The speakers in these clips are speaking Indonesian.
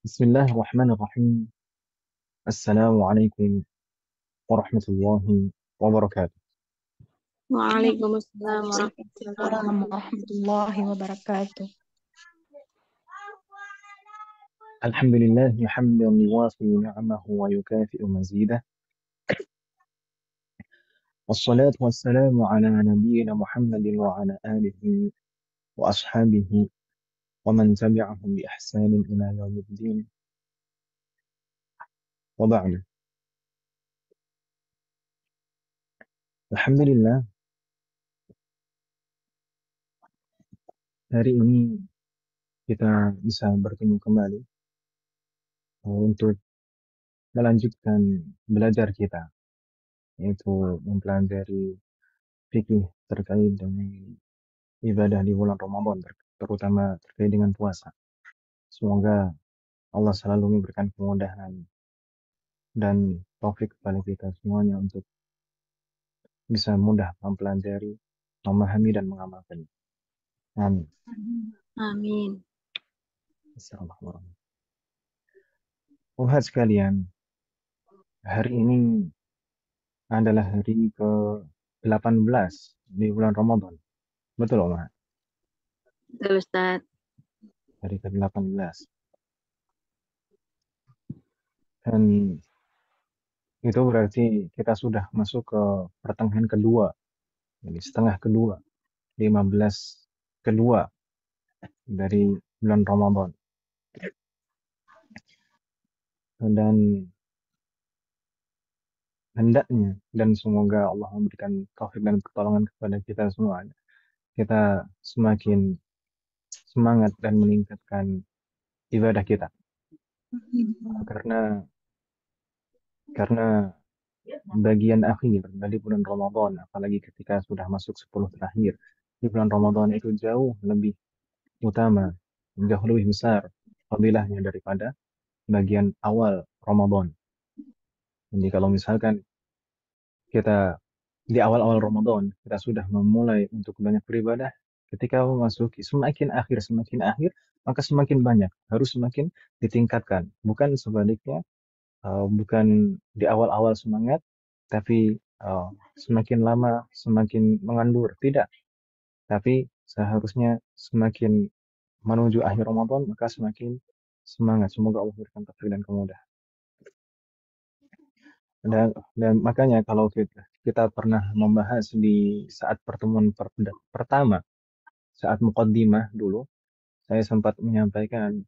Bismillahirrahmanirrahim. Assalamualaikum warahmatullahi wabarakatuh. Waalaikumsalam warahmatullahi Waalaikumsalam warahmatullahi wabarakatuh. Alhamdulillah hamdan yuwafi ni'amahu wa yukafi'u mazidah. Wassalatu wassalamu ala nabiyyina Muhammadin wa ala alihi wa ashabihi wa man tabi'ahum bi ihsanin ila yaumiddin. Wa ba'du. Alhamdulillah, hari ini kita bisa bertemu kembali untuk melanjutkan belajar kita, yaitu mempelajari fikih terkait dengan ibadah di bulan Ramadan, terutama terkait dengan puasa. Semoga Allah selalu memberikan kemudahan dan taufik kepada kita semuanya untuk bisa mudah mempelajari, memahami dan mengamalkan. Amin. Amin. Assalamualaikum. Umat sekalian, hari ini adalah hari ke-18 di bulan Ramadan. Betul, Umat? Betul, Ustaz. Hari ke-18. Dan itu berarti kita sudah masuk ke pertengahan kedua, jadi setengah kedua, 15 kedua dari bulan Ramadan. Dan hendaknya dan semoga Allah memberikan taufik dan pertolongan kepada kita semua. Kita semakin semangat dan meningkatkan ibadah kita. Karena bagian akhir dari bulan Ramadan, apalagi ketika sudah masuk 10 terakhir di bulan Ramadan, itu jauh lebih utama, jauh lebih besar fadilahnya daripada bagian awal Ramadan. Jadi kalau misalkan kita di awal-awal Ramadan kita sudah memulai untuk banyak beribadah, ketika memasuki semakin akhir, maka semakin banyak, harus semakin ditingkatkan. Bukan sebaliknya, bukan di awal-awal semangat, tapi semakin lama semakin mengandur. Tidak, tapi seharusnya semakin menuju akhir Ramadan, maka semakin semangat. Semoga Allah berikan taufik dan kemudahan. Dan makanya kalau kita pernah membahas di saat pertemuan pertama, saat muqaddimah dulu, saya sempat menyampaikan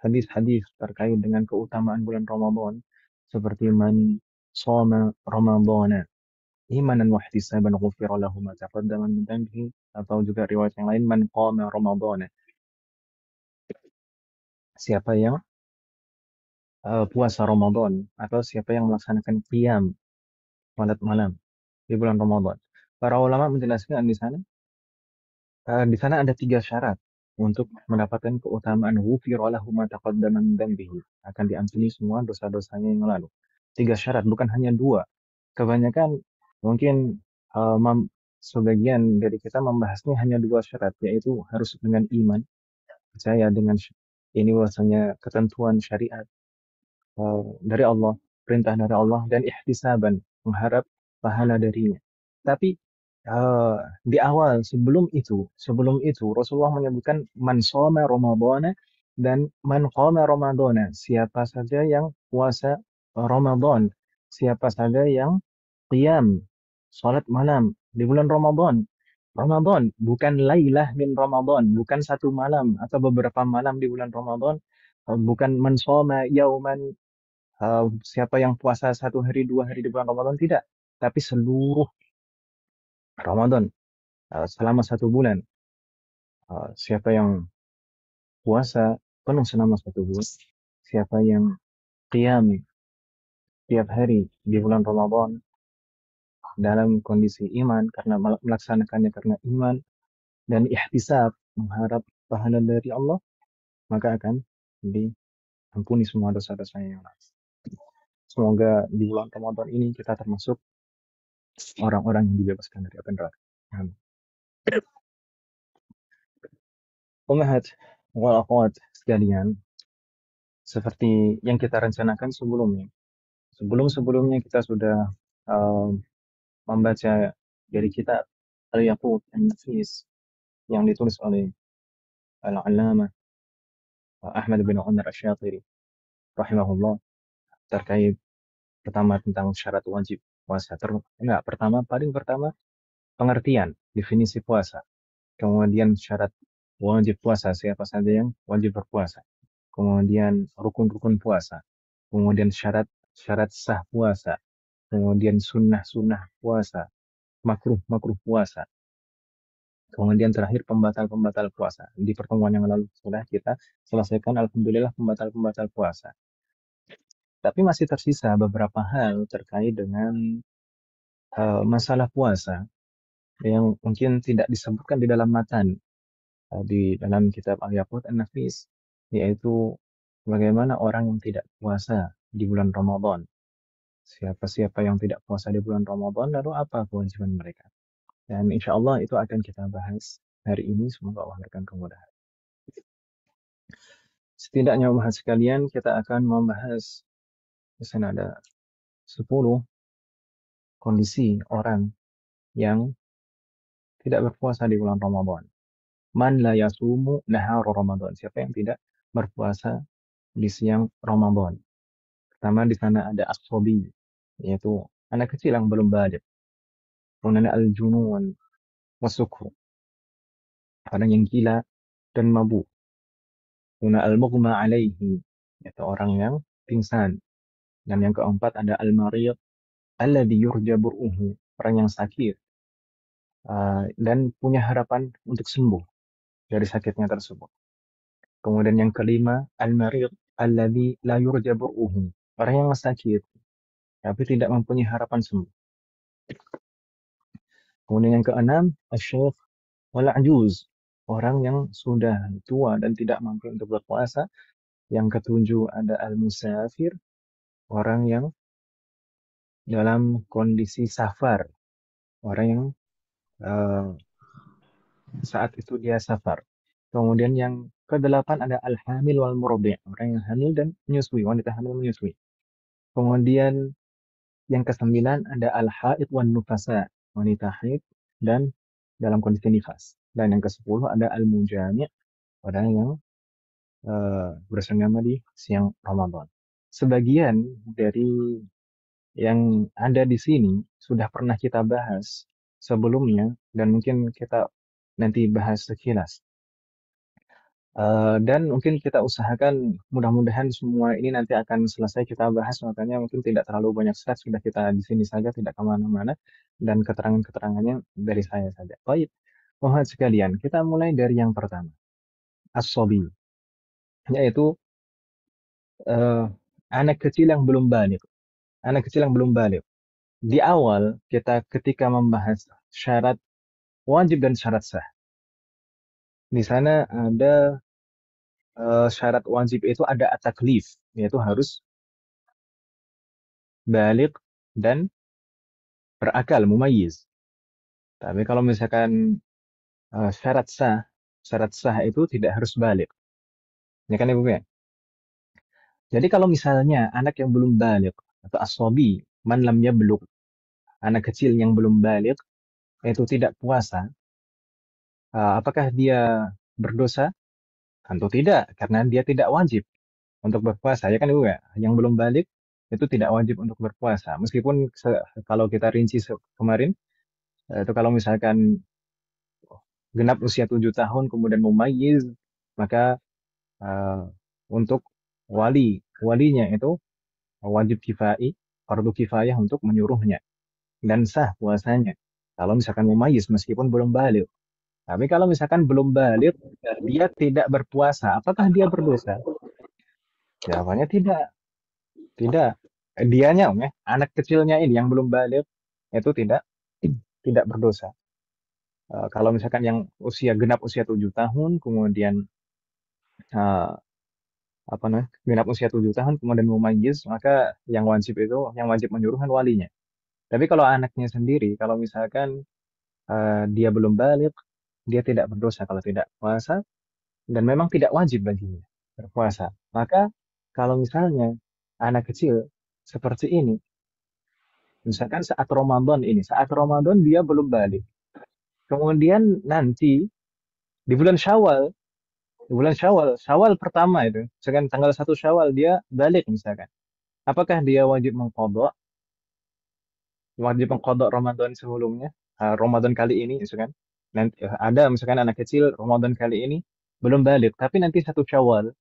hadis-hadis terkait dengan keutamaan bulan Ramadan, seperti man shoma ramadhana imanan wa ihtisaban ghufira lahu ma taqaddama min dhanbihi, atau juga riwayat yang lain man qama ramadhana, siapa yang puasa Ramadan atau siapa yang melaksanakan qiyam salat malam di bulan Ramadan. Para ulama menjelaskan di sana ada 3 syarat untuk mendapatkan keutamaan ghufira lahu ma taqaddama min dhanbihi, akan diampuni semua dosa-dosanya yang lalu. 3 syarat, bukan hanya 2. Kebanyakan mungkin sebagian dari kita membahasnya hanya 2 syarat, yaitu harus dengan iman, percaya dengan ini bahwasanya ketentuan syariat dari Allah, perintah dari Allah, dan ihtisaban, mengharap pahala darinya. Tapi di awal sebelum itu Rasulullah menyebutkan man shoma ramadhana dan man qama ramadhana, siapa saja yang puasa Ramadan, siapa saja yang qiyam salat malam di bulan Ramadan. Ramadan bukan lailah min Ramadan, bukan satu malam atau beberapa malam di bulan Ramadan, bukan man shoma yauman, siapa yang puasa 1 hari 2 hari di bulan Ramadan, tidak, tapi seluruh Ramadan, selama 1 bulan. Siapa yang puasa penuh selama 1 bulan, siapa yang qiyam tiap hari di bulan Ramadan dalam kondisi iman, karena melaksanakannya karena iman dan ihtisab, mengharap pahala dari Allah, maka akan diampuni semua dosa-dosanya yang lain. Semoga di bulan Ramadan ini kita termasuk orang-orang yang dibebaskan dari api neraka. Amin. Ummahat wal akhwat sekalian, seperti yang kita rencanakan sebelumnya. Sebelum-sebelumnya kita sudah membaca dari kitab Al-Yaqut An-Nafis yang ditulis oleh Al-Allamah Ahmad bin Umar Asy-Syatiri rahimahullah, terkait pertama tentang syarat wajib puasa. Paling pertama pengertian definisi puasa. Kemudian syarat wajib puasa, siapa saja yang wajib berpuasa. Kemudian rukun-rukun puasa. Kemudian syarat sah puasa. Kemudian sunnah puasa. Makruh puasa. Kemudian terakhir pembatal puasa. Di pertemuan yang lalu sudah kita selesaikan, alhamdulillah, pembatal puasa. Tapi masih tersisa beberapa hal terkait dengan masalah puasa yang mungkin tidak disebutkan di dalam matan, di dalam kitab Al-Yaqut An-Nafis, yaitu bagaimana orang yang tidak puasa di bulan Ramadan. Siapa-siapa yang tidak puasa di bulan Ramadan, lalu apa kewajiban mereka? Dan insya Allah itu akan kita bahas hari ini. Semoga Allah berikan kemudahan. Setidaknya umat sekalian, kita akan membahas, di sana ada 10 kondisi orang yang tidak berpuasa di bulan Ramadan. Man la yasumu nahar Ramadan. Siapa yang tidak berpuasa di siang Ramadan. Pertama di sana ada as-sobi, yaitu anak kecil yang belum balik. Kemudian al-junun wasukru, orang yang gila dan mabuk. Kemudian al-mughma alaihi, yaitu orang yang pingsan. Dan yang keempat ada al-marid alladhi yurja bur'uhu, orang yang sakit dan punya harapan untuk sembuh dari sakitnya tersebut. Kemudian yang kelima, al-marid alladhi la yurja bur'uhu, orang yang sakit tapi tidak mempunyai harapan sembuh. Kemudian yang keenam, asy-syekh wal ajuz, orang yang sudah tua dan tidak mampu untuk berpuasa. Yang ketujuh ada al-musafir, orang yang dalam kondisi safar, orang yang saat itu dia safar. Kemudian yang kedelapan ada al-hamil wal murdi', orang yang hamil dan menyusui, wanita hamil menyusui. Kemudian yang kesembilan ada al-haid wan nufasa, wanita haid dan dalam kondisi nifas. Dan yang ke-10 ada al-mujami', orang yang bersenggama di siang Ramadan. Sebagian dari yang ada di sini sudah pernah kita bahas sebelumnya dan mungkin kita nanti bahas sekilas. Dan mungkin kita usahakan mudah-mudahan semua ini nanti akan selesai kita bahas, makanya mungkin tidak terlalu banyak slide, sudah kita di sini saja, tidak kemana-mana, dan keterangan-keterangannya dari saya saja. Baik, mohon sekalian, kita mulai dari yang pertama, as-sobi, yaitu anak kecil yang belum balik. Anak kecil yang belum balik. Di awal kita ketika membahas syarat wajib dan syarat sah, di sana ada syarat wajib itu ada at-taklif, yaitu harus balik dan berakal, mumayyiz. Tapi kalau misalkan syarat sah itu tidak harus balik. Ya kan Ibu ya? Jadi kalau misalnya anak yang belum balik atau as-sobi, man lam yablugh, anak kecil yang belum balik itu tidak puasa, apakah dia berdosa? Tentu tidak, karena dia tidak wajib untuk berpuasa. Ya kan Ibu ya? Yang belum balik itu tidak wajib untuk berpuasa. Meskipun kalau kita rinci kemarin, itu kalau misalkan genap usia 7 tahun kemudian mumayyiz, maka untuk walinya itu wajib kifai, fardu kifayah untuk menyuruhnya. Dan sah puasanya. Kalau misalkan mumayyiz meskipun belum balik. Tapi kalau misalkan belum balik, dia tidak berpuasa, apakah dia berdosa? Jawabannya tidak. Tidak. Dianya, anak kecilnya ini yang belum balik, itu tidak berdosa. Kalau misalkan yang genap usia 7 tahun, kemudian genap usia 7 tahun, kemudian mumayyiz, maka yang wajib menyuruh kan walinya. Tapi kalau anaknya sendiri, kalau misalkan dia belum balik, dia tidak berdosa kalau tidak puasa, dan memang tidak wajib baginya berpuasa. Maka Kalau misalnya anak kecil seperti ini, misalkan saat Ramadan dia belum balik. Kemudian nanti di bulan Syawal, Syawal pertama itu, misalkan tanggal 1 Syawal dia balik misalkan. Apakah dia wajib mengqadha Ramadan sebelumnya, Ramadan kali ini misalkan. Nanti ada misalkan anak kecil Ramadan kali ini belum balik, tapi nanti 1 Syawal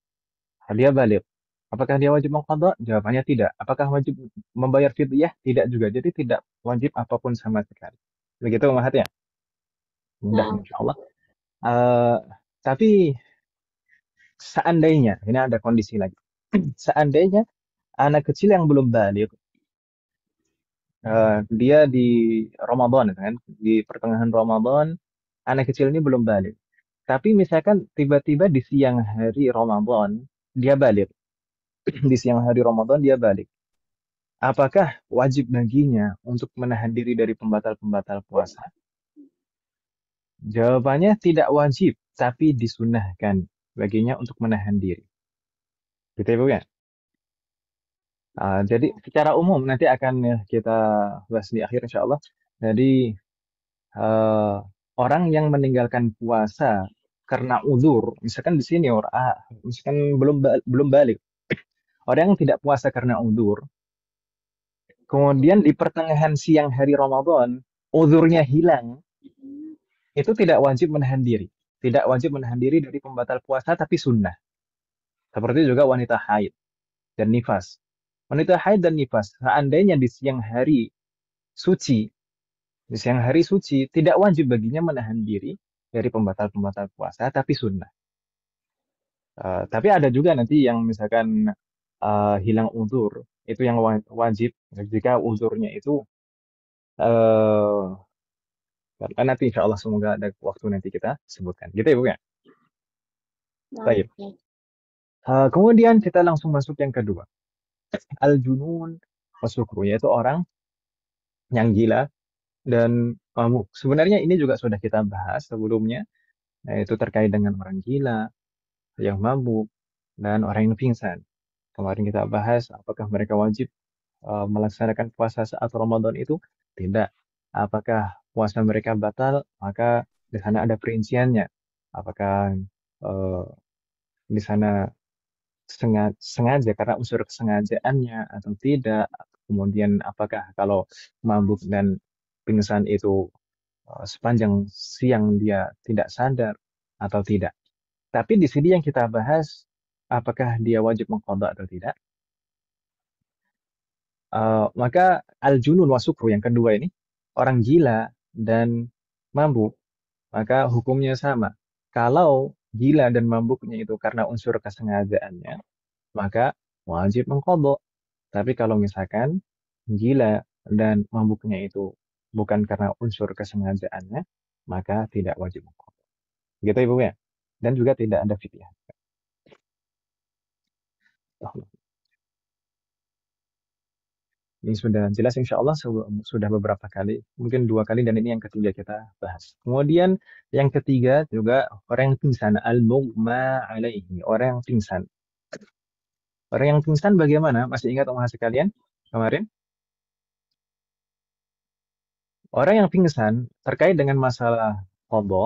dia balik. Apakah dia wajib mengqadha? Jawabannya tidak. Apakah wajib membayar fidyah? Tidak juga. Jadi tidak wajib apapun sama sekali. Begitu maksudnya. Mudah Nah, insya Allah. Eh, tapi seandainya, ini ada kondisi lagi. Seandainya anak kecil yang belum balik, dia di Ramadan, kan? Di pertengahan Ramadan, anak kecil ini belum balik. Tapi misalkan tiba-tiba di siang hari Ramadan, dia balik. Di siang hari Ramadan dia balik. Apakah wajib baginya untuk menahan diri dari pembatal-pembatal puasa? Jawabannya tidak wajib, tapi disunahkan baginya untuk menahan diri. Gitu ya, Bu ya? Jadi secara umum nanti akan kita bahas di akhir insya Allah. Jadi eh, orang yang meninggalkan puasa karena uzur, misalkan di sini misalkan belum balik. Orang yang tidak puasa karena uzur, kemudian di pertengahan siang hari Ramadan, uzurnya hilang, itu tidak wajib menahan diri. Tidak wajib menahan diri dari pembatal puasa, tapi sunnah. Seperti juga wanita haid dan nifas. Wanita haid dan nifas, seandainya suci, di siang hari suci, tidak wajib baginya menahan diri dari pembatal-pembatal puasa, tapi sunnah. Tapi ada juga nanti yang misalkan hilang uzur, itu yang wajib jika uzurnya itu eh karena nanti insya Allah semoga ada waktu nanti kita sebutkan. Gitu ya Bu ya. nah, Baik. Kemudian kita langsung masuk yang kedua. Al-junun wasukru, yaitu orang yang gila dan mabuk. Sebenarnya ini juga sudah kita bahas sebelumnya, yaitu terkait dengan orang gila, yang mabuk, dan orang yang pingsan. Kemarin kita bahas apakah mereka wajib melaksanakan puasa saat Ramadan itu? Tidak. Apakah puasa mereka batal? Maka di sana ada perinciannya. Apakah eh, di sana sengaja karena unsur kesengajaannya atau tidak? Kemudian apakah kalau mabuk dan pingsan itu sepanjang siang dia tidak sadar atau tidak? Tapi di sini yang kita bahas apakah dia wajib mengqadha atau tidak? Maka al-junun wa sukru yang kedua ini, orang gila dan mabuk, maka hukumnya sama. Kalau gila dan mabuknya itu karena unsur kesengajaannya, maka wajib mengqadha. Tapi kalau misalkan gila dan mabuknya itu bukan karena unsur kesengajaannya, maka tidak wajib mengqadha. Gitu Ibu ya. Dan juga tidak ada fidyah. Ini sudah jelas insya Allah sudah beberapa kali, mungkin 2 kali dan ini yang ketiga kita bahas. Kemudian yang ketiga juga orang yang pingsan, al-mughma alaihi, orang yang pingsan. Orang yang pingsan bagaimana? Masih ingat omongan sekalian kemarin? Orang yang pingsan terkait dengan masalah qadha,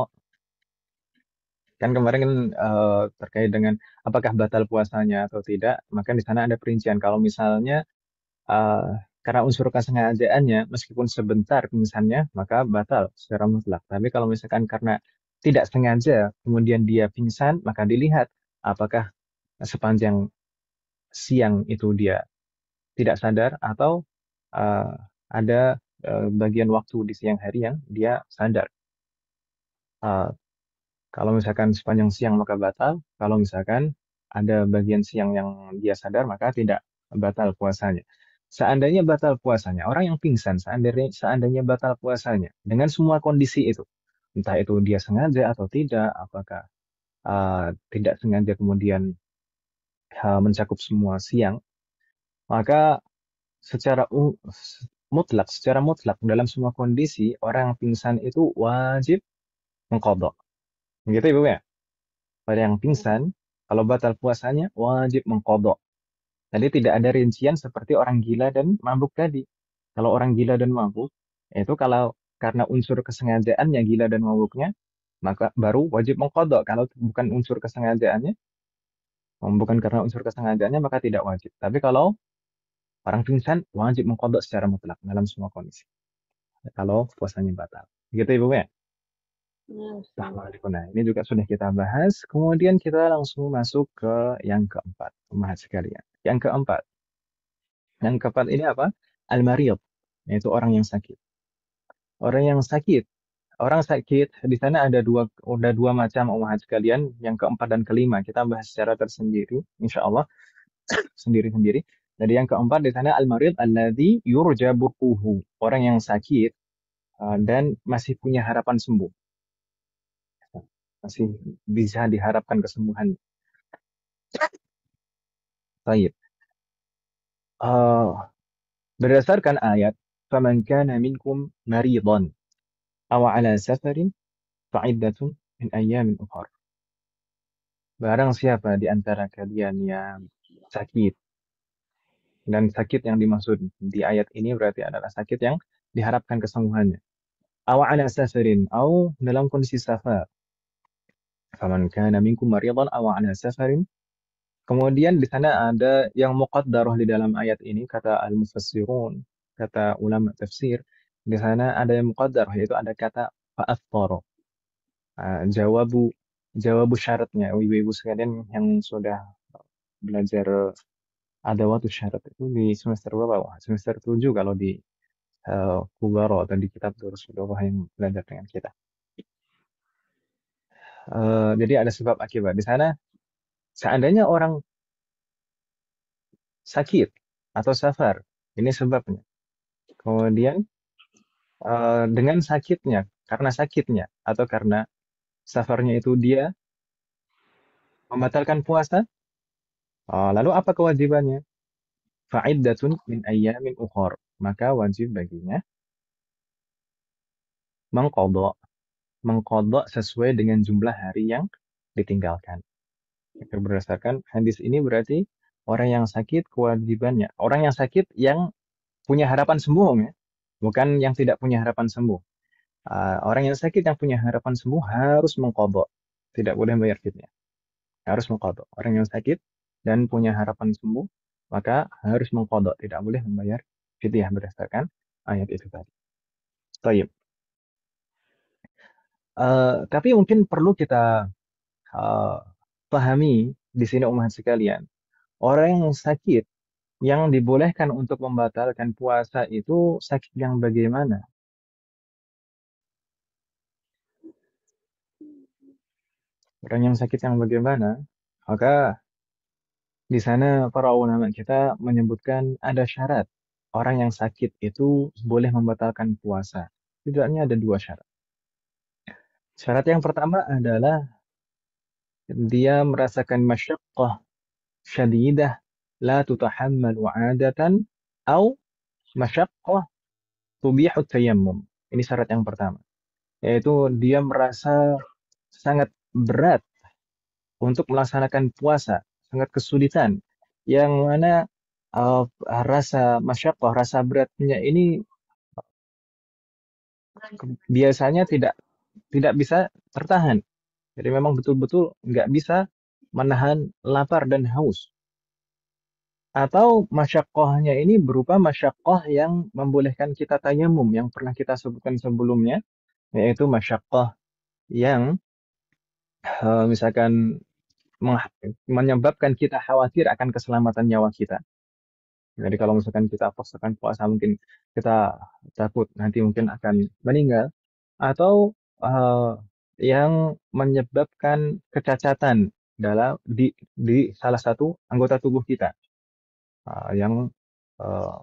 kan kemarin kan terkait dengan apakah batal puasanya atau tidak, maka di sana ada perincian. Kalau misalnya eh, karena unsur kesengajaannya, meskipun sebentar pingsannya, maka batal secara mutlak. Tapi kalau misalkan karena tidak sengaja, kemudian dia pingsan, maka dilihat apakah sepanjang siang itu dia tidak sadar atau eh, ada bagian waktu di siang hari yang dia sadar. Eh, Kalau misalkan sepanjang siang maka batal, kalau misalkan ada bagian siang yang dia sadar maka tidak batal puasanya. Seandainya batal puasanya, orang yang pingsan, seandainya batal puasanya dengan semua kondisi itu, entah itu dia sengaja atau tidak, apakah tidak sengaja kemudian mencakup semua siang, maka secara secara mutlak dalam semua kondisi orang yang pingsan itu wajib mengqadha. Begitu Ibu ya? Pada yang pingsan, kalau batal puasanya wajib mengqadha. Tadi tidak ada rincian seperti orang gila dan mabuk tadi. Kalau orang gila dan mabuk, itu kalau karena unsur kesengajaannya gila dan mabuknya, maka baru wajib mengqadha. Kalau bukan unsur kesengajaannya, bukan karena unsur kesengajaannya, maka tidak wajib. Tapi kalau orang pingsan, wajib mengqadha secara mutlak dalam semua kondisi. Kalau puasanya batal. Gitu Ibu ya? Ya, Ustaz. Assalamualaikum. Nah, ini juga sudah kita bahas. Kemudian kita langsung masuk ke yang keempat. Pemahat sekalian. Yang keempat ini apa? Al-marid, yaitu orang yang sakit. Orang yang sakit. Orang sakit, di sana ada dua macam umat sekalian, yang keempat dan kelima. Kita bahas secara tersendiri, insya Allah, sendiri-sendiri. Jadi yang keempat di sana al-marid alladzi yurja burquhu. Orang yang sakit dan masih punya harapan sembuh. Masih bisa diharapkan kesembuhan. Baik. Berdasarkan ayat, "Faman kana minkum maridan aw ala safarin fa'iddatun min ayyamin ukhra." Barang siapa di antara kalian yang sakit, dan sakit yang dimaksud di ayat ini berarti adalah sakit yang diharapkan kesembuhannya. Aw ala safarin, atau dalam kondisi safar. Faman kana minkum maridan aw ala safarin. Kemudian di sana ada yang muqaddarah di dalam ayat ini, kata al-mufassirun, kata ulama tafsir. Di sana ada yang muqaddarah, yaitu ada kata fa'aftara. Jawabu syaratnya, ibu-ibu sekalian yang sudah belajar adawatu syarat itu di semester berapa? Wah, semester 7 kalau di Kubaro atau di kitab Durus Lughah yang belajar dengan kita. Jadi ada sebab akibat. Di sana seandainya orang sakit atau safar, ini sebabnya. Kemudian dengan sakitnya, karena sakitnya atau karena safarnya itu dia membatalkan puasa, lalu apa kewajibannya? Fa'iddatun min ayyamin ukhor. Maka wajib baginya mengqadha sesuai dengan jumlah hari yang ditinggalkan. Berdasarkan hadis ini berarti orang yang sakit kewajibannya, orang yang sakit yang punya harapan sembuh, ya, bukan yang tidak punya harapan sembuh. Orang yang sakit yang punya harapan sembuh harus mengqadha, tidak boleh bayar fidyah, harus mengqadha. Orang yang sakit dan punya harapan sembuh maka harus mengqadha, tidak boleh membayar fidyah berdasarkan ayat itu tadi. Baik. Tapi mungkin perlu kita pahami di sini umat sekalian, orang yang sakit yang dibolehkan untuk membatalkan puasa itu sakit yang bagaimana? Orang yang sakit yang bagaimana? Maka di sana para ulama kita menyebutkan ada syarat. Orang yang sakit itu boleh membatalkan puasa. Setidaknya ada dua syarat. Syarat yang pertama adalah dia merasakan masyaqqah syadidah la tutahammalu 'adatan au masyaqqah tubihu tayammum. Ini syarat yang pertama. Yaitu dia merasa sangat berat untuk melaksanakan puasa, sangat kesulitan. Yang mana rasa masyaqqah, rasa beratnya ini biasanya tidak bisa tertahan. Jadi memang betul-betul nggak bisa menahan lapar dan haus. Atau masyaqqahnya ini berupa masyaqqah yang membolehkan kita tayamum yang pernah kita sebutkan sebelumnya, yaitu masyaqqah yang misalkan menyebabkan kita khawatir akan keselamatan nyawa kita. Jadi kalau misalkan kita paksakan puasa, mungkin kita takut nanti mungkin akan meninggal, atau yang menyebabkan kecacatan di salah satu anggota tubuh kita, yang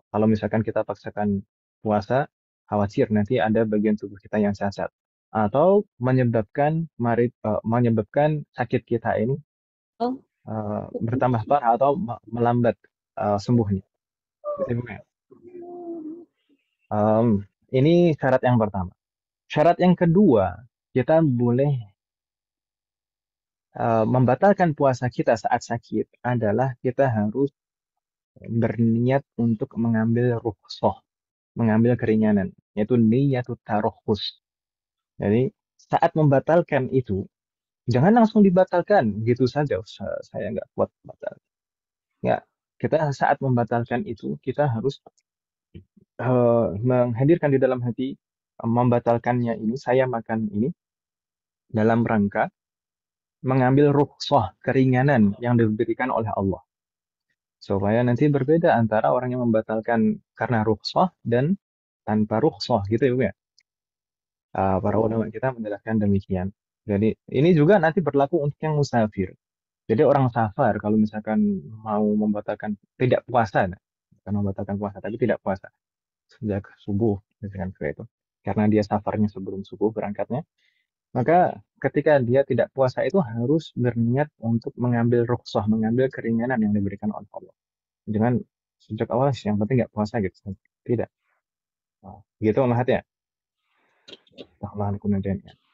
kalau misalkan kita paksakan puasa, khawatir nanti ada bagian tubuh kita yang cacat, atau menyebabkan sakit kita ini Oh, bertambah parah atau melambat sembuhnya. Ini syarat yang pertama. Syarat yang kedua, kita boleh membatalkan puasa kita saat sakit adalah kita harus berniat untuk mengambil rukhsah, mengambil keringanan, yaitu niyatut tarukhus. Jadi saat membatalkan itu, jangan langsung dibatalkan gitu saja. Saya nggak kuat batal. Ya, kita saat membatalkan itu, kita harus menghadirkan di dalam hati membatalkannya ini, saya makan ini dalam rangka mengambil rukhsah, keringanan yang diberikan oleh Allah. Supaya nanti berbeda antara orang yang membatalkan karena rukhsah dan tanpa rukhsah gitu ya, Bu ya. Para ulama kita menjelaskan demikian. Jadi ini juga nanti berlaku untuk yang musafir. Jadi orang safar kalau misalkan mau membatalkan tidak puasa, nah, bukan membatalkan puasa tapi tidak puasa sejak subuh misalkan seperti itu. Karena dia safarnya sebelum subuh berangkatnya, maka ketika dia tidak puasa itu harus berniat untuk mengambil rukhsah, mengambil keringanan yang diberikan oleh Allah. Jangan sejak awal yang penting nggak puasa gitu. Tidak. Gitu Mahat ya.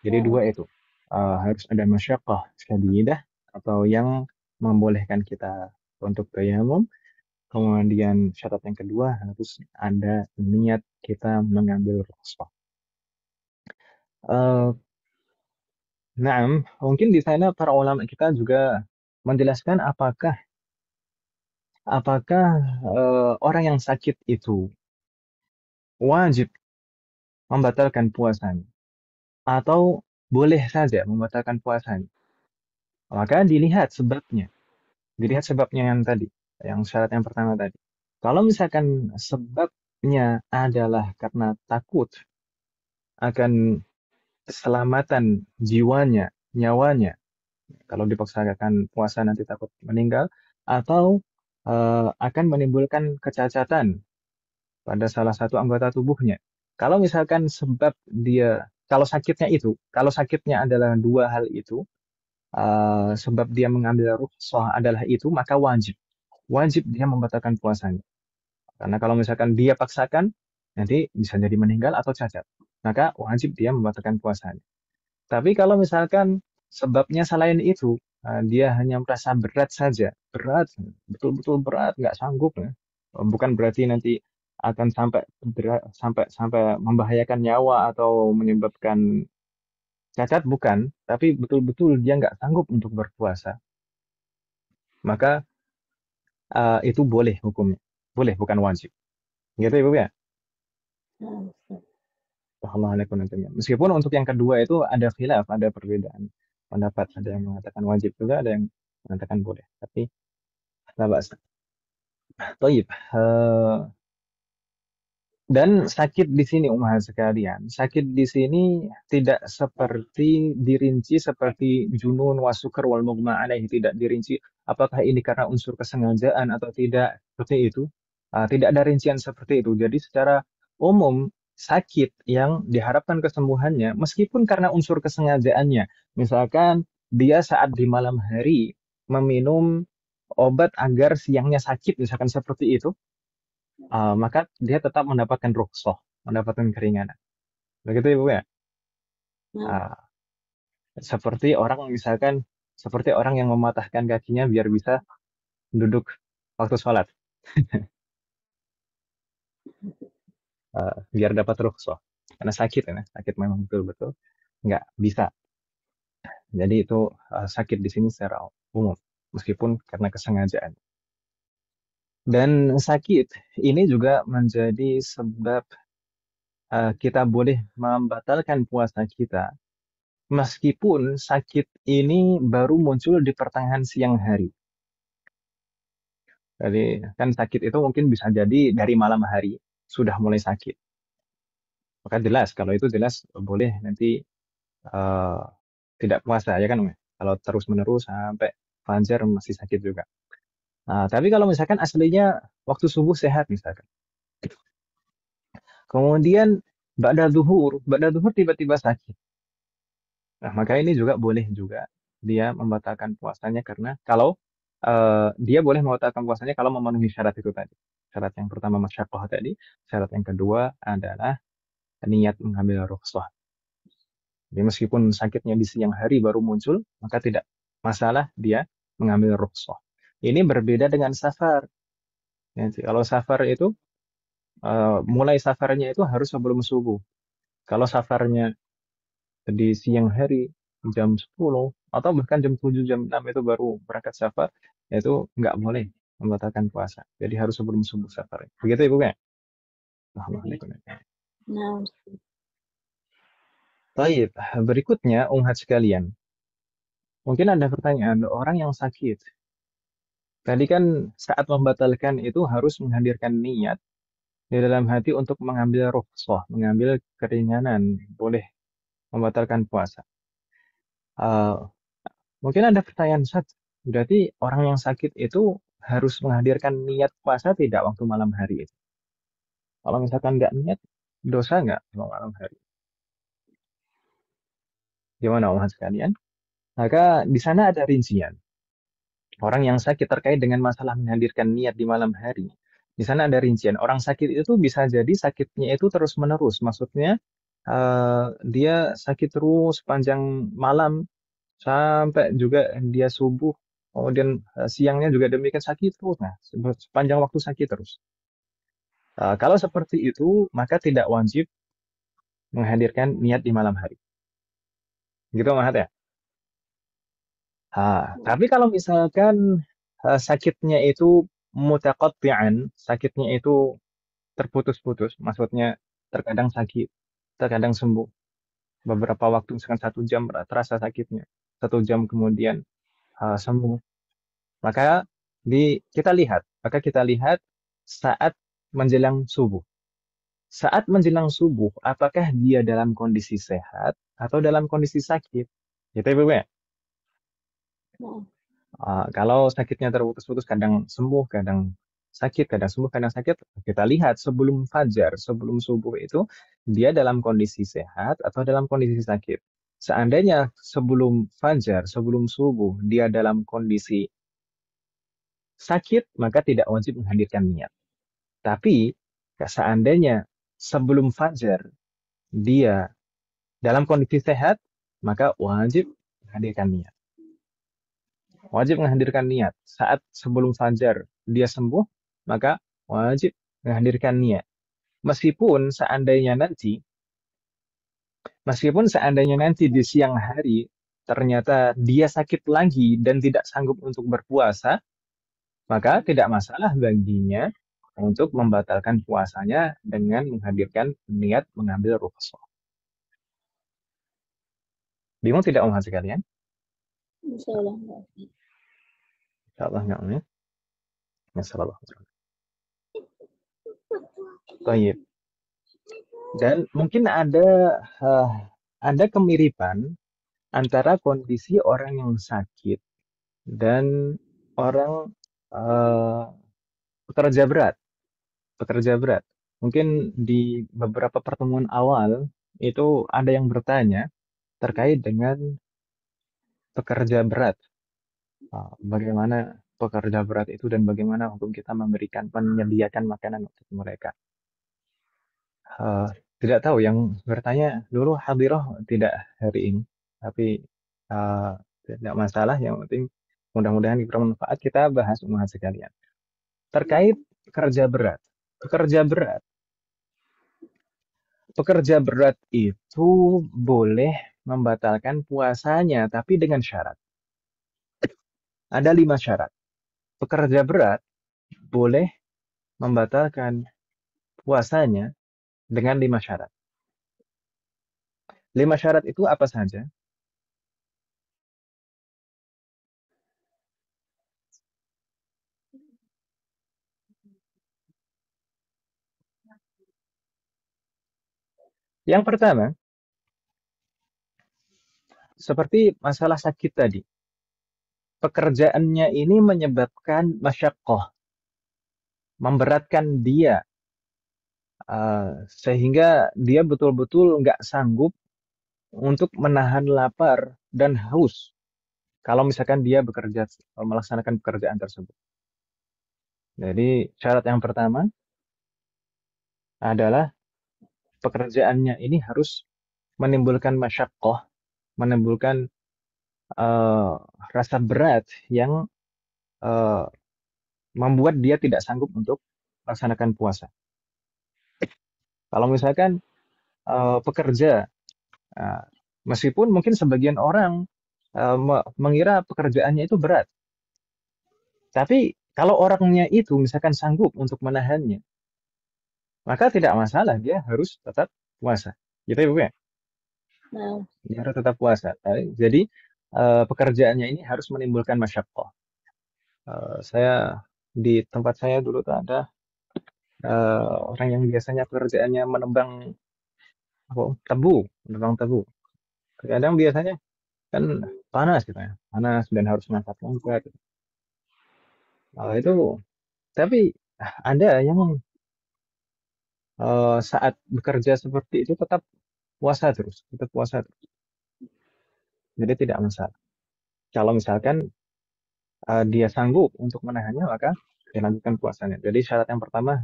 Jadi dua itu. Harus ada masyaqqah syadidah atau yang membolehkan kita untuk tayamum. Kemudian syarat yang kedua harus ada niat kita mengambil rukhsah. Nah, mungkin di sana para ulama kita juga menjelaskan apakah orang yang sakit itu wajib membatalkan puasanya atau boleh saja membatalkan puasanya. Maka dilihat sebabnya yang tadi, yang syarat yang pertama tadi. Kalau misalkan sebabnya adalah karena takut akan keselamatan jiwanya, nyawanya, kalau dipaksakan puasa nanti takut meninggal, atau akan menimbulkan kecacatan pada salah satu anggota tubuhnya. Kalau misalkan kalau sakitnya adalah dua hal itu, sebab dia mengambil rukhsah adalah itu, maka wajib dia membatalkan puasanya. Karena kalau misalkan dia paksakan, nanti bisa jadi meninggal atau cacat. Maka wajib dia membatalkan puasanya. Tapi kalau misalkan sebabnya selain itu, dia hanya merasa berat saja, betul-betul berat, nggak sanggup, ya. Bukan berarti nanti akan sampai membahayakan nyawa atau menyebabkan cacat, bukan. Tapi betul-betul dia nggak sanggup untuk berpuasa, maka itu boleh hukumnya, boleh bukan wajib. Gitu Ibu ya. Meskipun untuk yang kedua itu ada khilaf, ada perbedaan pendapat. Ada yang mengatakan wajib juga, ada yang mengatakan boleh. Tapi la ba'sa. Toib. Dan sakit di sini umat sekalian, sakit di sini tidak seperti dirinci seperti junun wasukar wal mughma alaih, tidak dirinci apakah ini karena unsur kesengajaan atau tidak, seperti itu. Tidak ada rincian seperti itu. Jadi secara umum sakit yang diharapkan kesembuhannya meskipun karena unsur kesengajaannya, misalkan dia saat di malam hari meminum obat agar siangnya sakit, misalkan seperti itu, maka dia tetap mendapatkan rukhsah, mendapatkan keringanan. Begitu Ibu ya. Uh, seperti orang yang mematahkan kakinya biar bisa duduk waktu sholat, biar dapat rukhsah. Karena sakit ya, sakit memang betul-betul nggak bisa. Jadi itu sakit di sini secara umum, meskipun karena kesengajaan. Dan sakit ini juga menjadi sebab kita boleh membatalkan puasa kita meskipun sakit ini baru muncul di pertengahan siang hari. Jadi kan sakit itu mungkin bisa jadi dari malam hari sudah mulai sakit. Maka jelas kalau itu jelas boleh nanti uh, tidak puasa ya kan, Om? Kalau terus-menerus sampai fajar masih sakit juga. Tapi kalau misalkan aslinya waktu subuh sehat misalkan. Kemudian ba'da duhur tiba-tiba sakit. Nah, maka ini juga boleh juga dia membatalkan puasanya karena kalau dia boleh membatalkan puasanya kalau memenuhi syarat itu tadi. Syarat yang pertama masyaqqah tadi, syarat yang kedua adalah niat mengambil rukhsah. Jadi meskipun sakitnya di siang hari baru muncul, maka tidak masalah dia mengambil rukhsah. Ini berbeda dengan safar. Nanti kalau safar itu mulai safarnya itu harus sebelum subuh. Kalau safarnya di siang hari jam 10 atau bahkan jam 7 jam 6 itu baru berangkat safar, itu nggak boleh membatalkan puasa. Jadi harus sebelum subuh safar. Begitu Ibu kan? Alhamdulillah. Nah, Ustaz. Baik, berikutnya Unghat sekalian. Mungkin ada pertanyaan, orang yang sakit. Tadi kan saat membatalkan itu harus menghadirkan niat di dalam hati untuk mengambil rukhsah, mengambil keringanan, boleh membatalkan puasa. Eh, Mungkin ada pertanyaan, Ustaz, berarti orang yang sakit itu harus menghadirkan niat puasa tidak waktu malam hari itu? Kalau misalkan nggak niat, dosa nggak kalau malam hari? Gimana Unghat sekalian? Maka di sana ada rincian. Orang yang sakit terkait dengan masalah menghadirkan niat di malam hari. Di sana ada rincian. Orang sakit itu bisa jadi sakitnya itu terus-menerus. Maksudnya dia sakit terus sepanjang malam sampai juga dia subuh. Kemudian siangnya juga demikian sakit terus. Nah, sepanjang waktu sakit terus. Kalau seperti itu, maka tidak wajib menghadirkan niat di malam hari. Gitu Mahat ya? Tapi kalau misalkan sakitnya itu mutaqatti'an, sakitnya itu terputus-putus, maksudnya terkadang sakit, terkadang sembuh. Beberapa waktu, misalkan 1 jam terasa sakitnya, 1 jam kemudian sembuh. Maka kita lihat saat menjelang subuh. Saat menjelang subuh, apakah dia dalam kondisi sehat atau dalam kondisi sakit? Gitu ya, Bu, ya? Nah, Kalau sakitnya terputus-putus, kadang sembuh, kadang sakit, kadang sembuh, kadang sakit, kita lihat sebelum fajar, sebelum subuh itu, dia dalam kondisi sehat atau dalam kondisi sakit. Seandainya sebelum fajar, sebelum subuh, dia dalam kondisi sakit, maka tidak wajib menghadirkan niat. Tapi, seandainya sebelum fajar, dia dalam kondisi sehat, maka wajib menghadirkan niat. Wajib menghadirkan niat. Saat sebelum fajar dia sembuh, maka wajib menghadirkan niat. Meskipun seandainya nanti, meskipun seandainya nanti di siang hari ternyata dia sakit lagi dan tidak sanggup untuk berpuasa, maka tidak masalah baginya untuk membatalkan puasanya dengan menghadirkan niat mengambil rukhsah. Bingung tidak Om sekalian? insya Allah enggak. Insyaallah enggak ya. Masyaallah. Baik. Dan mungkin eh, ada kemiripan antara kondisi orang yang sakit dan orang eh, pekerja berat. Pekerja berat. Mungkin di beberapa pertemuan awal itu ada yang bertanya terkait dengan pekerja berat. Bagaimana pekerja berat itu dan bagaimana hukum kita memberikan menyediakan makanan untuk mereka. Eh, Tidak tahu yang bertanya dulu hadirah tidak hari ini, tapi eh, tidak masalah. Yang penting mudah-mudahan bermanfaat. Kita bahas umum sekalian terkait pekerja berat. Pekerja berat, pekerja berat itu boleh membatalkan puasanya, tapi dengan syarat. Ada 5 syarat. Pekerja berat boleh membatalkan puasanya dengan 5 syarat. 5 syarat itu apa saja? Yang pertama, seperti masalah sakit tadi. Pekerjaannya ini menyebabkan masyaqqah, memberatkan dia, sehingga dia betul-betul nggak sanggup untuk menahan lapar dan haus kalau misalkan dia bekerja, melaksanakan pekerjaan tersebut. Jadi syarat yang pertama adalah pekerjaannya ini harus menimbulkan masyaqqah, menimbulkan eh, rasa berat yang eh, membuat dia tidak sanggup untuk melaksanakan puasa. Kalau misalkan pekerja, uh, meskipun mungkin sebagian orang mengira pekerjaannya itu berat, tapi kalau orangnya itu misalkan sanggup untuk menahannya, maka tidak masalah, dia harus tetap puasa. Gitu ya, Bu ya? Nah, Dia harus tetap puasa. Jadi pekerjaannya ini harus menimbulkan masyaqqah. Saya di tempat saya dulu tuh ada orang yang biasanya pekerjaannya menebang tebu. Kadang biasanya kan panas gitu ya, panas dan harus ngangkat longkat. Itu tapi ada yang saat bekerja seperti itu tetap puasa terus, tetap puasa terus. Jadi tidak masalah. Kalau misalkan dia sanggup untuk menahannya, maka dia lanjutkan puasanya. Jadi syarat yang pertama,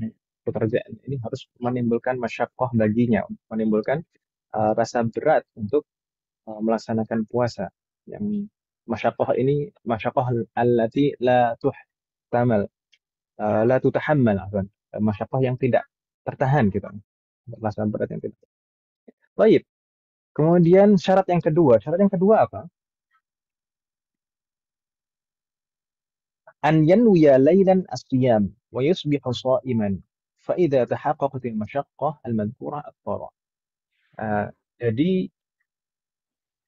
pekerjaan ini harus menimbulkan masyaqqah baginya, menimbulkan rasa berat untuk melaksanakan puasa. Yang masyaqqah ini masyaqqah allati la tutahammal, afwan. Masyaqqah yang tidak tertahan gitu. Rasa berat yang tidak. Baik. Kemudian syarat yang kedua apa? أن ينوي ليلا الصيام ويصبح صائما فإذا تحققت المشقة المذكورة أفطر. Jadi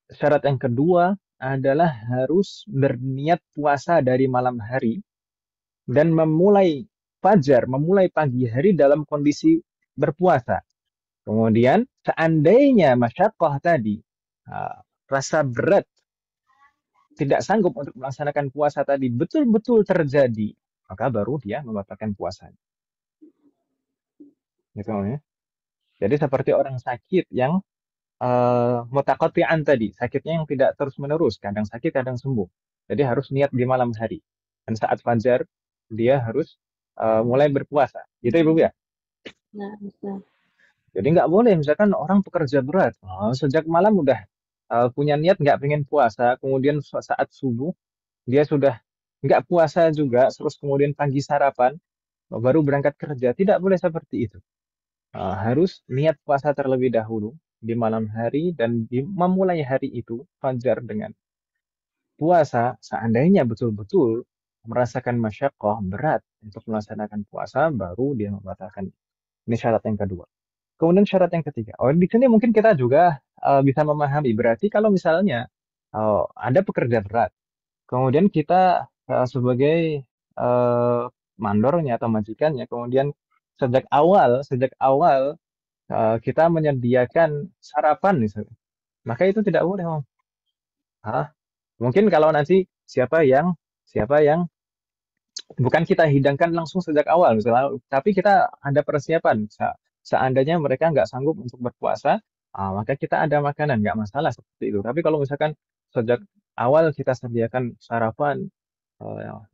syarat yang kedua adalah harus berniat puasa dari malam hari dan memulai fajar, memulai pagi hari dalam kondisi berpuasa. Kemudian seandainya masyaqqah tadi, rasa berat tidak sanggup untuk melaksanakan puasa tadi betul-betul terjadi, maka baru dia membatalkan puasanya. Gitu ya. Jadi seperti orang sakit yang mutaqatti'an tadi, sakitnya yang tidak terus-menerus, kadang sakit, kadang sembuh. Jadi harus niat di malam hari. Dan saat fajar dia harus mulai berpuasa. Gitu Ibu ya. nah, nah, Jadi nggak boleh misalkan orang pekerja berat, sejak malam udah punya niat nggak pengen puasa, kemudian saat subuh dia sudah nggak puasa juga, terus kemudian pagi sarapan, baru berangkat kerja. Tidak boleh seperti itu. Harus niat puasa terlebih dahulu di malam hari dan memulai hari itu fajar dengan puasa. Seandainya betul-betul merasakan masyaqqah berat untuk melaksanakan puasa, baru dia membatalkan. Ini syarat yang kedua. Kemudian syarat yang ketiga. Oh, di sini mungkin kita juga bisa memahami. Berarti kalau misalnya ada pekerja berat, kemudian kita sebagai uh, mandornya atau majikannya, kemudian sejak awal kita menyediakan sarapan misalnya, maka itu tidak boleh, Om. Hah? Mungkin kalau nanti siapa yang bukan kita hidangkan langsung sejak awal misalnya, tapi kita ada persiapan. Seandainya mereka nggak sanggup untuk berpuasa, maka kita ada makanan, nggak masalah seperti itu. Tapi kalau misalkan sejak awal kita sediakan sarapan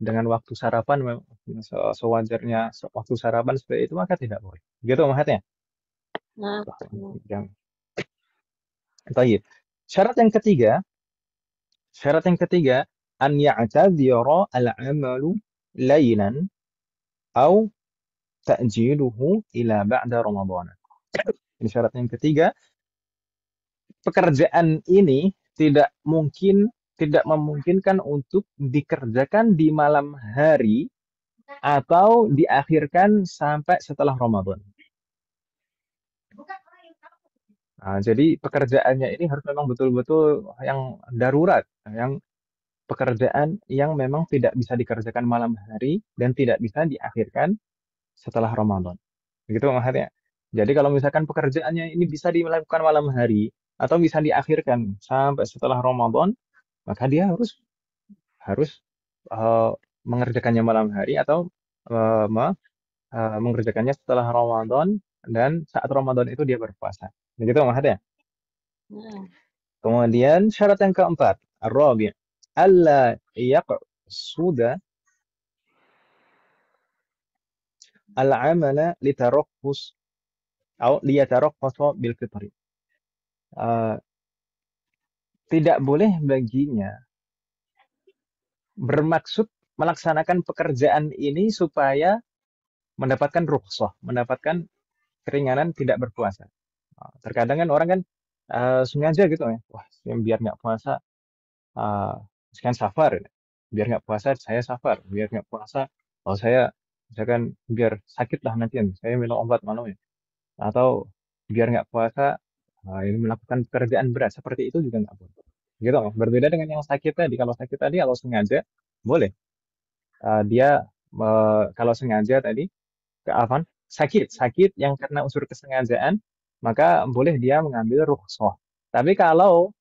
dengan waktu sarapan sewajarnya waktu sarapan seperti itu, maka tidak boleh. Gitu maksudnya. nah, Yang Baik. Syarat yang ketiga, an ya'tadhira al-'amalu laylan au ta'jiluhu ila ba'da Ramadan. Ini syarat yang ketiga, pekerjaan ini tidak memungkinkan untuk dikerjakan di malam hari atau diakhirkan sampai setelah Ramadan. Jadi pekerjaannya ini harus memang betul-betul yang darurat, yang pekerjaan yang memang tidak bisa dikerjakan malam hari dan tidak bisa diakhirkan setelah Ramadan. Begitu maksudnya. Jadi kalau misalkan pekerjaannya ini bisa dilakukan malam hari atau bisa diakhirkan sampai setelah Ramadan, maka dia harus harus eh, mengerjakannya malam hari atau mengerjakannya setelah Ramadan dan saat Ramadan itu dia berpuasa. Begitu maksudnya. nah, Kemudian syarat yang keempat, ar-rabi', alla yaqsuda al-amala litarakhus atau liyatarakhasa bil fitri. Uh, Tidak boleh baginya bermaksud melaksanakan pekerjaan ini supaya mendapatkan rukhsah, mendapatkan keringanan tidak berpuasa. Terkadang kan orang kan sengaja gitu ya, wah yang biar nggak puasa, uh, misalkan safar, ya. Biar nggak puasa saya safar, biar nggak puasa, kalau saya misalkan biar sakit lah nanti, saya minum obat malam ya, atau biar nggak puasa ini melakukan pekerjaan berat seperti itu juga nggak boleh. Gitu, berbeda dengan yang sakit tadi. Kalau sakit tadi kalau sengaja boleh. Dia kalau sengaja tadi apa sakit yang karena unsur kesengajaan maka boleh dia mengambil rukhsah. Tapi kalau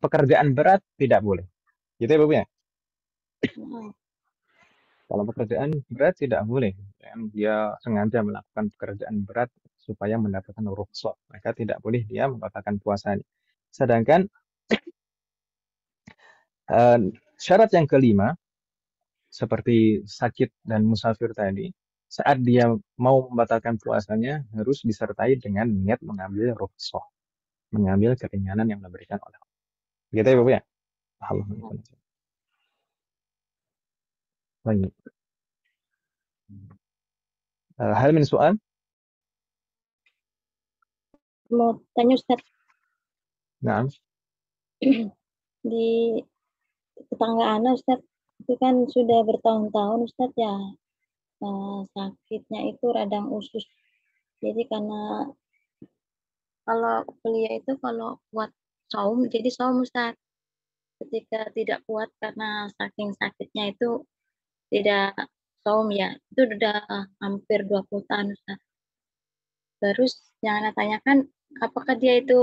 pekerjaan berat tidak boleh. Gitu ya, Bu ya? Nah, Kalau pekerjaan berat tidak boleh. Dan dia sengaja melakukan pekerjaan berat supaya mendapatkan rukhsah. Maka tidak boleh dia membatalkan puasanya. Sedangkan eh, syarat yang kelima, seperti sakit dan musafir tadi, saat dia mau membatalkan puasanya harus disertai dengan niat mengambil rukhsah, mengambil keringanan yang diberikan oleh Allah. Gitu ya, Bapak ya? Alhamdulillah. Baik. Hal min soal? mau tanya Ustaz, Nah, di tetangga Ana Ustaz, itu kan sudah bertahun-tahun Ustaz ya, sakitnya itu radang usus. Jadi karena kalau beliau itu kalau kuat saum, jadi saum Ustaz. Ketika tidak kuat karena saking sakitnya itu tidak saum ya, itu udah hampir 20 tahun Ustaz. Terus yang Ana tanyakan, apakah dia itu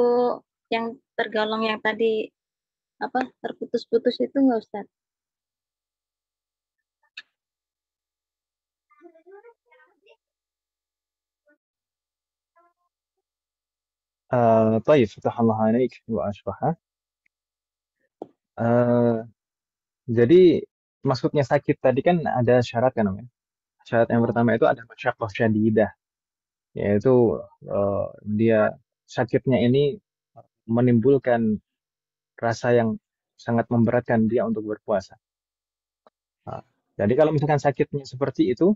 yang tergolong yang tadi apa terputus-putus itu nggak Ustaz? طيب فتح الله عليك وأشرحه. Jadi maksudnya sakit tadi kan ada syarat kan, Om, ya? Syarat yang Nah, pertama itu ada masyaqqah syadidah, yaitu dia sakitnya ini menimbulkan rasa yang sangat memberatkan dia untuk berpuasa. Nah, jadi kalau misalkan sakitnya seperti itu,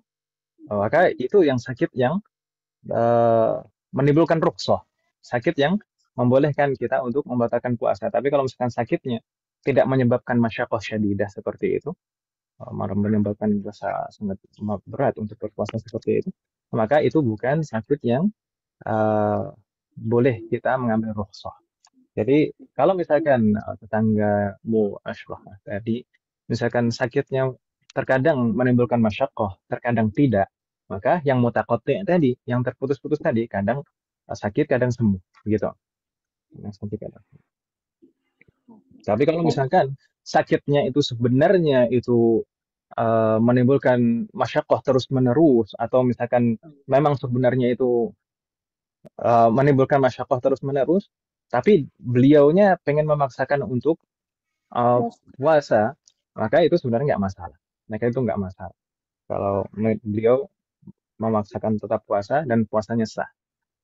maka itu yang sakit yang eh, menimbulkan rukhsah, sakit yang membolehkan kita untuk membatalkan puasa. Tapi kalau misalkan sakitnya tidak menyebabkan masyaqqah syadidah seperti itu, menyebabkan rasa sangat berat untuk berpuasa seperti itu, maka itu bukan sakit yang eh, boleh kita mengambil rukhsah. Jadi kalau misalkan tetanggamu Ashraf tadi, misalkan sakitnya terkadang menimbulkan masyaqqah, terkadang tidak, maka yang mutaqatti tadi, yang terputus-putus tadi, kadang sakit, kadang sembuh, begitu. Yang sakit kadang. Tapi kalau misalkan sakitnya itu sebenarnya itu menimbulkan masyaqqah terus-menerus, atau misalkan memang sebenarnya itu menimbulkan masyaqqah terus-menerus, tapi beliaunya pengen memaksakan untuk uh, terus puasa, maka itu sebenarnya nggak masalah. Maka itu nggak masalah. Kalau beliau memaksakan tetap puasa dan puasanya sah.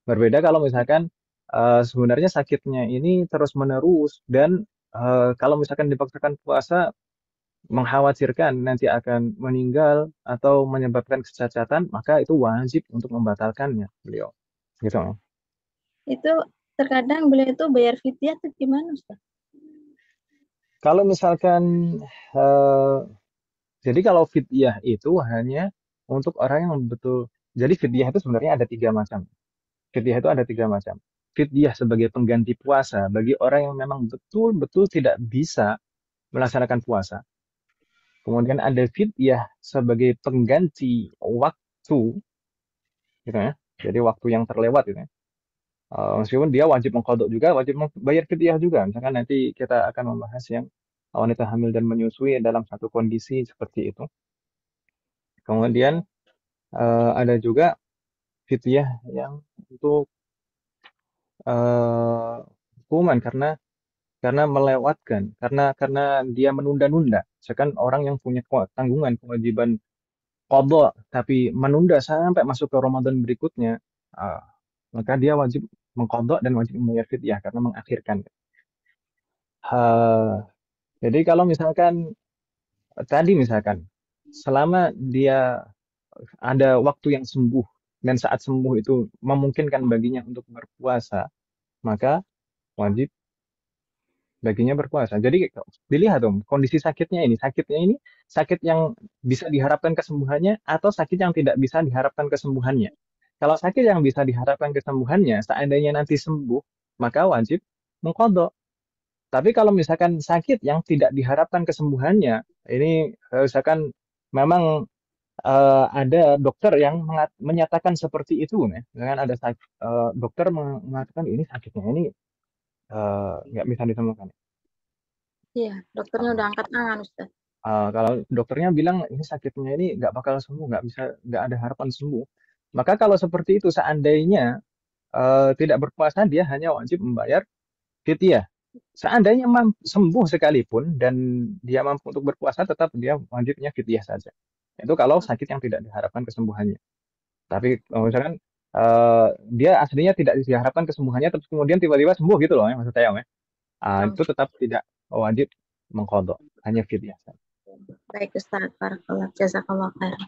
Berbeda kalau misalkan sebenarnya sakitnya ini terus-menerus dan kalau misalkan dipaksakan puasa mengkhawatirkan nanti akan meninggal atau menyebabkan kecacatan, maka itu wajib untuk membatalkannya beliau. Gitu. itu terkadang beliau itu bayar fidyah tuh gimana Ustaz? Kalau misalkan eh, jadi kalau fidyah itu hanya untuk orang yang betul. Jadi fidyah itu sebenarnya ada tiga macam. Fidyah itu ada tiga macam. Fidyah sebagai pengganti puasa bagi orang yang memang betul-betul tidak bisa melaksanakan puasa. Kemudian ada fidyah sebagai pengganti waktu, gitu ya. Jadi waktu yang terlewat, gitu ya. Meskipun dia wajib mengqadha juga, wajib membayar fidyah juga. Misalkan nanti kita akan membahas yang wanita hamil dan menyusui dalam satu kondisi seperti itu. Kemudian ada juga fidyah yang untuk eh, hukuman karena melewatkan, karena dia menunda-nunda. Misalkan orang yang punya tanggungan kewajiban qadha tapi menunda sampai masuk ke Ramadan berikutnya, ah, maka dia wajib mengqadha dan wajib membayar fidyah karena mengakhirkan. Ha, jadi kalau misalkan tadi misalkan selama dia ada waktu yang sembuh dan saat sembuh itu memungkinkan baginya untuk berpuasa, maka wajib baginya berpuasa. Jadi dilihat dong kondisi sakitnya ini sakit yang bisa diharapkan kesembuhannya atau sakit yang tidak bisa diharapkan kesembuhannya. Kalau sakit yang bisa diharapkan kesembuhannya, seandainya nanti sembuh, maka wajib mengqadha. Tapi kalau misalkan sakit yang tidak diharapkan kesembuhannya, ini misalkan memang ada dokter yang menyatakan seperti itu, ya. Dengan ada dokter mengatakan ini sakitnya ini nggak bisa ditemukan. Iya, dokternya udah angkat tangan, Ustaz. Kalau dokternya bilang ini sakitnya ini nggak bakal sembuh, nggak ada harapan sembuh. Maka kalau seperti itu, seandainya tidak berpuasa, dia hanya wajib membayar fidyah. Seandainya sembuh sekalipun dan dia mampu untuk berpuasa, tetap dia wajibnya fidyah saja. Itu kalau sakit yang tidak diharapkan kesembuhannya. Tapi kalau misalkan dia aslinya tidak diharapkan kesembuhannya, terus kemudian tiba-tiba sembuh gitu loh, ya, maksud saya, ya. Yang Itu tetap tidak wajib mengqadha, hanya fidyah saja. baik, Ustaz. Barakallah. Jazakallah khair.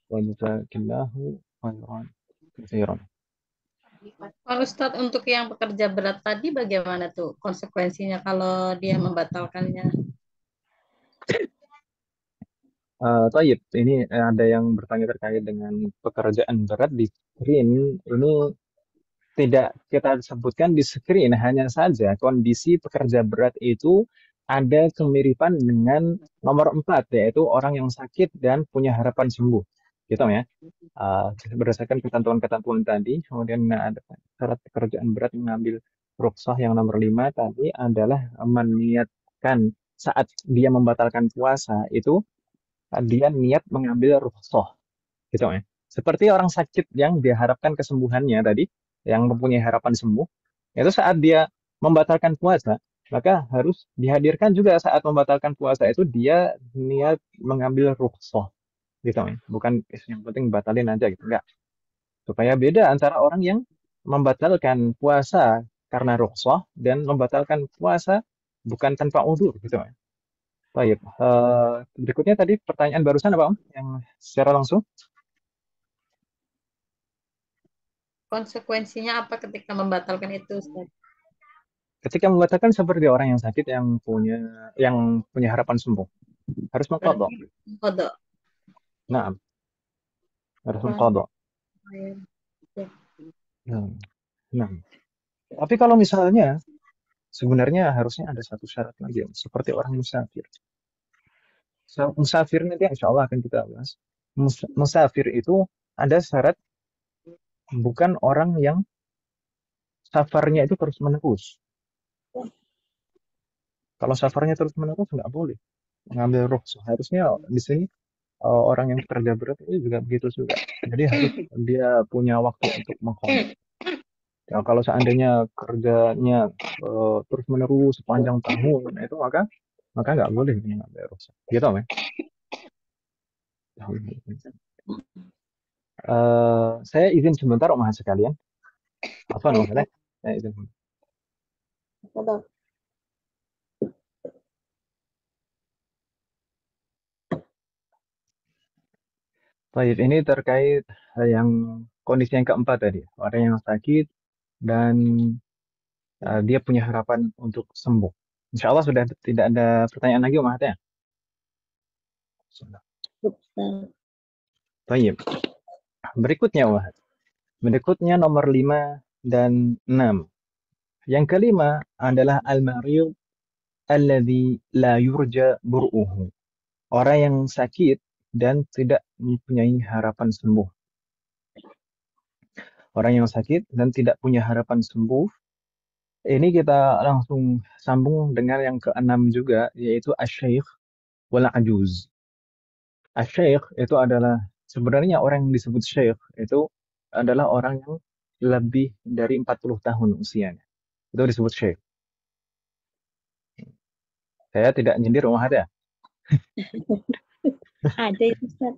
Wajazakillahu khairan katsiran. Kalau Ustadz untuk yang pekerja berat tadi bagaimana tuh konsekuensinya kalau dia membatalkannya? Thayyib, ini ada yang bertanya terkait dengan pekerjaan berat di screen. Ini tidak kita sebutkan di screen, hanya saja kondisi pekerja berat itu ada kemiripan dengan nomor 4, yaitu orang yang sakit dan punya harapan sembuh. Gitu ya. Berdasarkan ketentuan-ketentuan tadi, kemudian ada syarat pekerjaan berat mengambil rukhsah yang nomor 5 tadi adalah meniatkan saat dia membatalkan puasa itu dia niat mengambil rukhsah, gitu ya. Seperti orang sakit yang diharapkan kesembuhannya tadi, yang mempunyai harapan sembuh, itu saat dia membatalkan puasa, maka harus dihadirkan juga saat membatalkan puasa itu dia niat mengambil rukhsah, gitu ya. Bukan yang penting batalin aja gitu, enggak. Supaya beda antara orang yang membatalkan puasa karena rukhsah dan membatalkan puasa bukan tanpa udzur, gitu ya. Baik, berikutnya tadi pertanyaan barusan apa Om? Yang secara langsung? Konsekuensinya apa ketika membatalkan itu, Ustaz? Ketika membatalkan seperti orang yang sakit yang punya harapan sembuh, harus mengqadha. Berarti kodok. Nah, harus mengqadha. Nah, nah. Tapi kalau misalnya sebenarnya harusnya ada satu syarat lagi, Om. Seperti orang musafir. Musafir nanti insya Allah akan kita bahas. Musafir itu ada syarat, bukan orang yang safarnya itu terus menerus. Kalau safarnya terus menerus nggak boleh mengambil rukhsah. Harusnya di sini orang yang bekerja berat itu juga begitu juga. Jadi harus dia punya waktu untuk mengqadha. Ya, kalau seandainya kerjanya terus menerus sepanjang tahun, itu maka nggak boleh mengambil rukhsah. Gitu, ya. Saya izin sebentar, Om sekalian. Apa namanya? Saya izin. Betul. Baik, ini terkait yang kondisi yang keempat tadi, orang yang sakit dan dia punya harapan untuk sembuh. Insya Allah sudah tidak ada pertanyaan lagi, Om ya. Sudah. Ustaz. Baik. Berikutnya, Om. Berikutnya nomor 5 dan 6. Yang kelima adalah al-marid alladzi la yurja bur'uhu. Orang yang sakit dan tidak mempunyai harapan sembuh. Orang yang sakit dan tidak punya harapan sembuh. Ini kita langsung sambung dengan yang keenam juga, yaitu asy-syaikh wal ajuz. Asy-syaikh itu adalah sebenarnya orang yang disebut syekh itu adalah orang yang lebih dari 40 tahun usianya. Itu disebut syekh. Saya tidak nyindir, Om ya. Ada itu, Ustaz.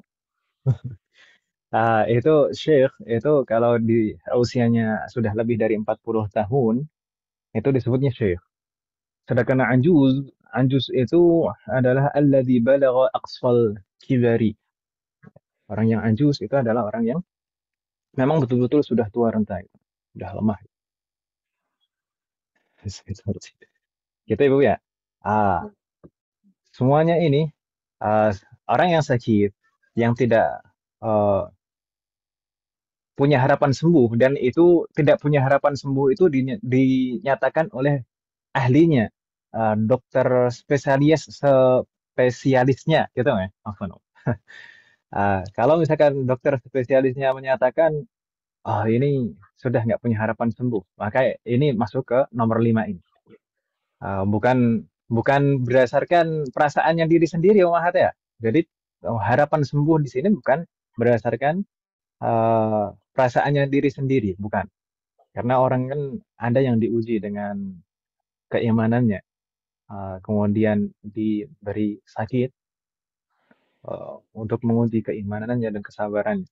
Itu syekh itu kalau di usianya sudah lebih dari 40 tahun itu disebutnya syekh. Sedangkan anjuz itu adalah alladzi balagha aqsal kibari. Orang yang ajus itu adalah orang yang memang betul-betul sudah tua renta, sudah lemah. Gitu Ibu ya. Semuanya ini uh, orang yang sakit, yang tidak uh, punya harapan sembuh, dan itu tidak punya harapan sembuh itu dinyatakan oleh ahlinya, dokter spesialisnya, gitu ya. Kalau misalkan dokter spesialisnya menyatakan, oh ini sudah nggak punya harapan sembuh, maka ini masuk ke nomor 5 ini. Bukan bukan berdasarkan perasaannya diri sendiri, Om Ahad ya. Jadi harapan sembuh di sini bukan berdasarkan perasaannya diri sendiri, bukan. Karena orang kan ada yang diuji dengan keimanannya, kemudian diberi sakit untuk menguji keimanannya dan kesabarannya.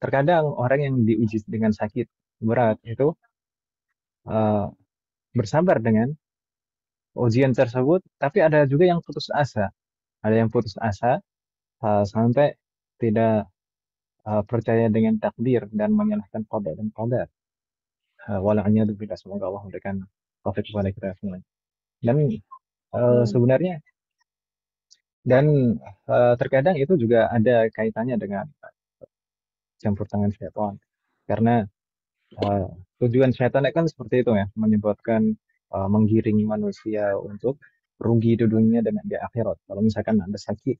Terkadang orang yang diuji dengan sakit berat itu bersabar dengan ujian tersebut, tapi ada juga yang putus asa. Ada yang putus asa sampai tidak percaya dengan takdir dan menyalahkan qada dan qadar. Wala'anya bila semoga Allah memberikan taufik kepada kita semua. Dan sebenarnya terkadang itu juga ada kaitannya dengan campur tangan syaitan. Karena tujuan syaitan kan seperti itu ya, menyebabkan menggiring manusia untuk rugi di dunia dan di akhirat. Kalau misalkan ada sakit,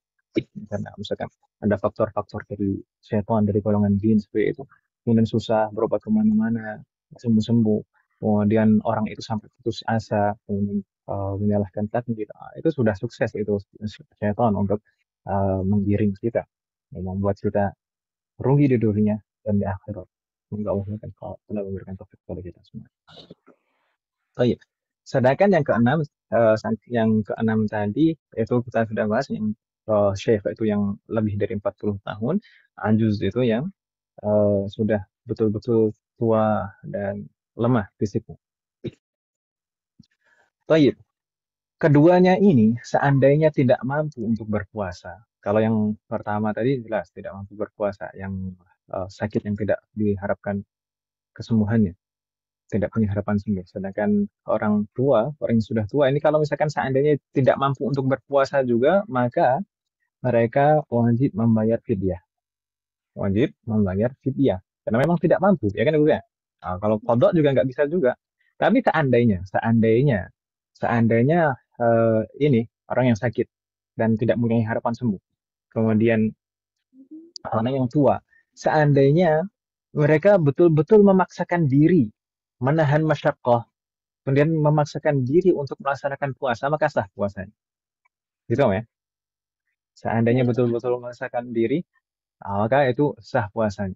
karena misalkan ada faktor-faktor dari syaitan, dari golongan jin seperti itu, kemudian susah berobat kemana-mana, sembuh-sembuh, kemudian orang itu sampai putus asa, kemudian menyalahkan takdir, itu sudah sukses itu syaitan untuk menggiring kita, membuat kita rugi di dunia dan di akhirat. Semoga Allah memberikan taufik kepada kita semua. Baik. Sedangkan yang keenam tadi itu kita sudah bahas, yang syekh itu yang lebih dari 40 tahun, ajuz itu yang sudah betul-betul tua dan lemah fisiknya. Baik. Keduanya ini seandainya tidak mampu untuk berpuasa. Kalau yang pertama tadi jelas tidak mampu berpuasa, yang sakit yang tidak diharapkan kesembuhannya, tidak punya harapan sembuh. Sedangkan orang tua, orang yang sudah tua ini kalau misalkan seandainya tidak mampu untuk berpuasa juga, maka mereka wajib membayar fidyah. Wajib membayar fidyah. Karena memang tidak mampu, ya kan Ibu ya? Kalau kodok juga nggak bisa juga. Tapi seandainya ini orang yang sakit dan tidak mempunyai harapan sembuh, kemudian orang yang tua, seandainya mereka betul-betul memaksakan diri, menahan masyaqqah, kemudian memaksakan diri untuk melaksanakan puasa, maka sah puasanya. Gitu ya. Seandainya betul-betul memaksakan diri, maka itu sah puasanya.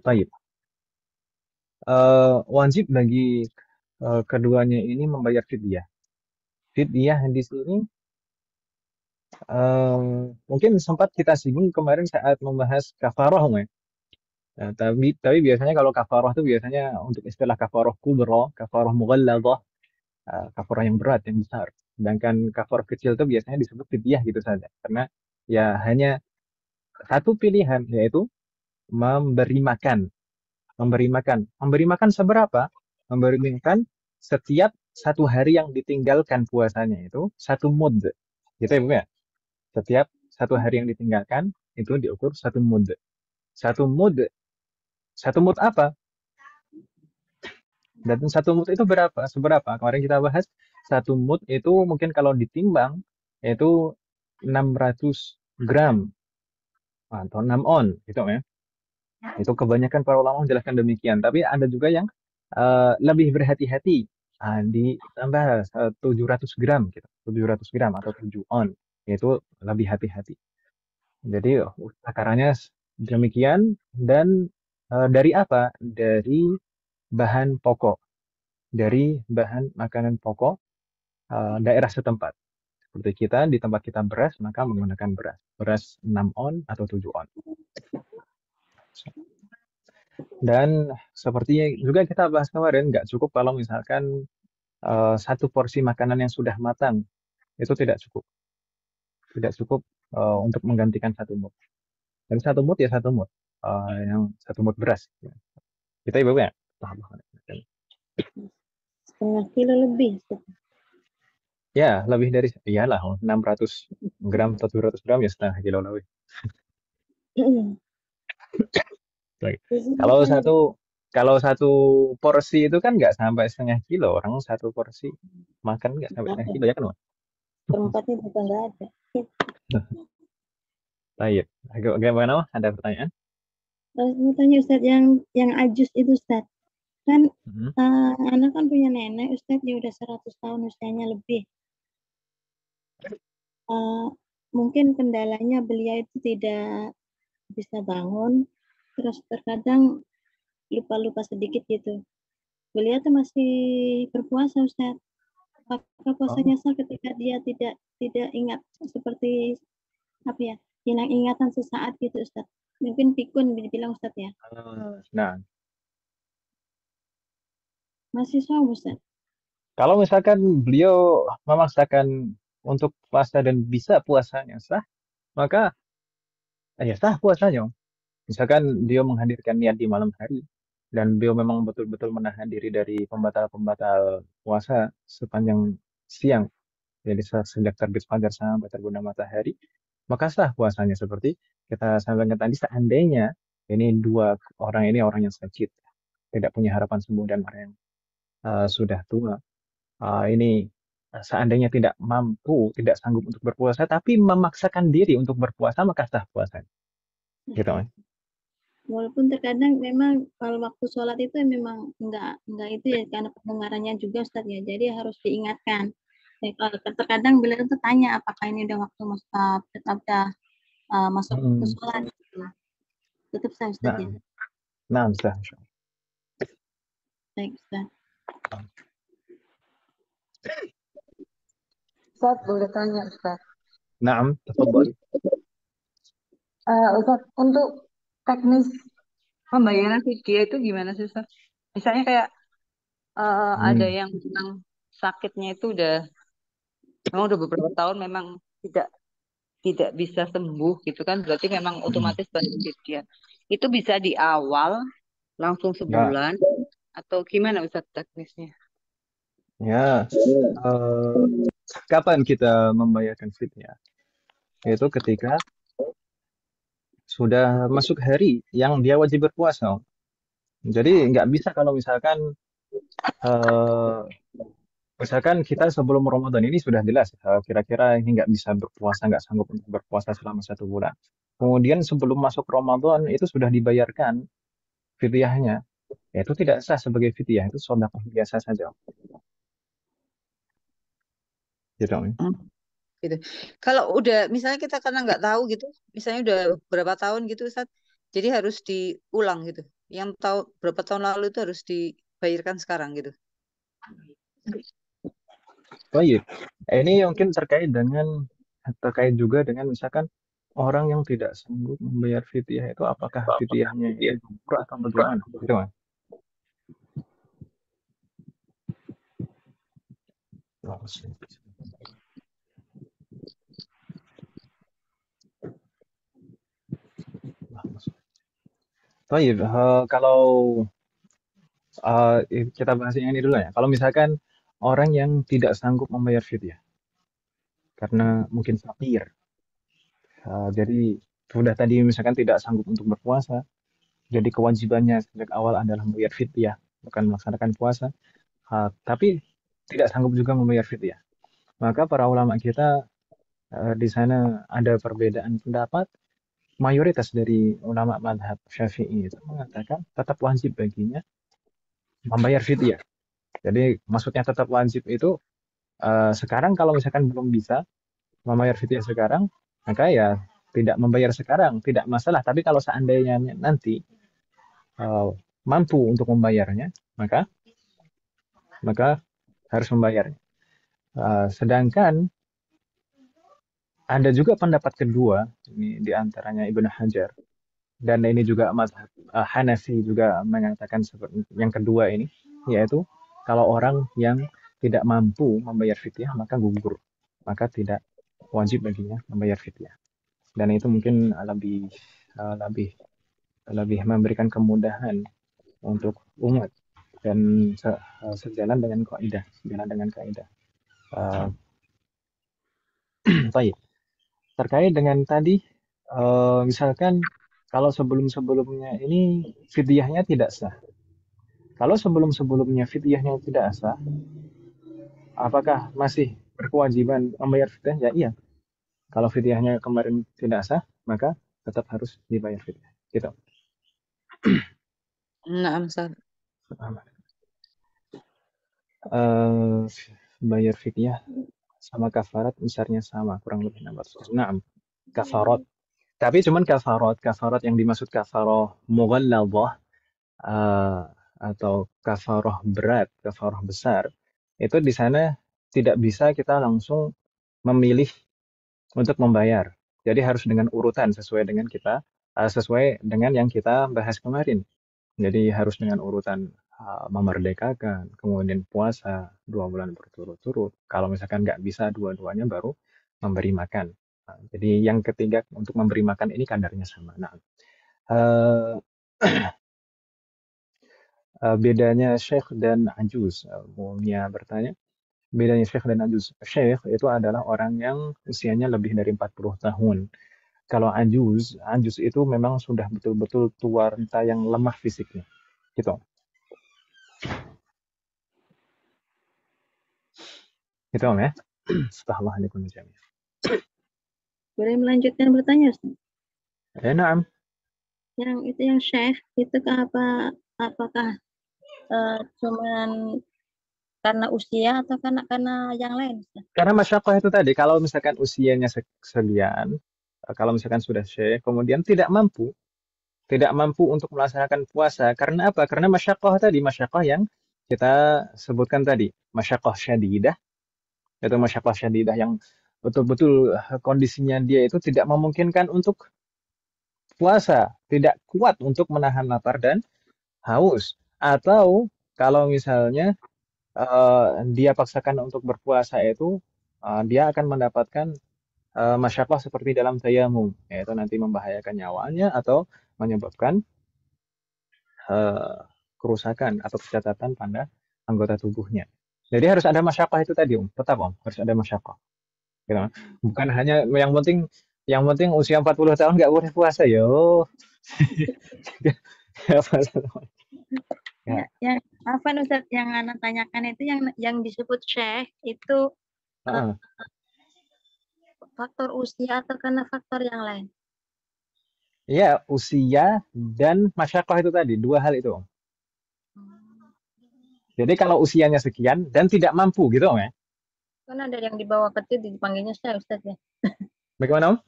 Baik. Wajib bagi keduanya ini membayar fidyah. Fidyah di sini mungkin sempat kita singgung kemarin saat membahas kafarah, ya. Tapi biasanya kalau kafarah itu biasanya untuk istilah kafarah kubra, kafarah mughalladhah, kafarah yang berat, yang besar. Sedangkan kafarah kecil itu biasanya disebut fidyah gitu saja. Karena ya hanya satu pilihan, yaitu memberi makan. Memberi makan. Memberi makan seberapa? Memberi makan setiap satu hari yang ditinggalkan puasanya itu satu mud. Gitu ya Bu ya? Setiap satu hari yang ditinggalkan itu diukur satu mud. Satu mud. Satu mud apa? Dan satu mud itu berapa? Seberapa? Kemarin kita bahas satu mud itu mungkin kalau ditimbang itu 600 gram atau 6 on gitu ya. Itu kebanyakan para ulama menjelaskan demikian. Tapi ada juga yang lebih berhati-hati, ditambah 700 gram gitu. 700 gram atau 7 on. Itu lebih hati-hati. Jadi takarannya demikian, dan dari apa? Dari bahan pokok. Dari bahan makanan pokok daerah setempat. Seperti kita, di tempat kita beras, maka menggunakan beras. Beras 6 on atau 7 on. Dan seperti juga kita bahas kemarin, nggak cukup kalau misalkan satu porsi makanan yang sudah matang, itu tidak cukup. tidak cukup untuk menggantikan satu mut. Dan satu mut ya satu mut, yang satu mut beras. Kita ibu ya. Setengah kilo lebih. Ya, lebih dari iyalah 600 gram atau 700 gram ya setengah kilo lebih. Baik. Kalau satu kalau satu porsi itu kan nggak sampai setengah kilo, orang satu porsi makan nggak sampai setengah kilo ya kan, Wan? Perempatnya juga nggak ada. Baik. Bagaimana, Wan? Ada pertanyaan? Terus mau tanya Ustadz yang ajus itu Ustadz. Kan Mhm. anak kan punya nenek Ustadz, dia udah 100 tahun usianya lebih. Mungkin kendalanya beliau itu tidak bisa bangun, terus terkadang lupa-lupa sedikit gitu. Beliau tuh masih berpuasa Ustadz. Apakah puasanya Oh, sah ketika dia tidak ingat seperti apa ya, hilang ingatan sesaat gitu Ustadz. Mungkin pikun dibilang Ustadz ya. nah, Masih sah Ustadz. kalau misalkan beliau memaksakan untuk puasa dan bisa puasanya sah, maka ya sah puasanya. Misalkan dia menghadirkan niat di malam hari dan beliau memang betul-betul menahan diri dari pembatal-pembatal puasa sepanjang siang, jadi sejak terbit fajar sampai terbenam matahari, maka sah puasanya seperti kita sampaikan tadi. Seandainya ini dua orang ini orang yang sakit, tidak punya harapan sembuh dan orang yang sudah tua, ini seandainya tidak mampu, tidak sanggup untuk berpuasa, tapi memaksakan diri untuk berpuasa, maka sah puasanya. Gitu, Mas. Walaupun terkadang memang kalau waktu sholat itu memang enggak itu ya karena pendengarannya juga Ustaz ya. Jadi harus diingatkan. Kalau terkadang beliau tuh tanya apakah ini udah waktu masuk ke Hmm. sholat gitu. Tetap sah Ustaz Nah, ya. nah, sah. Baik Ustaz. Ustaz, boleh tanya Ustaz. Naam, tafadhali. Ustaz, untuk teknis pembayaran fidyah itu gimana sih Ustaz? Misalnya kayak ada Hmm. yang memang sakitnya itu memang udah beberapa tahun memang tidak tidak bisa sembuh gitu kan, berarti memang Hmm. otomatis bayar fidyah. Itu bisa di awal langsung Ya, sebulan atau gimana Ustaz teknisnya? ya. eh, Kapan kita membayarkan fidyah? Yaitu ketika sudah masuk hari yang dia wajib berpuasa. Jadi nggak bisa kalau eh, misalkan kita sebelum Ramadan ini sudah jelas kira-kira ini nggak bisa berpuasa, nggak sanggup untuk berpuasa selama 1 bulan. Kemudian sebelum masuk Ramadan itu sudah dibayarkan fidyahnya. Ya, itu tidak sah sebagai fidyah, itu sedekah biasa saja. Gitu. Hmm, gitu. Kalau udah misalnya kita karena nggak tahu gitu, misalnya udah berapa tahun gitu Ustaz, jadi harus diulang gitu. Yang tahu berapa tahun lalu itu harus dibayarkan sekarang gitu. Baik. Ini mungkin terkait juga dengan misalkan orang yang tidak sanggup membayar fidyah itu apakah fidyahnya itu murah atau bagaimana? Gitu kan? Baik, kalau kita bahas yang ini dulu ya. Kalau misalkan orang yang tidak sanggup membayar fidyah karena mungkin fakir, jadi sudah tadi misalkan tidak sanggup untuk berpuasa, jadi kewajibannya sejak awal adalah membayar fidyah, bukan melaksanakan puasa. Tapi tidak sanggup juga membayar fidyah. Maka para ulama kita di sana ada perbedaan pendapat. Mayoritas dari ulama madhab Syafi'i itu mengatakan tetap wajib baginya membayar fidyah. Jadi maksudnya tetap wajib itu sekarang kalau misalkan belum bisa membayar fidyah sekarang, maka ya tidak membayar sekarang, tidak masalah. Tapi kalau seandainya nanti eh, mampu untuk membayarnya, maka maka harus membayarnya. Sedangkan ada juga pendapat kedua, ini diantaranya Ibnu Hajar, dan ini juga mazhab Hanafi juga mengatakan seperti yang kedua ini, yaitu kalau orang yang tidak mampu membayar fidyah maka gugur, maka tidak wajib baginya membayar fidyah. Dan itu mungkin lebih memberikan kemudahan untuk umat dan sejalan dengan kaidah, baik. Terkait dengan tadi, misalkan kalau sebelum-sebelumnya ini fidyahnya tidak sah. Kalau sebelum-sebelumnya fidyahnya tidak sah, apakah masih berkewajiban membayar fidyah? Ya iya. Kalau fidyahnya kemarin tidak sah, maka tetap harus dibayar fidyah. Gitu. Nah, Ustaz. Bayar fidyah sama kafarat besarnya sama, kurang lebih 600. Nah, kafarat. Tapi cuman kafarat yang dimaksud kafarah mughalladhah atau kafarah berat, kafarah besar, itu di sana tidak bisa kita langsung memilih untuk membayar. Jadi harus dengan urutan sesuai dengan yang kita bahas kemarin. Jadi harus dengan urutan memerdekakan, kemudian puasa 2 bulan berturut-turut. Kalau misalkan nggak bisa dua-duanya baru memberi makan. Nah, jadi yang ketiga untuk memberi makan ini kadarnya sama. Nah, bedanya syekh dan ajuz, umumnya bertanya, bedanya syekh dan ajuz. Syekh itu adalah orang yang usianya lebih dari 40 tahun. Kalau ajuz itu memang sudah betul-betul tua renta yang lemah fisiknya. Gitu. Gitu Om ya. Astagfirullahaladzim. Boleh melanjutkan bertanya, Ustaz? Naam. Yang syekh itu apakah cuman karena usia atau karena yang lain, Ustaz? Karena masyaqqah itu tadi, kalau misalkan usianya sekian, kalau misalkan sudah syekh, kemudian tidak mampu untuk melaksanakan puasa. Karena apa? Karena masyaqqah yang kita sebutkan tadi, masyaqqah syadidah, itu masyaqqah syadidah yang betul-betul kondisinya dia itu tidak memungkinkan untuk puasa, tidak kuat untuk menahan lapar dan haus. Atau kalau misalnya dia paksakan untuk berpuasa itu, dia akan mendapatkan masyaqqah seperti dalam tayamum, yaitu nanti membahayakan nyawanya atau menyebabkan kerusakan atau kecacatan pada anggota tubuhnya. Jadi harus ada masyaqqah itu tadi, tetap harus ada masyaqqah. Gitu. Bukan hanya yang penting usia 40 tahun nggak boleh puasa, yo. Yang apa Ustaz yang anak tanyakan itu yang disebut syekh itu faktor usia atau karena faktor yang lain? Iya, usia dan masyaqqah itu tadi, dua hal itu. Jadi kalau usianya sekian dan tidak mampu gitu ya. Kan ada yang di bawah kecil dipanggilnya syekh, Ustaz ya. Bagaimana Om?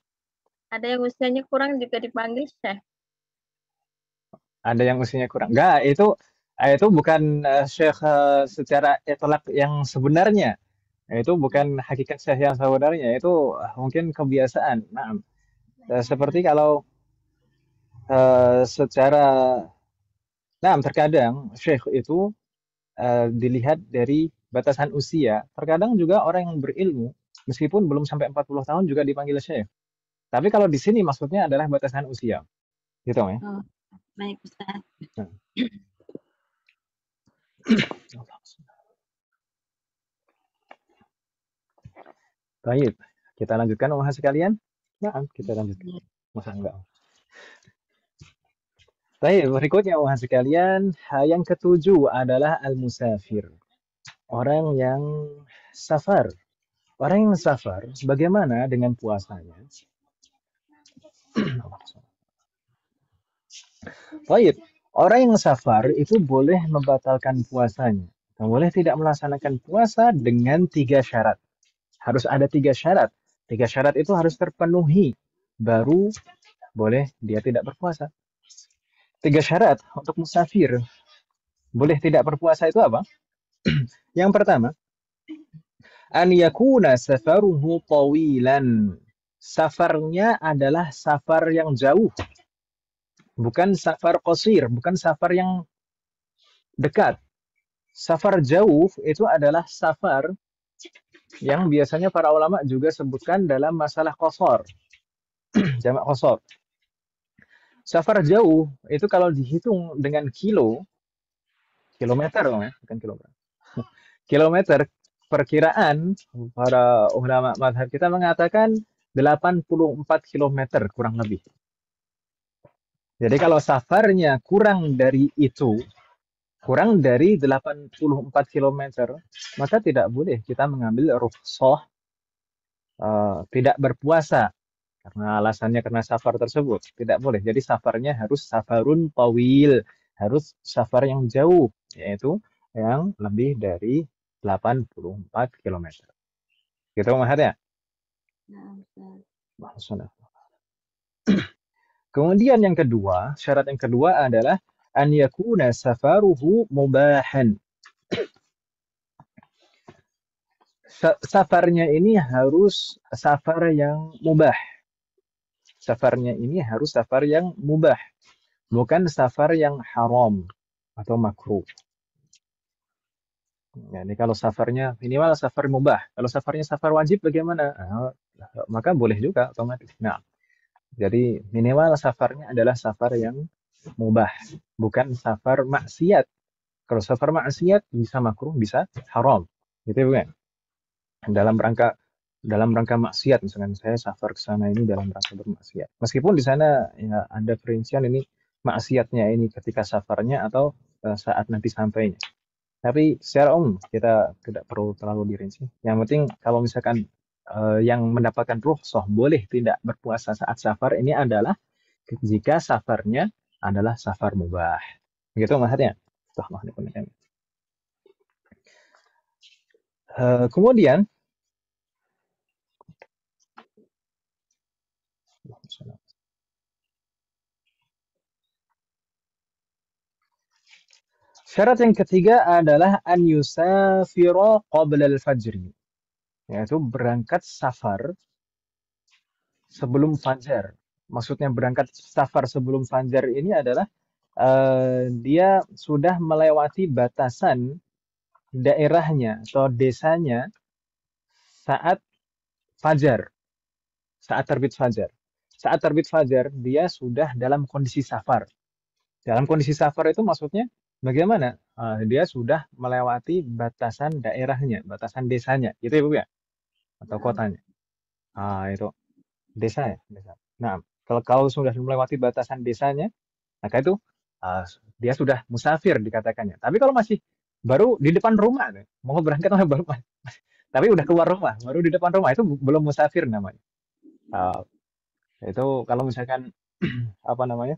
Ada yang usianya kurang juga dipanggil syekh. Ada yang usianya kurang. Enggak, itu bukan syekh secara itlaq yang sebenarnya. Itu bukan hakikat syekh yang sebenarnya, itu mungkin kebiasaan. Nah, seperti kalau terkadang syekh itu dilihat dari batasan usia. Terkadang juga orang yang berilmu, meskipun belum sampai 40 tahun juga dipanggil syekh. Tapi kalau di sini maksudnya adalah batasan usia. Gitu ya. Oh, baik Ustaz. Baik, kita lanjutkan Om sekalian. Nah, kita lanjutkan. Masa enggak? Baik, berikutnya Om sekalian, yang ketujuh adalah al-musafir. Orang yang safar. Orang yang safar, bagaimana dengan puasanya? Baik, orang yang safar itu boleh membatalkan puasanya. Boleh tidak melaksanakan puasa dengan 3 syarat. Harus ada 3 syarat. 3 syarat itu harus terpenuhi. Baru boleh dia tidak berpuasa. 3 syarat untuk musafir. Boleh tidak berpuasa itu apa? Yang pertama, an yakuna safaruhu tawilan. Safarnya adalah safar yang jauh. Bukan safar qasir, bukan safar yang dekat. Safar jauh itu adalah safar yang biasanya para ulama juga sebutkan dalam masalah qasar, jamak qasar. Safar jauh itu kalau dihitung dengan kilometer ya, bukan kilogram. Kilometer, perkiraan para ulama mazhab kita mengatakan 84 kilometer kurang lebih. Jadi kalau safarnya kurang dari itu, kurang dari 84 kilometer, maka tidak boleh kita mengambil rukhsah tidak berpuasa karena alasannya karena safar tersebut. Tidak boleh. Jadi safarnya harus safarun tawil, harus safar yang jauh, yaitu yang lebih dari 84 kilometer. Gitu maksudnya? Nah, Ustaz. Maksudnya. Kemudian yang kedua, syarat yang kedua adalah an yakuna safaruhu mubahan. Safarnya ini harus safar yang mubah. Safarnya ini harus safar yang mubah, bukan safar yang haram atau makruh. Jadi kalau safarnya minimal safar mubah. Kalau safarnya safar wajib bagaimana? Maka boleh juga otomatis. Nah, jadi minimal safarnya adalah safar yang mubah, bukan safar maksiat. Kalau safar maksiat bisa makruh, bisa haram. Gitu bukan? Dalam rangka maksiat, misalkan saya safar ke sana ini dalam rangka bermaksiat. Meskipun di sana ya ada perincian ini maksiatnya ini ketika safarnya atau saat nanti sampainya. Tapi secara umum kita tidak perlu terlalu dirinci. Yang penting kalau misalkan yang mendapatkan rukhsah boleh tidak berpuasa saat safar ini adalah jika safarnya adalah safar mubah. Begitu maksudnya. Kemudian syarat yang ketiga adalah an yusafira qabla al-fajri, yaitu berangkat safar sebelum fajar. Maksudnya berangkat safar sebelum fajar ini adalah dia sudah melewati batasan daerahnya atau desanya saat fajar, saat terbit fajar. Saat terbit fajar dia sudah dalam kondisi safar. Dalam kondisi safar itu maksudnya bagaimana? Dia sudah melewati batasan daerahnya, batasan desanya, gitu ya Bu ya? Atau kotanya. Itu desa ya, desa. Nah, kalau sudah melewati batasan desanya, maka itu dia sudah musafir dikatakannya. Tapi kalau masih baru di depan rumah, mau berangkat baru, tapi udah keluar rumah, baru di depan rumah itu belum musafir namanya. Itu kalau misalkan apa namanya?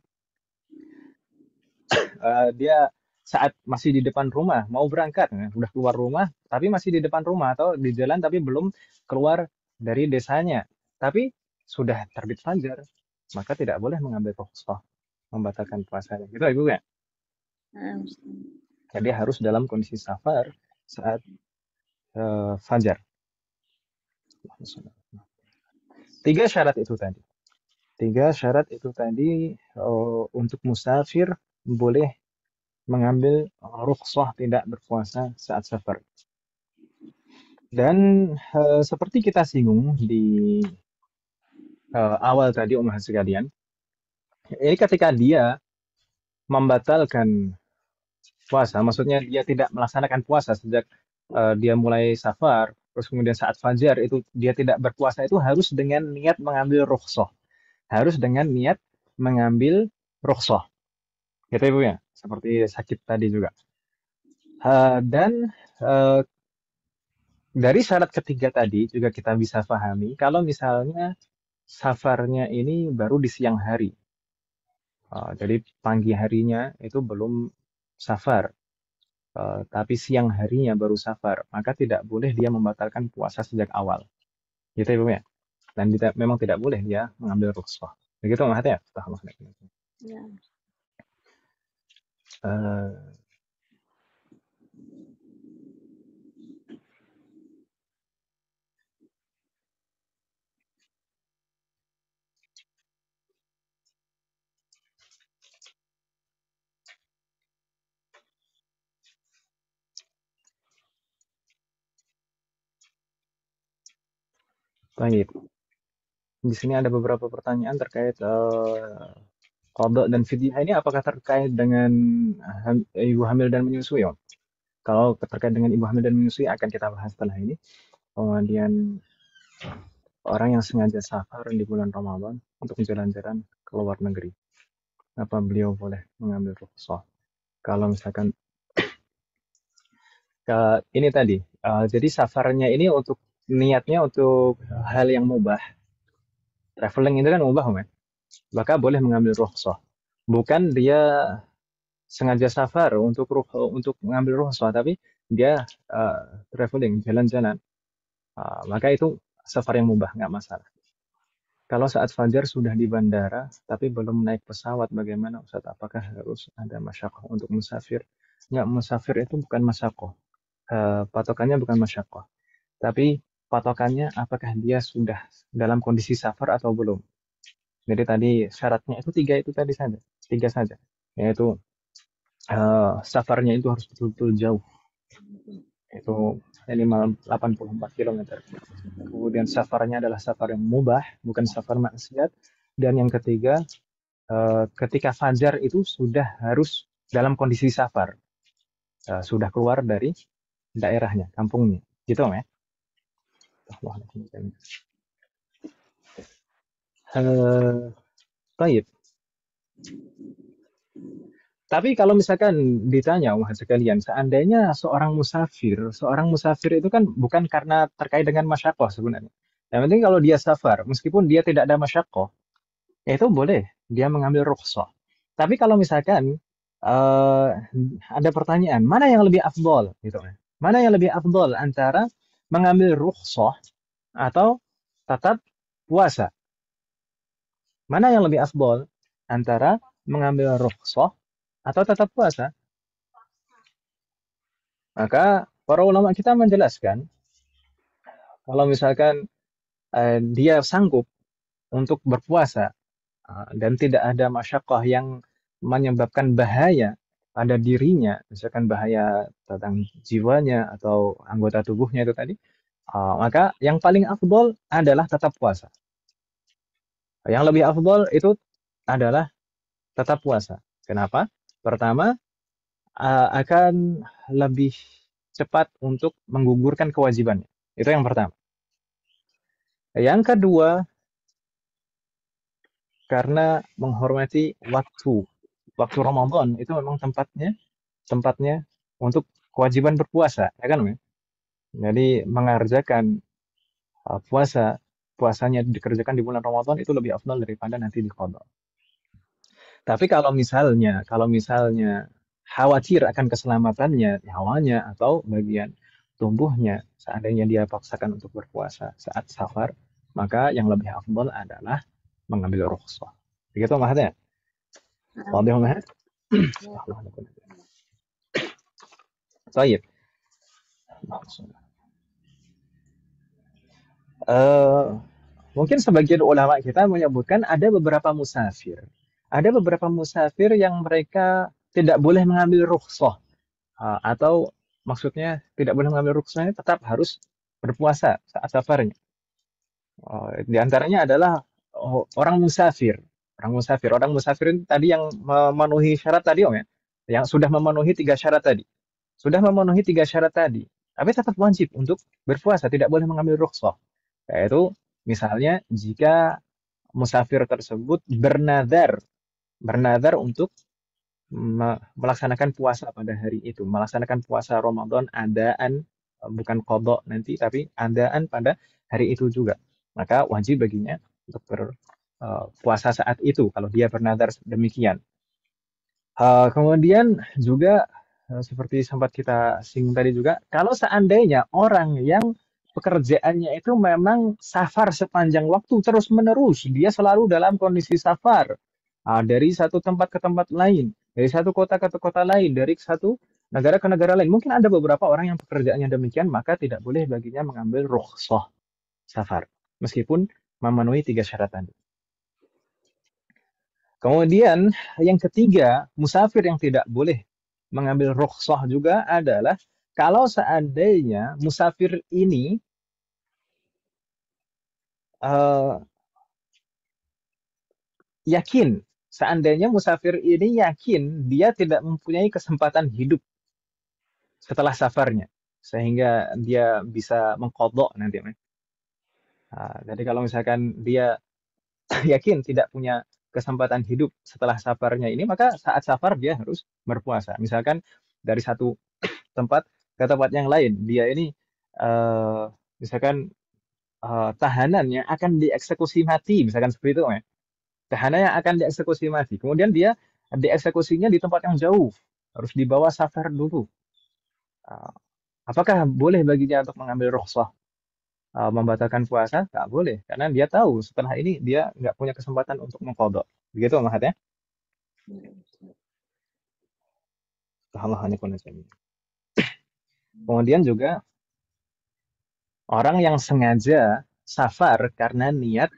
Dia saat masih di depan rumah mau berangkat, udah keluar rumah tapi masih di depan rumah atau di jalan tapi belum keluar dari desanya, tapi sudah terbit fajar, maka tidak boleh mengambil rukhsah membatalkan puasanya. Gitu Ibu ya. Nah, Ustaz. Jadi harus dalam kondisi safar saat fajar. Tiga syarat itu tadi untuk musafir boleh mengambil rukhsah tidak berpuasa saat safar. Dan seperti kita singgung di awal tadi Ummahat sekalian, ini ketika dia membatalkan puasa, maksudnya dia tidak melaksanakan puasa sejak dia mulai safar, terus kemudian saat fajar itu dia tidak berpuasa, itu harus dengan niat mengambil rukhsah. Harus dengan niat mengambil rukhsah. Gitu Ibu ya, seperti sakit tadi juga. Dan dari syarat ketiga tadi juga kita bisa pahami kalau misalnya safarnya ini baru di siang hari. Jadi pagi harinya itu belum safar, tapi siang harinya baru safar, maka tidak boleh dia membatalkan puasa sejak awal. Gitu Ibu ya. Dan memang tidak boleh dia mengambil rukhsah. Begitu Mas ya? Ya. Baik. Di sini ada beberapa pertanyaan terkait qada dan fidyah ini apakah terkait dengan ibu hamil dan menyusui, Om? Kalau terkait dengan ibu hamil dan menyusui akan kita bahas setelah ini. Kemudian orang yang sengaja safar di bulan Ramadan untuk jalan-jalan ke luar negeri, apa beliau boleh mengambil rukhsah? Kalau misalkan ini tadi, jadi safarnya ini untuk niatnya untuk hal yang mubah. Traveling itu kan mubah, Om, ya? Maka boleh mengambil rukhsah. Bukan dia sengaja safar untuk mengambil rukhsah, tapi dia traveling, jalan-jalan. Maka itu safar yang mubah, nggak masalah. Kalau saat fajar sudah di bandara, tapi belum naik pesawat, bagaimana Ustaz? Apakah harus ada masyakoh untuk musafir? Nggak, musafir itu bukan masyakoh. Patokannya bukan masyakoh. Tapi patokannya apakah dia sudah dalam kondisi safar atau belum. Jadi tadi syaratnya itu tiga saja. Yaitu safarnya itu harus betul-betul jauh. Itu minimal 84 km. Kemudian safarnya adalah safar yang mubah, bukan safar maksiat. Dan yang ketiga, ketika fajar itu sudah harus dalam kondisi safar. Sudah keluar dari daerahnya, kampungnya. Gitu, ya? Baik. Tapi kalau misalkan ditanya, wah sekalian, seandainya seorang musafir itu kan bukan karena terkait dengan masyakoh sebenarnya. Yang penting kalau dia safar, meskipun dia tidak ada masyakoh, itu boleh dia mengambil rukhsah. Tapi kalau misalkan ada pertanyaan, mana yang lebih afdol gitu kan? Mana yang lebih afdol antara mengambil rukhsah atau tetap puasa? Mana yang lebih afdol antara mengambil rukhsah atau tetap puasa? Maka para ulama kita menjelaskan kalau misalkan dia sanggup untuk berpuasa dan tidak ada masyaqqah yang menyebabkan bahaya pada dirinya, misalkan bahaya tentang jiwanya atau anggota tubuhnya itu tadi, maka yang paling afdol adalah tetap puasa. Yang lebih afdol itu adalah tetap puasa. Kenapa? Pertama, akan lebih cepat untuk menggugurkan kewajibannya. Itu yang pertama. Yang kedua, karena menghormati waktu Ramadan itu memang tempatnya untuk kewajiban berpuasa, ya kan, ya? Jadi mengerjakan puasanya dikerjakan di bulan Ramadan itu lebih afdal daripada nanti di qada. Tapi kalau misalnya khawatir akan keselamatannya, nyawanya atau bagian tubuhnya, seandainya dia paksakan untuk berpuasa saat safar, maka yang lebih afdal adalah mengambil rukhsah. Begitu maksudnya? Wadih Mahad? Baik. Mungkin sebagian ulama kita menyebutkan ada beberapa musafir. Ada beberapa musafir yang mereka tidak boleh mengambil rukhsah. Atau maksudnya tidak boleh mengambil rukhsahnya tetap harus berpuasa saat safarnya. Di antaranya adalah orang musafir. Orang musafir itu tadi yang memenuhi syarat tadi, Om, ya. Yang sudah memenuhi 3 syarat tadi. Tapi tetap wajib untuk berpuasa, tidak boleh mengambil rukhsah. Yaitu misalnya jika musafir tersebut bernadar untuk melaksanakan puasa pada hari itu, melaksanakan puasa Ramadan adaan, bukan qada nanti, tapi adaan pada hari itu juga. Maka wajib baginya untuk berpuasa saat itu kalau dia bernadar demikian. Kemudian juga seperti sempat kita singgung tadi juga, kalau seandainya orang yang pekerjaannya itu memang safar sepanjang waktu terus-menerus, dia selalu dalam kondisi safar, dari satu tempat ke tempat lain, dari satu kota ke kota lain, dari satu negara ke negara lain. Mungkin ada beberapa orang yang pekerjaannya demikian, maka tidak boleh baginya mengambil rukhsah safar, meskipun memenuhi 3 syarat tadi. Kemudian yang ketiga, musafir yang tidak boleh mengambil rukhsah juga adalah kalau seandainya musafir ini eh, yakin, seandainya musafir ini yakin dia tidak mempunyai kesempatan hidup setelah safarnya, sehingga dia bisa mengqadha nanti. Jadi kalau misalkan dia yakin tidak punya kesempatan hidup setelah safarnya ini, maka saat safar dia harus berpuasa. Misalkan dari satu tempat ke tempat yang lain, dia ini eh, misalkan tahanannya akan dieksekusi mati, misalkan seperti itu ya. Tahanannya akan dieksekusi mati. Kemudian dia dieksekusinya di tempat yang jauh, harus dibawa safar dulu. Eh, apakah boleh baginya untuk mengambil rukhsah membatalkan puasa? Nggak boleh, karena dia tahu setelah ini dia nggak punya kesempatan untuk mengqadha. Begitu maksudnya? Allah. Kemudian juga orang yang sengaja safar karena niat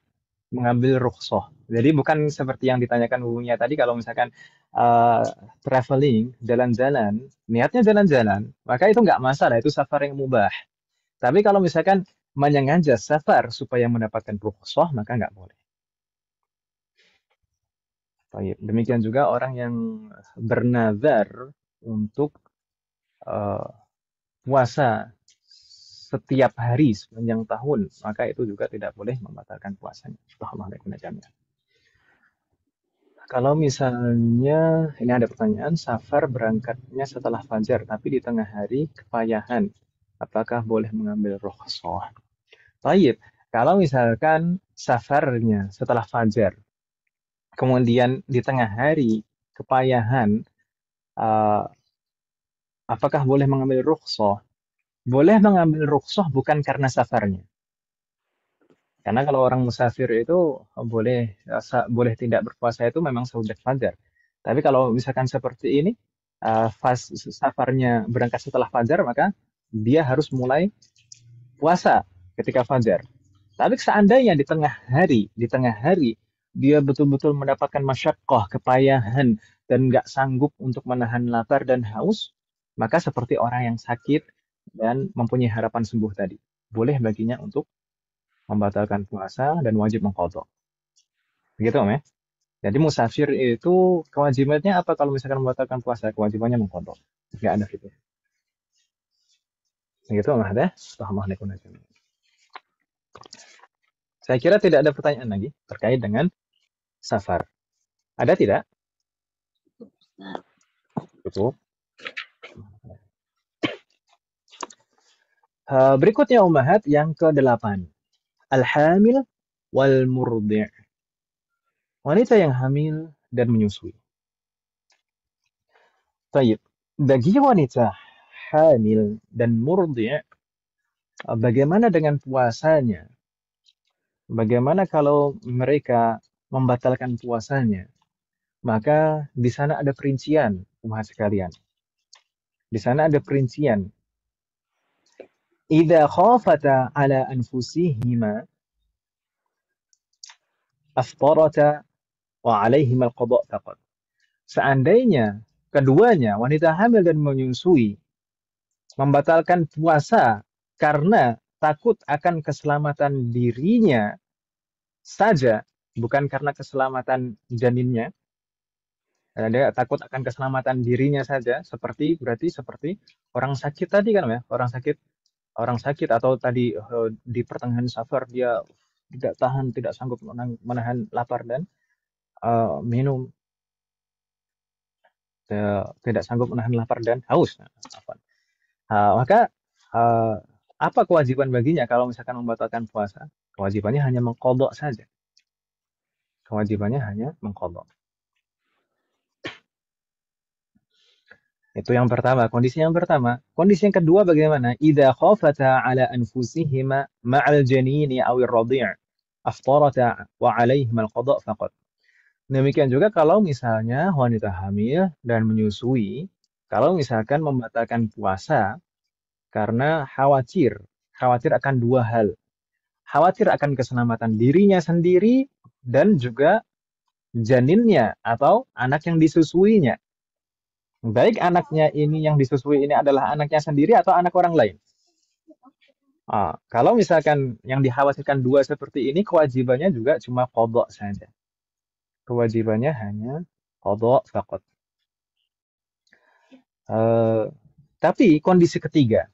mengambil rukhsah. Jadi bukan seperti yang ditanyakan bukunya tadi, kalau misalkan uh, traveling, jalan-jalan, niatnya jalan-jalan, maka itu nggak masalah, itu safar yang mubah. Tapi kalau misalkan menyengaja safar supaya mendapatkan rukhsah, maka nggak boleh. Baik. Demikian juga orang yang bernazar untuk uh, puasa setiap hari sepanjang tahun, maka itu juga tidak boleh membatalkan puasanya. Kalau misalnya, ini ada pertanyaan, safar berangkatnya setelah fajar, tapi di tengah hari kepayahan, apakah boleh mengambil rukhsah? Baik, kalau misalkan safarnya setelah fajar, kemudian di tengah hari kepayahan, uh, apakah boleh mengambil rukhsah? Boleh mengambil rukhsah bukan karena safarnya. Karena kalau orang musafir itu boleh tidak berpuasa itu memang sejak fajar. Tapi kalau misalkan seperti ini, safarnya berangkat setelah fajar, maka dia harus mulai puasa ketika fajar. Tapi seandainya di tengah hari dia betul-betul mendapatkan masyaqqah, kepayahan, dan nggak sanggup untuk menahan lapar dan haus, maka seperti orang yang sakit dan mempunyai harapan sembuh tadi, boleh baginya untuk membatalkan puasa dan wajib mengqadha. Begitu, Om ya? Jadi musafir itu kewajibannya apa kalau misalkan membatalkan puasa? Kewajibannya mengqadha. Enggak ada gitu. Begitu, Om ya? Saya kira tidak ada pertanyaan lagi terkait dengan safar. Ada tidak? Cukup. Berikutnya ummahat yang ke-8. Al-hamil wal murdi'. Wanita yang hamil dan menyusui. Baik, bagi wanita hamil dan murdi', bagaimana dengan puasanya? Bagaimana kalau mereka membatalkan puasanya? Maka di sana ada perincian, umat sekalian. Di sana ada perincian. Idza khafata ala anfusihima aftarata wa alaihim al-qada' faqat. Seandainya keduanya, wanita hamil dan menyusui, membatalkan puasa karena takut akan keselamatan dirinya saja, bukan karena keselamatan janinnya, dia takut akan keselamatan dirinya saja, berarti seperti orang sakit tadi kan ya, orang sakit atau tadi di pertengahan safar dia tidak tahan, tidak sanggup menahan lapar dan minum, tidak sanggup menahan lapar dan haus. Maka apa kewajiban baginya kalau misalkan membatalkan puasa? Kewajibannya hanya mengqadha saja. Kewajibannya hanya mengqadha. Itu yang pertama, kondisi yang pertama. Kondisi yang kedua bagaimana? Idza khafata ala anfusihima ma'al janini awir radhi' aftarata wa 'alaihim al-qada' faqat. Demikian juga kalau misalnya wanita hamil dan menyusui, kalau misalkan membatalkan puasa karena khawatir akan dua hal. Khawatir akan keselamatan dirinya sendiri dan juga janinnya atau anak yang disusuinya. Baik anaknya ini yang disusui ini adalah anaknya sendiri atau anak orang lain. Kalau misalkan yang dikhawatirkan dua seperti ini, kewajibannya juga cuma qadha saja. Kewajibannya hanya qadha faqat. Tapi kondisi ketiga,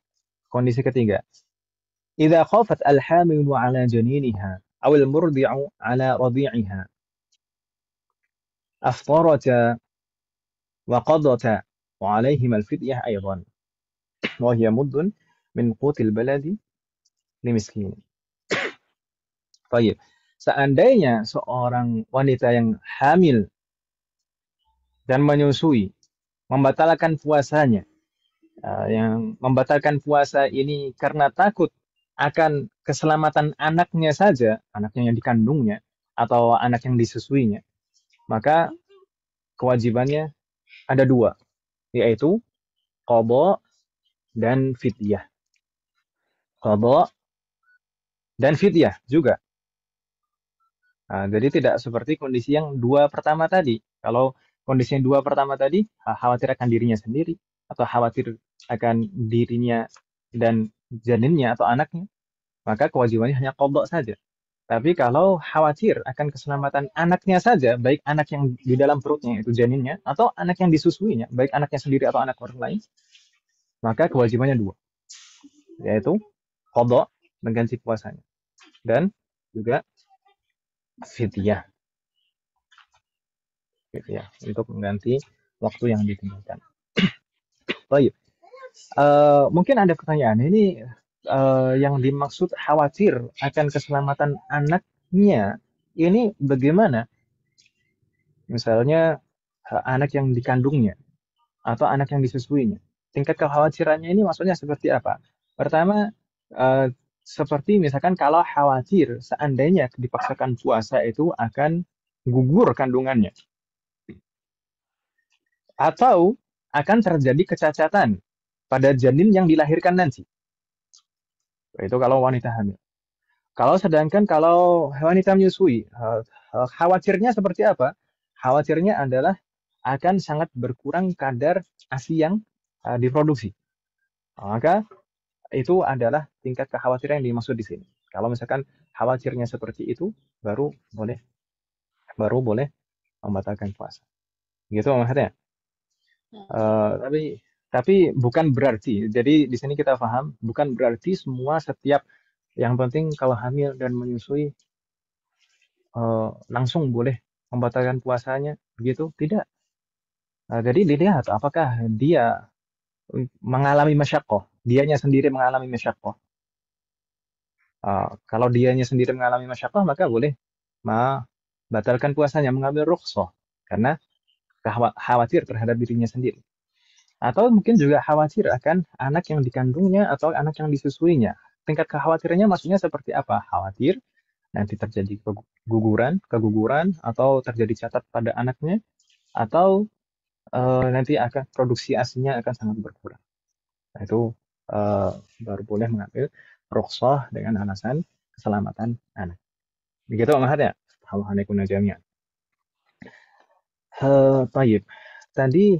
idza khafat al-hamilu 'ala janiniha aw al-murdi'u 'ala radi'iha aftarata wa qadata wa 'alaihima al-fidyah aidan wa hiya muddun min qutil baladi limiskin. Baik. Seandainya seorang wanita yang hamil dan menyusui membatalkan puasanya, yang membatalkan puasa ini karena takut akan keselamatan anaknya saja, anaknya yang dikandungnya atau anak yang disusuinya, maka kewajibannya ada dua, yaitu qadha dan fidyah. Qadha dan fidyah juga. Jadi tidak seperti kondisi yang dua pertama tadi. Kalau kondisi yang dua pertama tadi, khawatir akan dirinya sendiri, atau khawatir akan dirinya dan janinnya atau anaknya, maka kewajibannya hanya qadha saja. Tapi kalau khawatir akan keselamatan anaknya saja, baik anak yang di dalam perutnya, itu janinnya, atau anak yang disusuinya, baik anaknya sendiri atau anak orang lain, maka kewajibannya dua, yaitu qadha, mengganti puasanya, dan juga fidyah untuk mengganti waktu yang ditinggalkan. Baik. Mungkin ada pertanyaan, ini yang dimaksud khawatir akan keselamatan anaknya ini bagaimana? Misalnya anak yang dikandungnya atau anak yang disusuinya. Tingkat kekhawatirannya ini maksudnya seperti apa? Pertama, seperti misalkan kalau khawatir seandainya dipaksakan puasa itu akan gugur kandungannya, atau akan terjadi kecacatan pada janin yang dilahirkan nanti. Itu kalau wanita hamil. Sedangkan kalau wanita menyusui, khawatirnya seperti apa? Khawatirnya adalah akan sangat berkurang kadar ASI yang diproduksi. Maka itu adalah tingkat kekhawatiran yang dimaksud di sini. Kalau misalkan khawatirnya seperti itu, baru boleh membatalkan puasa. Gitu maksudnya. Tapi bukan berarti. Jadi di sini kita paham, bukan berarti setiap yang penting kalau hamil dan menyusui langsung boleh membatalkan puasanya, begitu? Tidak. Jadi dilihat apakah dia mengalami masyaqqah, dianya sendiri mengalami masyaqqah. Kalau dianya sendiri mengalami masyaqqah, maka boleh membatalkan puasanya, mengambil rukhsah karena khawatir terhadap dirinya sendiri. Atau mungkin juga khawatir akan anak yang dikandungnya atau anak yang disusuinya. Tingkat kekhawatirannya maksudnya seperti apa? Khawatir nanti terjadi keguguran, atau terjadi cacat pada anaknya, atau nanti akan produksi ASINya akan sangat berkurang. Nah, itu baru boleh mengambil rukhsah dengan alasan keselamatan anak. Begitu maksudnya. Alhamdulillah jami'an. Tayyib. Tadi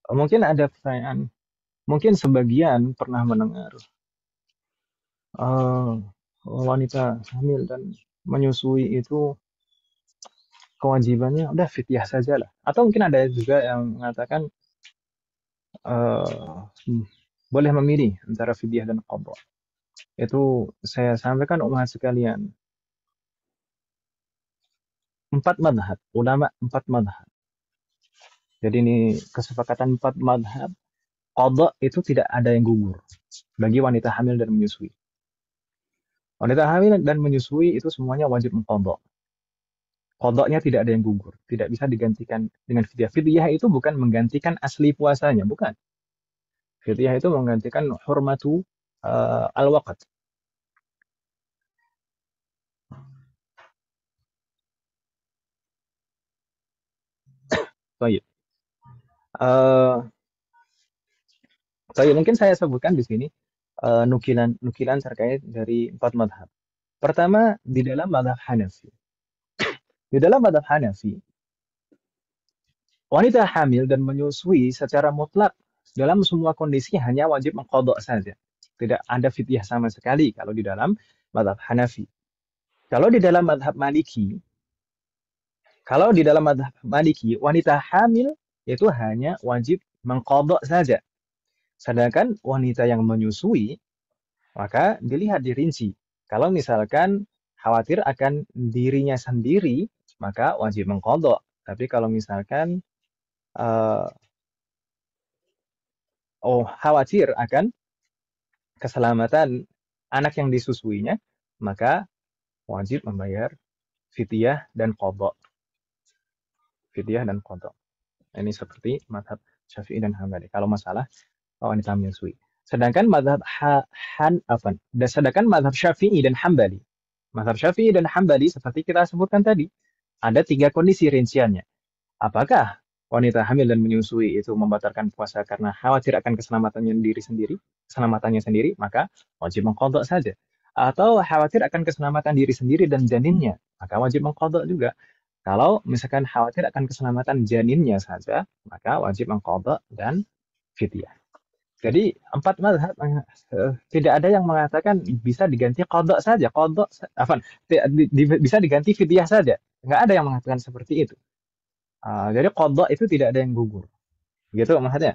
mungkin ada pertanyaan. Mungkin sebagian pernah mendengar wanita hamil dan menyusui itu kewajibannya udah fidyah saja lah. Atau mungkin ada juga yang mengatakan boleh memilih antara fidyah dan qadha. Itu saya sampaikan umat sekalian. 4 madhab, ulama 4 madhab. Jadi ini kesepakatan 4 madhab, qadha itu tidak ada yang gugur bagi wanita hamil dan menyusui. Wanita hamil dan menyusui itu semuanya wajib mengqadha. Qadhanya tidak ada yang gugur, tidak bisa digantikan dengan fidyah. Fidyah itu bukan menggantikan asli puasanya, bukan. Fidyah itu menggantikan hurmatu al-waqt. Baik. Mungkin saya sebutkan di sini nukilan terkait dari 4 madhab. Pertama, di dalam madhab Hanafi. Di dalam madhab Hanafi, wanita hamil dan menyusui secara mutlak dalam semua kondisi hanya wajib mengqadha saja. Tidak ada fidyah sama sekali kalau di dalam mazhab Hanafi. Kalau di dalam mazhab Maliki, wanita hamil itu hanya wajib mengqadha saja. Sedangkan wanita yang menyusui, maka dilihat dirinci. Kalau misalkan khawatir akan dirinya sendiri, maka wajib mengqadha. Tapi kalau misalkan khawatir akan keselamatan anak yang disusuinya, maka wajib membayar fidyah dan qadha. Fidyah dan qadha. Ini seperti mazhab Syafi'i dan Hambali kalau masalah wanita menyusui. Sedangkan mazhab Syafi'i dan Hambali. Mazhab Syafi'i dan Hambali seperti kita sebutkan tadi, ada 3 kondisi rinciannya. Apakah wanita hamil dan menyusui itu membatalkan puasa karena khawatir akan keselamatannya sendiri, maka wajib mengqadha saja. Atau khawatir akan keselamatan diri sendiri dan janinnya, maka wajib mengqadha juga. Kalau misalkan khawatir akan keselamatan janinnya saja, maka wajib mengqadha dan fidyah. Jadi 4 mazhab tidak ada yang mengatakan bisa diganti qadha saja, bisa diganti fidyah saja. Enggak ada yang mengatakan seperti itu. Jadi qadha itu tidak ada yang gugur. Gitu maksudnya.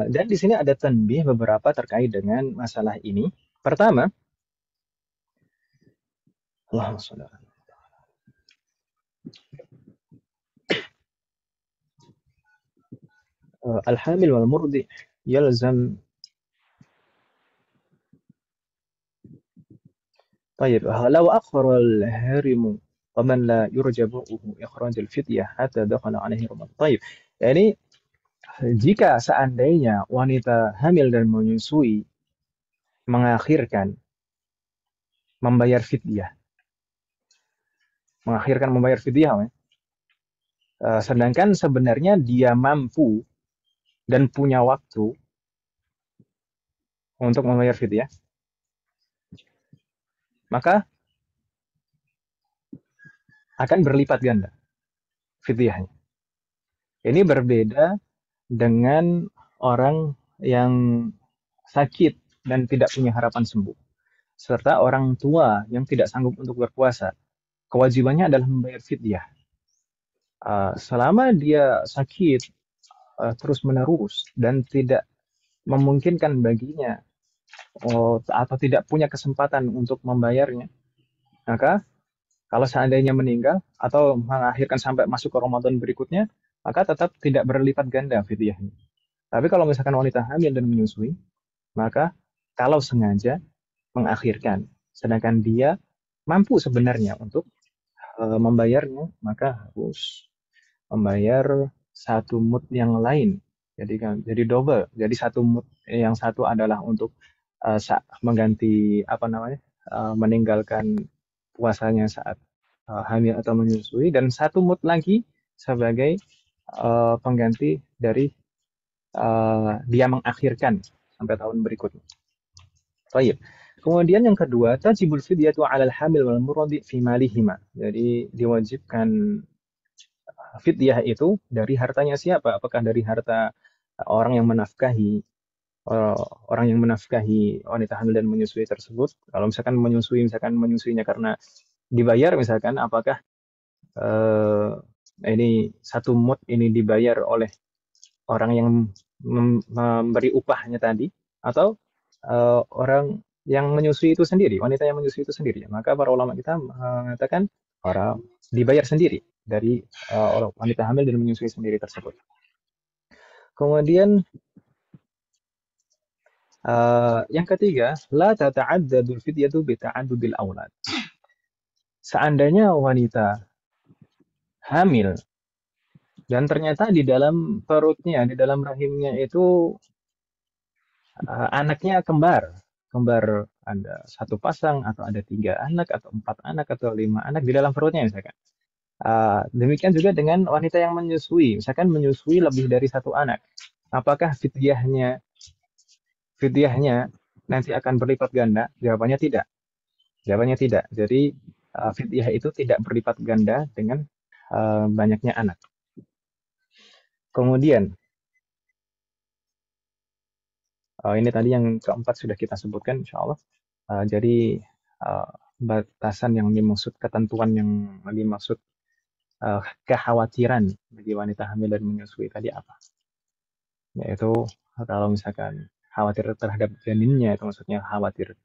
Dan di sini ada tanbih beberapa terkait dengan masalah ini. Pertama, Allahumma shalli ala al-hamil wal murdi yalzam. طيب لو أخر الهارم ومن لا يرجى برؤه إخراج الفدية حتى دخل عليه رمضان. طيب, yani jika seandainya wanita hamil dan menyusui mengakhirkan membayar fidyah, sedangkan sebenarnya dia mampu dan punya waktu untuk membayar fidyah, maka akan berlipat ganda fidyahnya. Ini berbeda dengan orang yang sakit dan tidak punya harapan sembuh, serta orang tua yang tidak sanggup untuk berpuasa. Kewajibannya adalah membayar fidyah. Selama dia sakit terus-menerus dan tidak memungkinkan baginya atau tidak punya kesempatan untuk membayarnya, maka kalau seandainya meninggal atau mengakhirkan sampai masuk ke Ramadan berikutnya, maka tetap tidak berlipat ganda fidyahnya. Tapi kalau misalkan wanita hamil dan menyusui, maka kalau sengaja mengakhirkan, sedangkan dia mampu sebenarnya untuk membayarnya, maka harus membayar 1 mud yang lain. Jadi double. Jadi 1 mud yang satu adalah untuk mengganti meninggalkan puasanya saat hamil atau menyusui, dan 1 mud lagi sebagai pengganti dari dia mengakhirkan sampai tahun berikutnya. Baik. Kemudian yang kedua, tajibul fidyatu 'alal hamil wal murdi fi malihima. Jadi diwajibkan fidyah itu dari hartanya siapa? Apakah dari harta orang yang menafkahi wanita hamil dan menyusui tersebut? Kalau misalkan menyusuinya karena dibayar, misalkan apakah ini 1 mud ini dibayar oleh orang yang memberi upahnya tadi, atau orang yang menyusui itu sendiri, wanita yang menyusui itu sendiri? Maka para ulama kita mengatakan dibayar sendiri dari wanita hamil dan menyusui sendiri tersebut. Kemudian yang ketiga, la tata'addadul fidyatu bi ta'addudil aulad. Seandainya wanita hamil dan ternyata di dalam perutnya, di dalam rahimnya itu anaknya kembar, ada 1 pasang atau ada 3 anak atau 4 anak atau 5 anak di dalam perutnya misalkan. Demikian juga dengan wanita yang menyusui, misalkan menyusui lebih dari 1 anak. Apakah fidyahnya nanti akan berlipat ganda? Jawabannya tidak. Jadi fidyah itu tidak berlipat ganda dengan banyaknya anak. Kemudian Ini tadi yang keempat sudah kita sebutkan, insya Allah. Jadi batasan yang dimaksud, ketentuan yang dimaksud, kekhawatiran bagi wanita hamil dan menyusui tadi apa? Yaitu kalau misalkan khawatir terhadap janinnya, itu maksudnya khawatir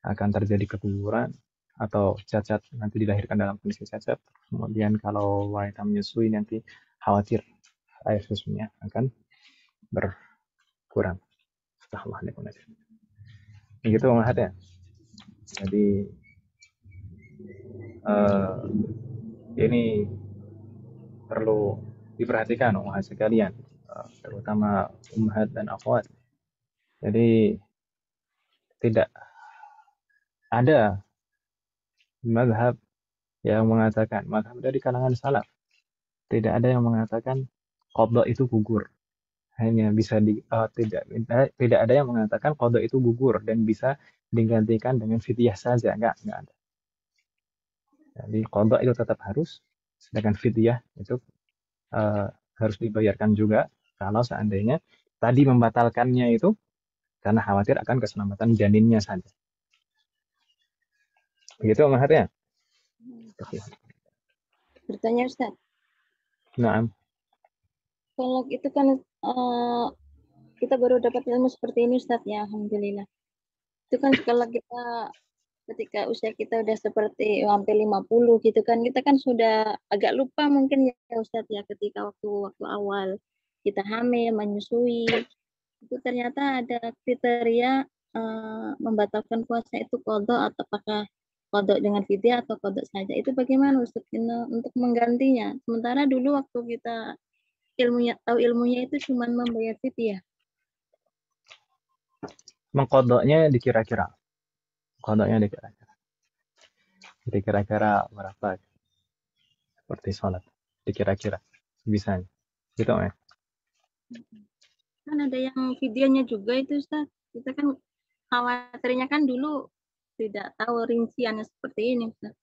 akan terjadi keguguran atau cacat, nanti dilahirkan dalam kondisi cacat. Kemudian kalau wanita menyusui nanti khawatir air susunya akan berkurang. Begitu Mahat ya. Jadi ini perlu diperhatikan Ummahat sekalian, terutama Ummahat dan Akhwat. Jadi tidak ada mazhab yang mengatakan, mazhab dari kalangan salaf, tidak ada yang mengatakan qadha itu gugur. Hanya bisa tidak ada yang mengatakan qadha itu gugur dan bisa digantikan dengan fidyah saja, enggak ada. Jadi qadha itu tetap harus, sedangkan fidyah itu harus dibayarkan juga kalau seandainya tadi membatalkannya itu karena khawatir akan keselamatan janinnya saja. Begitu maksudnya? Bertanya Ustaz, Nah, kalau itu kan kita baru dapat ilmu seperti ini Ustaz ya, alhamdulillah. Itu kan kalau kita ketika usia kita udah seperti hampir 50 gitu kan, kita kan sudah agak lupa mungkin ya Ustaz ya, ketika waktu awal kita hamil, menyusui, itu ternyata ada kriteria membatalkan puasa itu qadha atau apakah qadha dengan fidyah atau qadha saja. Itu bagaimana Ustaz untuk menggantinya? Sementara dulu waktu kita ilmunya itu cuma membayar fidyah. mengqadhanya dikira-kira. Qadhanya dikira-kira. Jadi kira-kira berapa? Seperti sholat. Dikira-kira bisanya. Gitu ya. Kan ada yang fidyahnya juga itu Ustaz. Kita kan khawatirnya kan dulu tidak tahu rinciannya seperti ini Ustaz.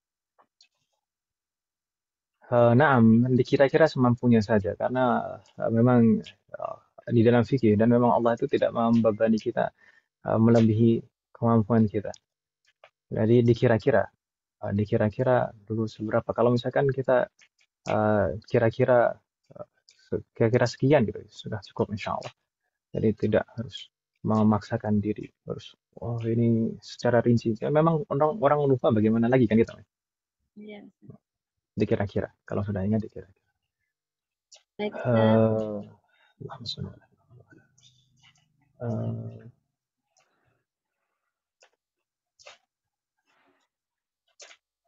Naam, dikira-kira semampunya saja karena memang di dalam fikih dan memang Allah itu tidak membebani kita melebihi kemampuan kita. Jadi dikira-kira dulu seberapa. Kalau misalkan kita kira-kira sekian gitu sudah cukup insya Allah. Jadi tidak harus memaksakan diri harus ini secara rinci. Ya, memang orang lupa bagaimana lagi kan gitu. Iya. Dikira-kira kalau sudah ingat dikira-kira. Baik Ustaz.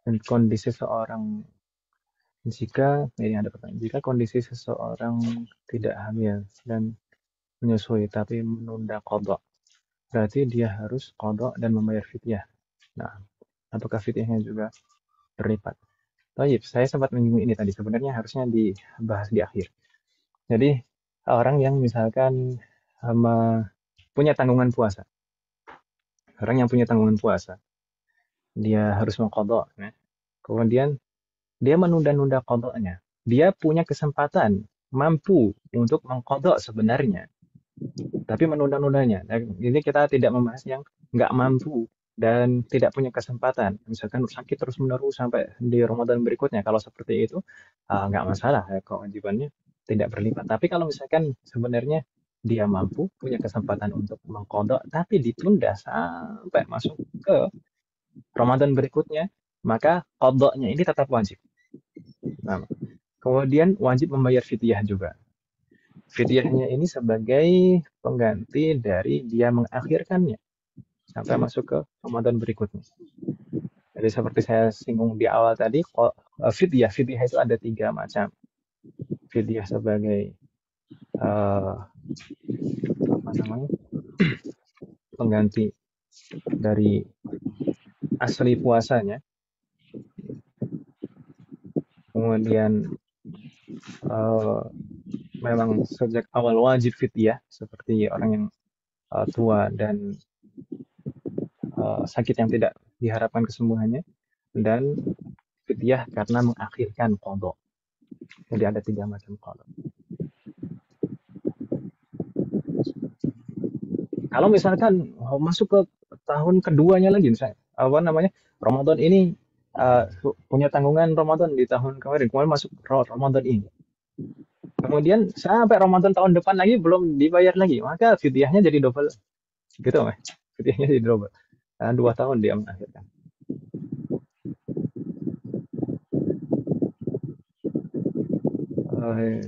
Dan kondisi seorang jika kondisi seseorang tidak hamil dan menyusui tapi menunda qadha, berarti dia harus qadha dan membayar fidyah. Nah, apakah fidyahnya juga berlipat? Baik, saya sempat menyinggung ini tadi, sebenarnya harusnya dibahas di akhir. Jadi orang yang misalkan punya tanggungan puasa, dia harus mengqadha, ya. Kemudian dia menunda-nunda qadhanya. Dia punya kesempatan, mampu untuk mengqadha sebenarnya, tapi menunda-nundanya. Jadi kita tidak membahas yang nggak mampu dan tidak punya kesempatan. Misalkan sakit terus-menerus sampai di Ramadan berikutnya. Kalau seperti itu, nggak masalah ya, kewajibannya tidak berlipat. Tapi kalau misalkan sebenarnya dia mampu, punya kesempatan untuk mengqadha, tapi ditunda sampai masuk ke Ramadan berikutnya, maka qadhanya ini tetap wajib. Nah, kemudian wajib membayar fidyah juga. Fidyahnya ini sebagai pengganti dari dia mengakhirkannya sampai masuk ke Ramadan berikutnya. Jadi seperti saya singgung di awal tadi, fidyah itu ada 3 macam. Fidyah sebagai pengganti dari asli puasanya. Kemudian memang sejak awal wajib fidyah seperti orang yang tua dan sakit yang tidak diharapkan kesembuhannya, dan fidyah karena mengakhirkan qadha. Jadi ada 3 macam qadha. Kalau misalkan masuk ke tahun keduanya lagi, misalnya apa namanya Ramadan ini punya tanggungan Ramadan di tahun kemarin masuk Ramadan ini. Kemudian sampai Ramadan tahun depan lagi belum dibayar lagi, maka fidyahnya jadi double, gitu Mas. Fidyahnya jadi double. 2 tahun dia mengakhirkan. Eh,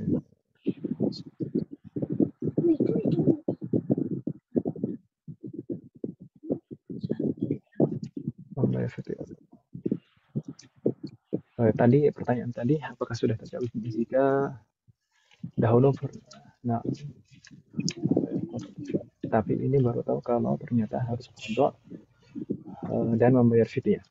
membayar fidyah. Tadi pertanyaan tadi, apakah sudah terjawab jika dahulu pernah? Nah, tapi ini baru tahu kalau ternyata harus qadha dan membayar fidyah.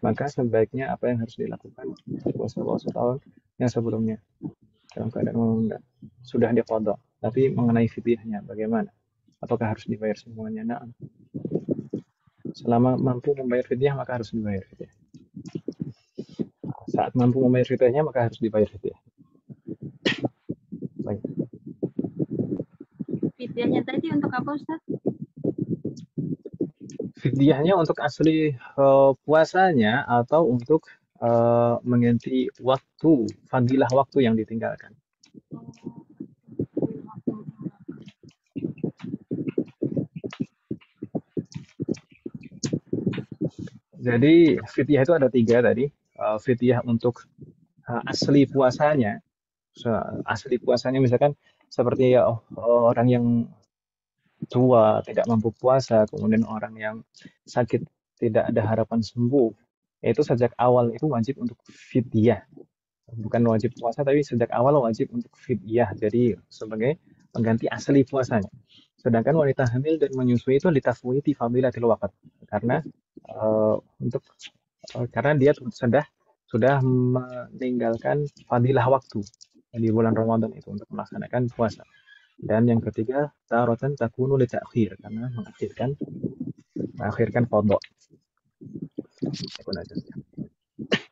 Maka sebaiknya apa yang harus dilakukan puasa-puasa tahun yang sebelumnya dalam keadaan menunda sudah diqadha, tapi mengenai fidyahnya bagaimana? Apakah harus dibayar semuanya? Nah, selama mampu membayar fidyah maka harus dibayar fidyah. Saat mampu membayar fidyahnya maka harus dibayar fidyah. Baik. Fidyahnya tadi untuk apa Ustaz? Fidyahnya untuk asli puasanya atau untuk mengganti waktu, fadilah waktu yang ditinggalkan. Jadi fidyah itu ada 3 tadi. Fidyah untuk asli puasanya. Asli puasanya misalkan seperti orang yang tua tidak mampu puasa, kemudian orang yang sakit tidak ada harapan sembuh. Itu sejak awal itu wajib untuk fidyah. Bukan wajib puasa tapi sejak awal wajib untuk fidyah. Jadi sebagai pengganti asli puasanya. Sedangkan wanita hamil dan menyusui itu litafwiti fadilatil waqt. Karena untuk karena dia sudah meninggalkan fadilah waktu di bulan Ramadan itu untuk melaksanakan puasa. Dan yang ketiga, taratan takunu li ta'khir karena mengakhirkan qadha. Itu aja.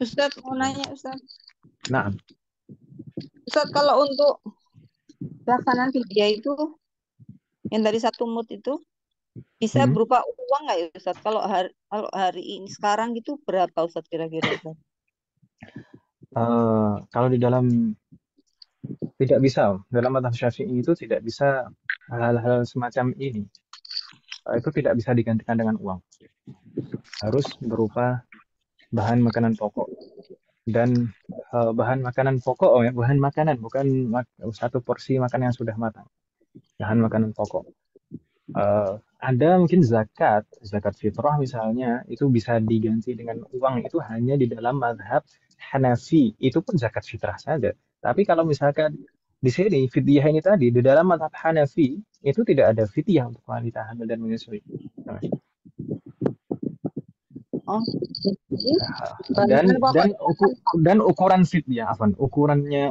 Ustaz mau nanya Ustaz. Nah, Ustaz kalau untuk pelaksanaan fidyah itu yang dari 1 mud itu bisa berupa uang nggak ya Ustaz? Kalau hari ini sekarang gitu berapa Ustaz kira-kira Ustaz? kalau di dalam tidak bisa dalam mazhab Syafi'i itu tidak bisa hal-hal semacam ini. Itu tidak bisa digantikan dengan uang. Harus berupa bahan makanan pokok. Dan bahan makanan pokok ya, bahan makanan bukan satu porsi makanan yang sudah matang. Bahan makanan pokok. Ada mungkin zakat fitrah misalnya itu bisa diganti dengan uang itu hanya di dalam mazhab Hanafi, itu pun zakat fitrah saja. Tapi kalau misalkan di sini fidyah ini tadi di dalam mazhab Hanafi itu tidak ada fidyah untuk wanita hamil dan menyusui. Oh, dan ukuran fidyah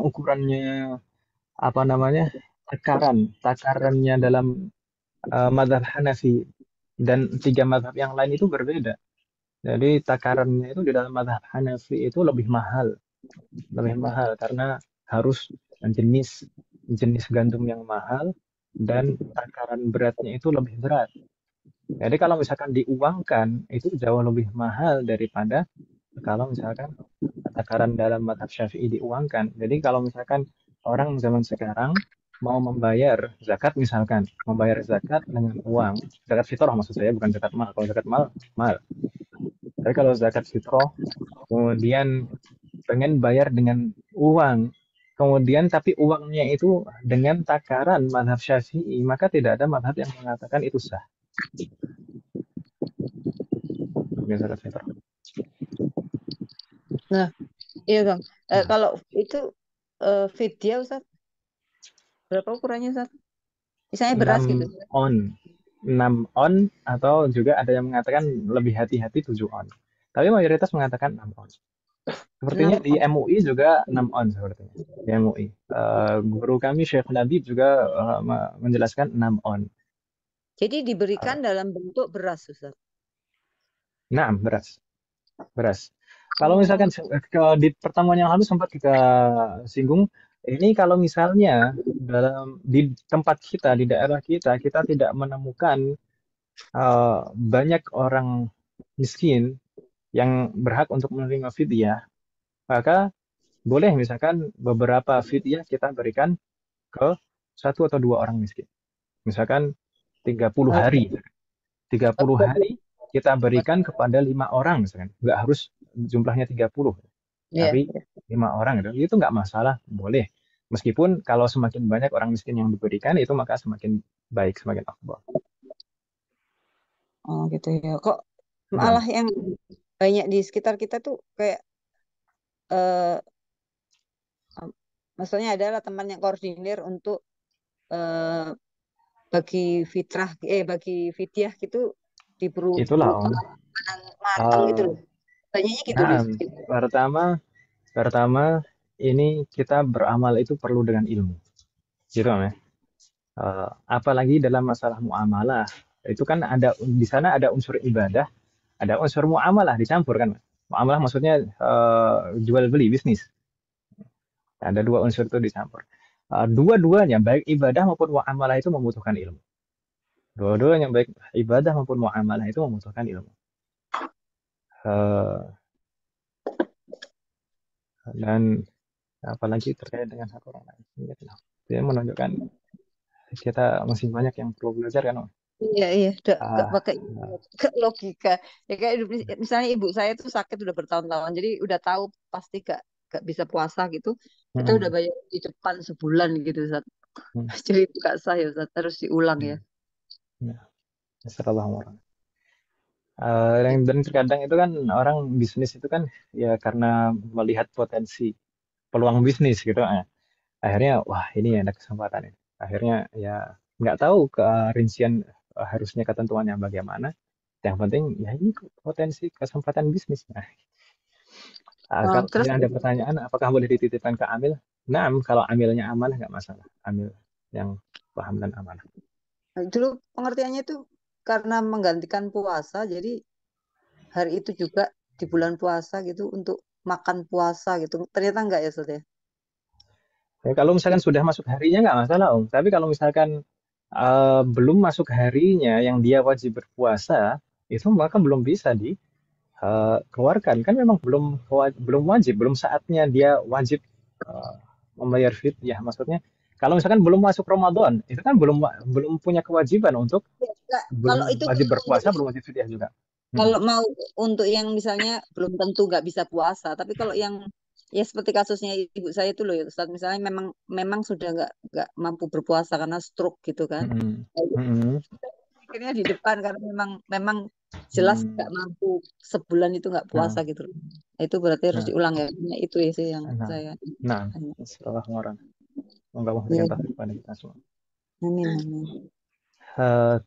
ukurannya apa namanya takarannya dalam mazhab Hanafi dan 3 mazhab yang lain itu berbeda. Jadi takarannya itu di dalam mazhab Hanafi itu lebih mahal karena harus jenis gandum yang mahal dan takaran beratnya itu lebih berat. Jadi kalau misalkan diuangkan itu jauh lebih mahal daripada kalau misalkan takaran dalam mazhab Syafi'i diuangkan. Jadi kalau misalkan orang zaman sekarang mau membayar zakat misalkan, membayar zakat dengan uang, zakat fitrah maksud saya bukan zakat mal. Kalau zakat mal, mal. Tapi kalau zakat fitrah kemudian pengen bayar dengan uang, kemudian tapi uangnya itu dengan takaran mazhab Syafi'i, maka tidak ada mazhab yang mengatakan itu sah. Zakat fitrah. Nah, iya Bang. Kalau itu fidyah Ustaz, berapa ukurannya Ustaz? Misalnya beras 6 gitu. 6 on atau juga ada yang mengatakan lebih hati-hati 7 on. Tapi mayoritas mengatakan 6 on. Sepertinya di MUI juga 6 on sepertinya. Di MUI. Guru kami Syekh Labib juga menjelaskan 6 on. Jadi diberikan dalam bentuk beras Ustaz. Nah, beras. Kalau misalkan di pertemuan yang lalu sempat kita singgung Ini kalau misalnya di tempat kita, di daerah kita, kita tidak menemukan banyak orang miskin yang berhak untuk menerima fidyah, maka boleh misalkan beberapa fidyah kita berikan ke satu atau dua orang miskin. Misalkan 30 Oh, hari. 30 buat hari kita berikan kepada 5 orang misalkan. Nggak harus jumlahnya 30, iya, tapi 5 orang gitu. Itu nggak masalah, boleh. Meskipun kalau semakin banyak orang miskin yang diberikan, itu maka semakin baik, semakin afdal. oh gitu ya. Kok Nah, malah yang banyak di sekitar kita tuh kayak eh maksudnya adalah teman yang koordinir untuk eh bagi bagi fidyah gitu itulah diperlukan Om. yang matang gitu Eh, loh. Banyaknya gitu di nah, sekitar. pertama, pertama ini kita beramal itu perlu dengan ilmu. Gitu Om ya. Apalagi dalam masalah muamalah, itu kan ada di sana ada unsur ibadah, ada unsur muamalah dicampur kan. Muamalah maksudnya jual beli bisnis. Ada dua unsur itu dicampur. Dua-duanya baik ibadah maupun muamalah itu membutuhkan ilmu. Dua-duanya baik ibadah maupun muamalah itu membutuhkan ilmu. Eh, dan apalagi terkait dengan hak orang lain. Dia menunjukkan kita masih banyak yang perlu belajar kan. Om? Iya, iya, gak Ah, pakai ke logika. Ya kayak misalnya ibu saya tuh sakit udah bertahun-tahun, jadi udah tahu pasti gak bisa puasa gitu. Kita udah hmm, bayar di depan sebulan gitu, Ustaz. hmm, Jadi itu gak sah ya, Ustaz. Harus diulang ya. hmm, ya, Astagfirullah. Dan terkadang itu kan orang bisnis itu kan ya karena melihat potensi peluang bisnis gitu. Akhirnya wah ini ada kesempatan ini. Akhirnya ya nggak tahu kerincian harusnya ketentuannya bagaimana. Yang penting ya ini potensi kesempatan bisnis. Nah, Oh, kalau terus kemudian ada pertanyaan apakah boleh dititipkan ke amil? Nah, kalau amilnya amanah nggak masalah. Amil yang paham dan amanah. dulu pengertiannya itu karena menggantikan puasa, jadi hari itu juga di bulan puasa gitu untuk makan puasa gitu. Ternyata enggak ya, Ustaz ya? Ya, kalau misalkan sudah masuk harinya nggak masalah, Om. Tapi kalau misalkan belum masuk harinya yang dia wajib berpuasa, itu maka belum bisa dikeluarkan. Kan memang belum wajib, belum saatnya dia wajib eh, membayar fidyah. Maksudnya, kalau misalkan belum masuk Ramadan, itu kan belum punya kewajiban untuk Ya, enggak. Kalau belum itu wajib untuk berpuasa, belum wajib fidyah juga. Mm-mm. kalau mau untuk yang misalnya belum tentu nggak bisa puasa, tapi kalau yang ya seperti kasusnya ibu saya itu loh ya Ustaz, misalnya memang memang sudah nggak mampu berpuasa karena stroke gitu kan. Mm-mm. Nah, itu Mm-mm. akhirnya di depan karena memang memang jelas nggak Mm. mampu sebulan itu nggak puasa Nah, gitu. Nah, itu berarti harus nah, diulang ya. Nah, itu ya sih yang nah, saya nah, tanya. setelah orang. Moga Allah Iya, memberikan taufik kepada kita semua. amin amin.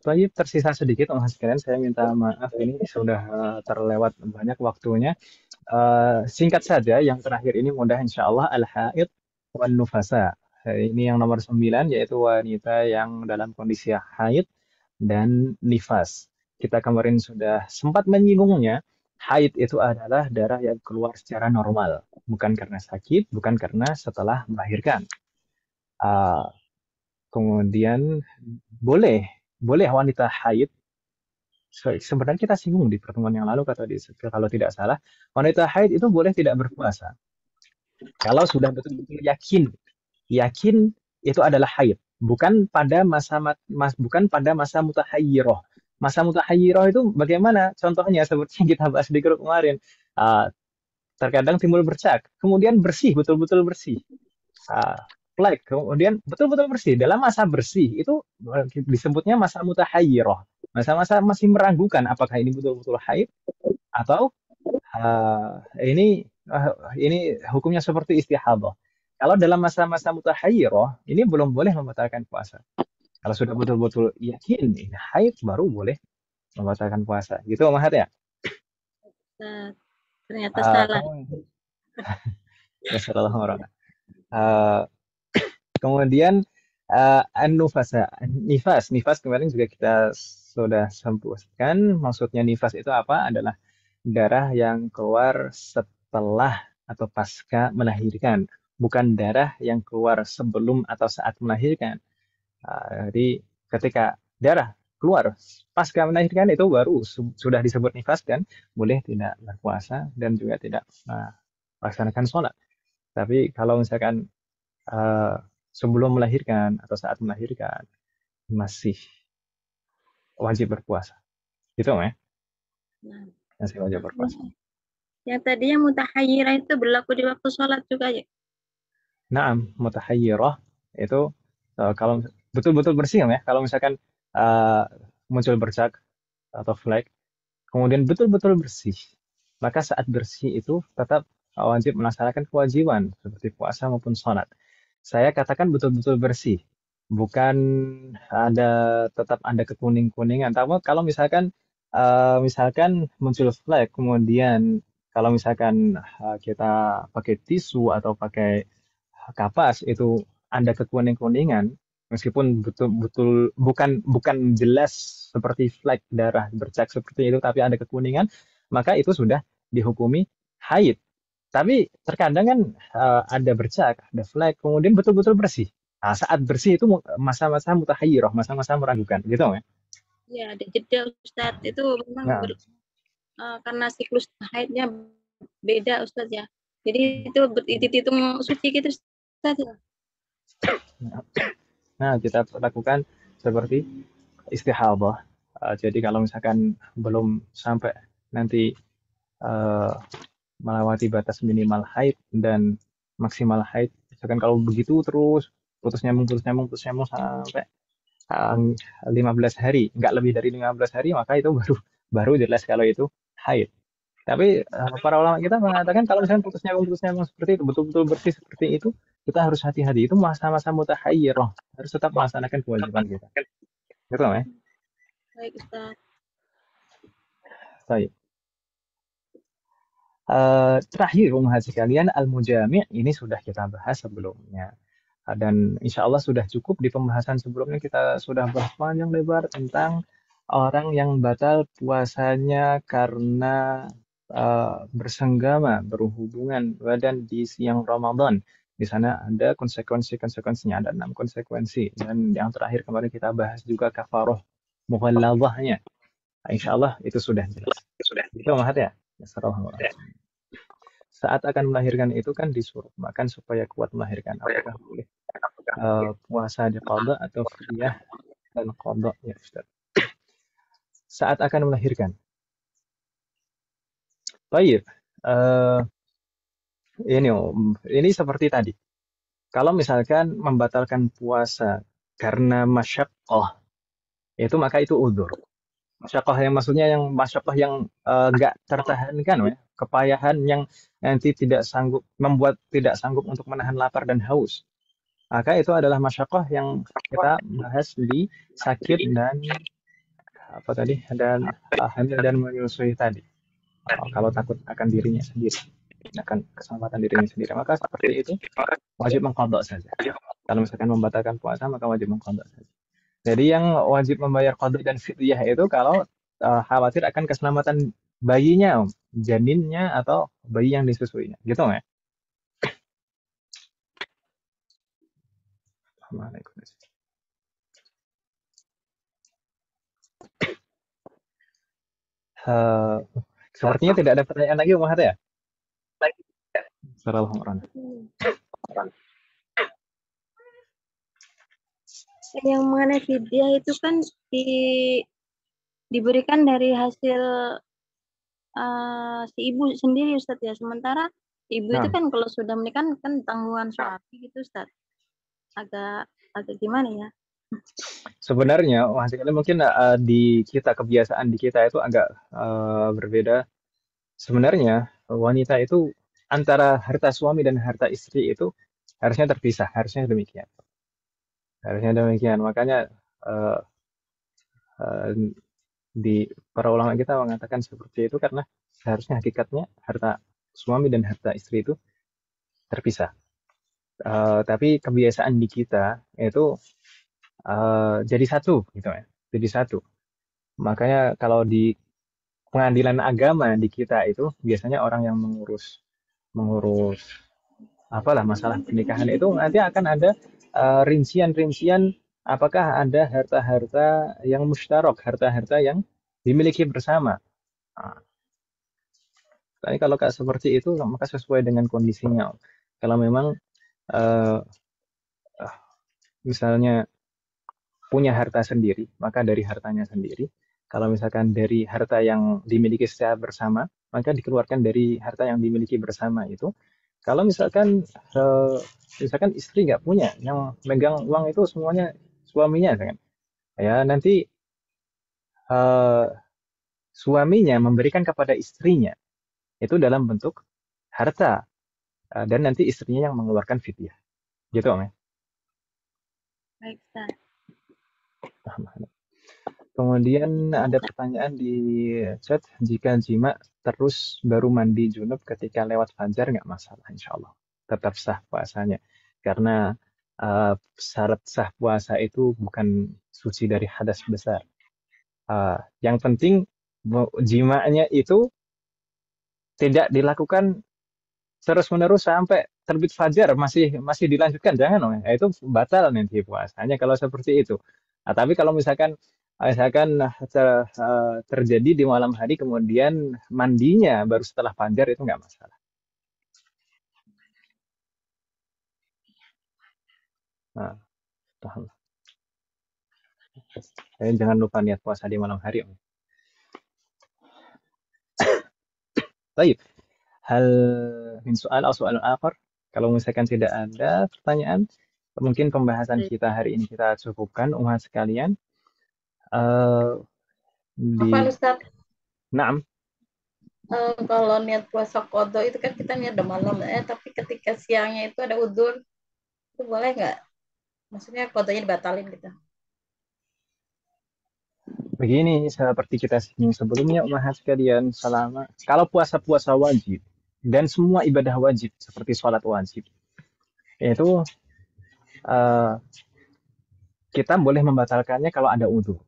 Tayyib tersisa sedikit Mas sekalian, saya minta maaf ini sudah terlewat banyak waktunya. Singkat saja, yang terakhir ini mudah insya Allah al-haid wan nufasa. Ini yang nomor 9 yaitu wanita yang dalam kondisi haid dan nifas. Kita kemarin sudah sempat menyinggungnya. Haid itu adalah darah yang keluar secara normal, bukan karena sakit, bukan karena setelah melahirkan. Uh, Kemudian boleh boleh wanita haid. Sebenarnya kita singgung di pertemuan yang lalu kalau tidak salah, wanita haid itu boleh tidak berpuasa kalau sudah betul-betul yakin, yakin itu adalah haid, bukan pada masa mutahayyirah. Masa mutahayyirah itu bagaimana? Contohnya seperti yang kita bahas di grup kemarin. Ah, Terkadang timbul bercak, kemudian bersih, betul-betul bersih. Flek, kemudian betul-betul bersih. Dalam masa bersih itu disebutnya masa mutahayyirah. Masa-masa masih meragukan apakah ini betul-betul haid atau ini hukumnya seperti istihadah. Kalau dalam masa-masa mutahayyirah, ini belum boleh membatalkan puasa. Kalau sudah betul-betul yakin ini haid, baru boleh membatalkan puasa. Gitu Om Ahad ya? Nah, ternyata salah. Kemudian, ya salah orang. Uh, Kemudian an-nufasa, nifas kemarin juga kita sudah sebutkan. Maksudnya nifas itu apa? Adalah darah yang keluar setelah atau pasca melahirkan, bukan darah yang keluar sebelum atau saat melahirkan. Jadi ketika darah keluar pasca melahirkan itu baru sudah disebut nifas dan boleh tidak berpuasa dan juga tidak melaksanakan sholat. Tapi kalau misalkan sebelum melahirkan atau saat melahirkan masih wajib berpuasa. Gitu ya? Nah, Masih wajib berpuasa. yang tadi yang mutahayyirah itu berlaku di waktu sholat juga ya? Naam, mutahayyirah itu kalau betul-betul bersih ya. Kalau misalkan muncul bercak atau flek, kemudian betul-betul bersih, maka saat bersih itu tetap wajib melaksanakan kewajiban seperti puasa maupun sholat. Saya katakan betul-betul bersih, bukan tetap ada kekuning-kuningan. Tapi kalau misalkan muncul flek, kemudian kalau misalkan kita pakai tisu atau pakai kapas itu ada kekuning-kuningan, meskipun betul-betul bukan jelas seperti flek darah bercak seperti itu, tapi ada kekuningan, maka itu sudah dihukumi haid. Tapi terkadang kan ada bercak, ada flek, kemudian betul-betul bersih. Nah, saat bersih itu masa-masa mutahayyirah, masa-masa meragukan, gitu ya? Ya, ada jeda Ustadz. Itu memang Nah, karena siklus haidnya beda Ustadz ya. Jadi itu hitung suci gitu Ustadz. Nah, kita lakukan seperti istihadah. Jadi kalau misalkan belum sampai nanti melewati batas minimal haid dan maksimal haid, misalkan kalau begitu terus putus nyambung sampai 15 hari, nggak lebih dari 15 hari, maka itu baru jelas kalau itu haid. Tapi para ulama kita mengatakan kalau misalnya putus nyambung seperti itu, betul-betul bersih seperti itu, kita harus hati-hati. Itu masa-masa mutahayyirah, harus tetap melaksanakan kewajiban kita. Gitu ya? Baik Ustaz. Baik. Terakhir Ummahat sekalian, al-mujami' ini sudah kita bahas sebelumnya. Dan insya Allah sudah cukup di pembahasan sebelumnya kita sudah bahas panjang lebar tentang orang yang batal puasanya karena bersenggama, berhubungan badan di siang Ramadan. Di sana ada konsekuensinya, ada 6 konsekuensi. Dan yang terakhir kemarin kita bahas juga kafaroh mughalladhahnya. Insya Allah itu sudah jelas. Itu Ummahat ya? Assalamualaikum. Saat akan melahirkan itu kan disuruh makan supaya kuat melahirkan. Apakah boleh puasa di qada atau fidyah dan qada ya Ustaz? Saat akan melahirkan. Baik. Ini seperti tadi. Kalau misalkan membatalkan puasa karena masyaqqah, itu maka itu udzur. Masyaqqah yang maksudnya yang masyaqqah yang nggak tertahankan ya. Kepayahan yang nanti membuat tidak sanggup untuk menahan lapar dan haus. Maka itu adalah masyaqqah yang kita bahas di sakit dan hamil dan menyusui tadi. Kalau takut akan dirinya sendiri, akan keselamatan dirinya sendiri, maka seperti itu wajib mengqadha saja. Kalau misalkan membatalkan puasa maka wajib mengqadha saja. Jadi yang wajib membayar qadha dan fidyah itu kalau khawatir akan keselamatan bayinya, janinnya atau bayi yang disusuinya, gitu ya? Sepertinya tidak ada pertanyaan lagi, Umar ya? Yang mengenai fidyah itu kan diberikan dari hasil si ibu sendiri Ustadz ya. Sementara ibu itu kan kalau sudah menikah kan tanggungan suami gitu Ustadz. Agak gimana ya? Sebenarnya mungkin di kita kebiasaan di kita itu agak berbeda. Sebenarnya wanita itu antara harta suami dan harta istri itu harusnya terpisah, harusnya demikian. Makanya di para ulama kita mengatakan seperti itu karena seharusnya hakikatnya harta suami dan harta istri itu terpisah. Tapi kebiasaan di kita itu jadi satu, gitu ya. Jadi satu. Makanya kalau di pengadilan agama di kita itu biasanya orang yang mengurus apalah masalah pernikahan itu nanti akan ada rincian-rincian apakah ada harta-harta yang musytarak, harta-harta yang dimiliki bersama. Nah, tapi kalau seperti itu maka sesuai dengan kondisinya. Kalau memang eh, misalnya punya harta sendiri, maka dari hartanya sendiri. Kalau misalkan dari harta yang dimiliki secara bersama, maka dikeluarkan dari harta yang dimiliki bersama itu. Kalau misalkan misalkan istri nggak punya, yang megang uang itu semuanya suaminya, kan? Ya nanti eh, suaminya memberikan kepada istrinya itu dalam bentuk harta, dan nanti istrinya yang mengeluarkan fidyah, gitu Om ya. Baik, Ustaz. Kemudian ada pertanyaan di chat, jika jima terus baru mandi junub ketika lewat fajar nggak masalah, insya Allah tetap sah puasanya. Karena syarat sah puasa itu bukan suci dari hadas besar. Yang penting jimanya itu tidak dilakukan terus-menerus sampai terbit fajar masih dilanjutkan, jangan Om. Itu batal nanti puasanya kalau seperti itu. Nah, tapi kalau misalkan terjadi di malam hari kemudian mandinya baru setelah fajar itu nggak masalah. Nah, paham. Jangan lupa niat puasa di malam hari Om. Baik. Hal min soal atau soal akhir. Kalau misalkan tidak ada pertanyaan, mungkin pembahasan kita hari ini kita cukupkan umat sekalian. Apa Ustaz? Naam. Kalau niat puasa qadha itu kan kita niat udah malam, tapi ketika siangnya itu ada udzur, itu boleh nggak? Maksudnya qadhanya dibatalin gitu. Begini, seperti kita singgung sebelumnya, umat sekalian, kalau puasa-puasa wajib dan semua ibadah wajib seperti sholat wajib, itu kita boleh membatalkannya kalau ada udzur.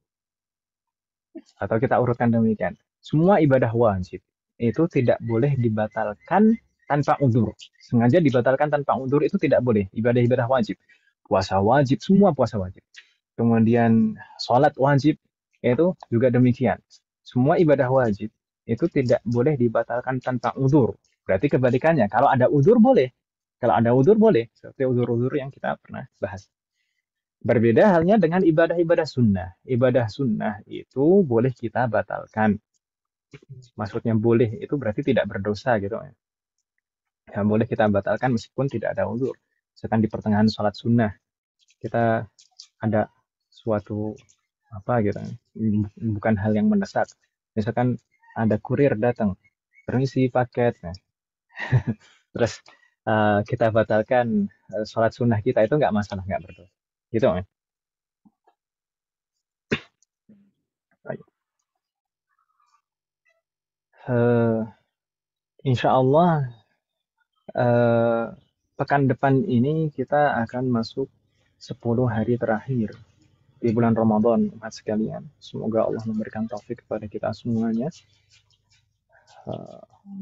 Atau kita urutkan demikian. Semua ibadah wajib itu tidak boleh dibatalkan tanpa udzur. Sengaja dibatalkan tanpa udzur itu tidak boleh. Ibadah-ibadah wajib, puasa wajib, semua puasa wajib. Kemudian sholat wajib itu juga demikian. Semua ibadah wajib itu tidak boleh dibatalkan tanpa udzur. Berarti kebalikannya, kalau ada udzur boleh. Kalau ada udzur boleh, seperti udzur-udzur yang kita pernah bahas. Berbeda halnya dengan ibadah-ibadah sunnah. Ibadah sunnah itu boleh kita batalkan. Maksudnya boleh itu berarti tidak berdosa gitu. Ya, boleh kita batalkan meskipun tidak ada udzur. Misalkan di pertengahan sholat sunnah, kita ada suatu apa gitu, bukan hal yang mendesak. Misalkan ada kurir datang, permisi paket, nah. Terus kita batalkan sholat sunnah kita itu nggak masalah, nggak berdosa. Gitu kan? Insya Allah pekan depan ini kita akan masuk 10 hari terakhir di bulan Ramadan, umat sekalian. Semoga Allah memberikan taufik kepada kita semuanya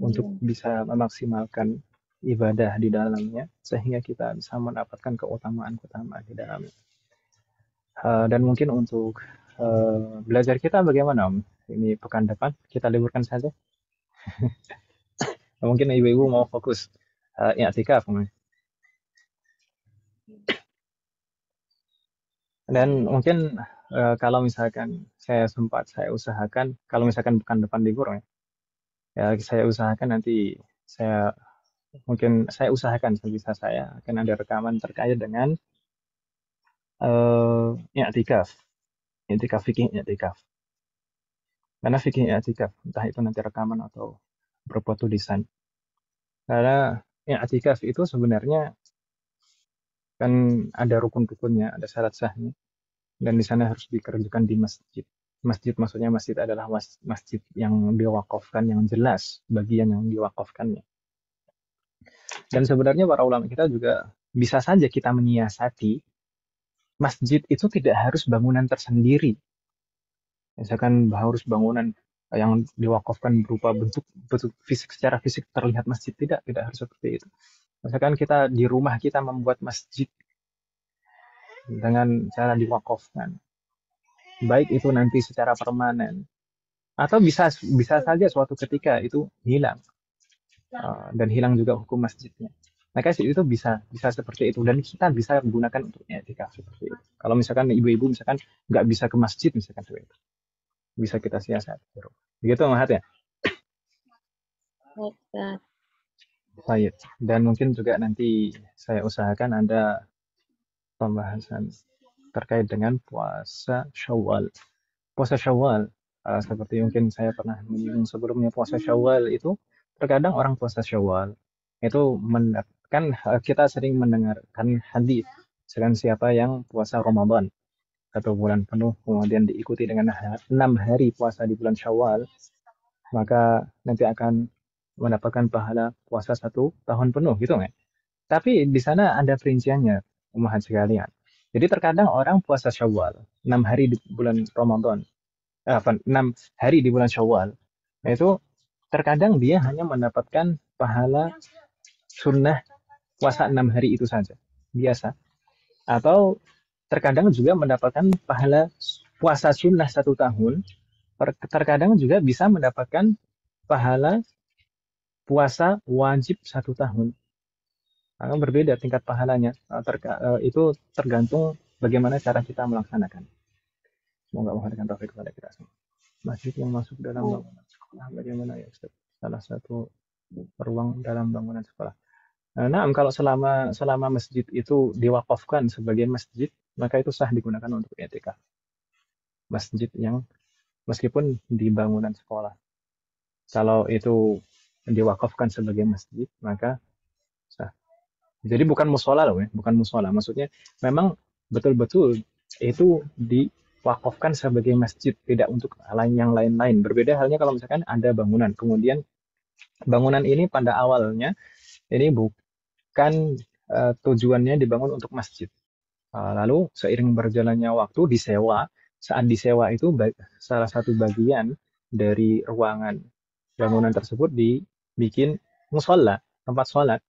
untuk bisa memaksimalkan ibadah di dalamnya sehingga kita bisa mendapatkan keutamaan-keutamaan di dalamnya. Dan mungkin untuk belajar kita bagaimana Om? Ini pekan depan kita liburkan saja. Mungkin ibu-ibu mau fokus i'tikaf. Dan mungkin kalau misalkan saya usahakan kalau misalkan pekan depan libur ya saya usahakan nanti saya usahakan sebisa saya akan ada rekaman terkait dengan i'tikaf fikih i'tikaf. Karena fikih i'tikaf entah itu nanti rekaman atau berupa tulisan. Karena i'tikaf itu sebenarnya kan ada rukun-rukunnya, ada syarat sahnya, dan di sana harus dikerjakan di masjid. Masjid maksudnya masjid adalah masjid yang diwakafkan, yang jelas bagian yang diwakafkannya. Dan sebenarnya para ulama kita juga bisa saja kita menyiasati masjid itu tidak harus bangunan tersendiri. Misalkan harus bangunan yang diwakafkan berupa bentuk fisik, secara fisik terlihat masjid, tidak harus seperti itu. Misalkan kita di rumah kita membuat masjid dengan cara diwakafkan, baik itu nanti secara permanen atau bisa bisa saja suatu ketika itu hilang, dan hilang juga hukum masjidnya. Maka itu bisa bisa seperti itu dan kita bisa gunakan untuk i'tikaf seperti itu. Kalau misalkan ibu-ibu misalkan nggak bisa ke masjid misalkan seperti itu, bisa kita siasat. Begitu Mahat ya. Baik, Ustaz. Baik. Dan mungkin juga nanti saya usahakan ada pembahasan terkait dengan puasa Syawal. Puasa Syawal, seperti mungkin saya pernah menyinggung sebelumnya, puasa Syawal itu terkadang orang puasa Syawal itu kan kita sering mendengarkan hadis sedang siapa yang puasa Ramadan 1 bulan penuh kemudian diikuti dengan 6 hari puasa di bulan Syawal, maka nanti akan mendapatkan pahala puasa 1 tahun penuh gitu kan. Tapi di sana ada perinciannya, umat sekalian. Jadi terkadang orang puasa Syawal 6 hari di bulan Ramadan, 6 hari di bulan Syawal, itu terkadang dia hanya mendapatkan pahala sunnah puasa 6 hari itu saja, biasa. Atau terkadang juga mendapatkan pahala puasa sunnah 1 tahun, terkadang juga bisa mendapatkan pahala puasa wajib 1 tahun. Maka berbeda tingkat pahalanya. Itu tergantung bagaimana cara kita melaksanakan. Semoga Allah memberikan taufik kepada kita semua. Masjid yang masuk dalam bangunan sekolah, bagaimana ya Ustaz? Salah satu ruang dalam bangunan sekolah. Nah, kalau selama masjid itu diwakafkan sebagai masjid, maka itu sah digunakan untuk i'tikaf. Masjid yang meskipun di bangunan sekolah, kalau itu diwakafkan sebagai masjid, maka sah. Jadi bukan musola loh ya, bukan musola. Maksudnya memang betul-betul itu diwakafkan sebagai masjid, tidak untuk yang lain-lain. Berbeda halnya kalau misalkan ada bangunan, kemudian bangunan ini pada awalnya ini bukan tujuannya dibangun untuk masjid. Lalu seiring berjalannya waktu disewa, saat disewa itu salah satu bagian dari ruangan bangunan tersebut dibikin musola, tempat sholat.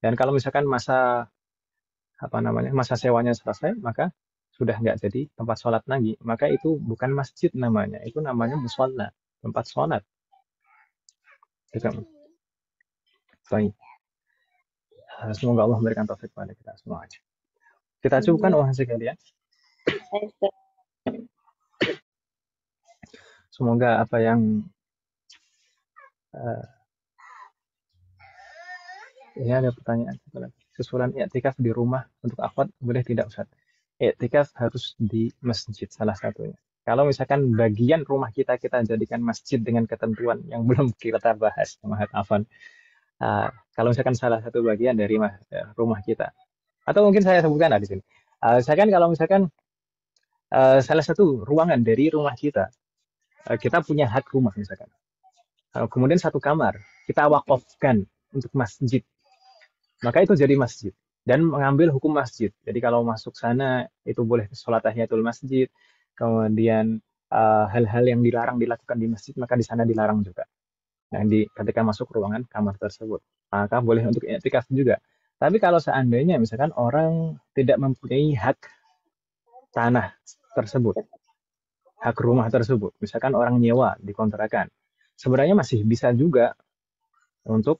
Dan kalau misalkan masa sewanya selesai, maka sudah nggak jadi tempat sholat lagi. Maka itu bukan masjid namanya, itu namanya musola, tempat sholat. Gitu. Baik. Semoga Allah memberikan taufik kepada kita semua. Kita cukupkan uang sekalian. Semoga apa yang ini ada pertanyaan susulan i'tikaf di rumah untuk akhwat boleh tidak Ustaz? I'tikaf harus di masjid salah satunya. Kalau misalkan bagian rumah kita jadikan masjid dengan ketentuan yang belum kita bahas, Mahat Afan. Kalau misalkan salah satu bagian dari rumah kita, atau mungkin saya sebutkan di sini. Misalkan kalau misalkan salah satu ruangan dari rumah kita punya hak rumah misalkan. Kemudian 1 kamar kita wakafkan untuk masjid, maka itu jadi masjid dan mengambil hukum masjid. Jadi kalau masuk sana itu boleh sholat tahiyatul masjid, kemudian hal-hal yang dilarang dilakukan di masjid maka di sana dilarang juga. Nah, ketika masuk ruangan kamar tersebut, maka boleh untuk i'tikaf juga. Tapi kalau seandainya misalkan orang tidak mempunyai hak tanah tersebut, hak rumah tersebut, misalkan orang nyewa di kontrakan, sebenarnya masih bisa juga untuk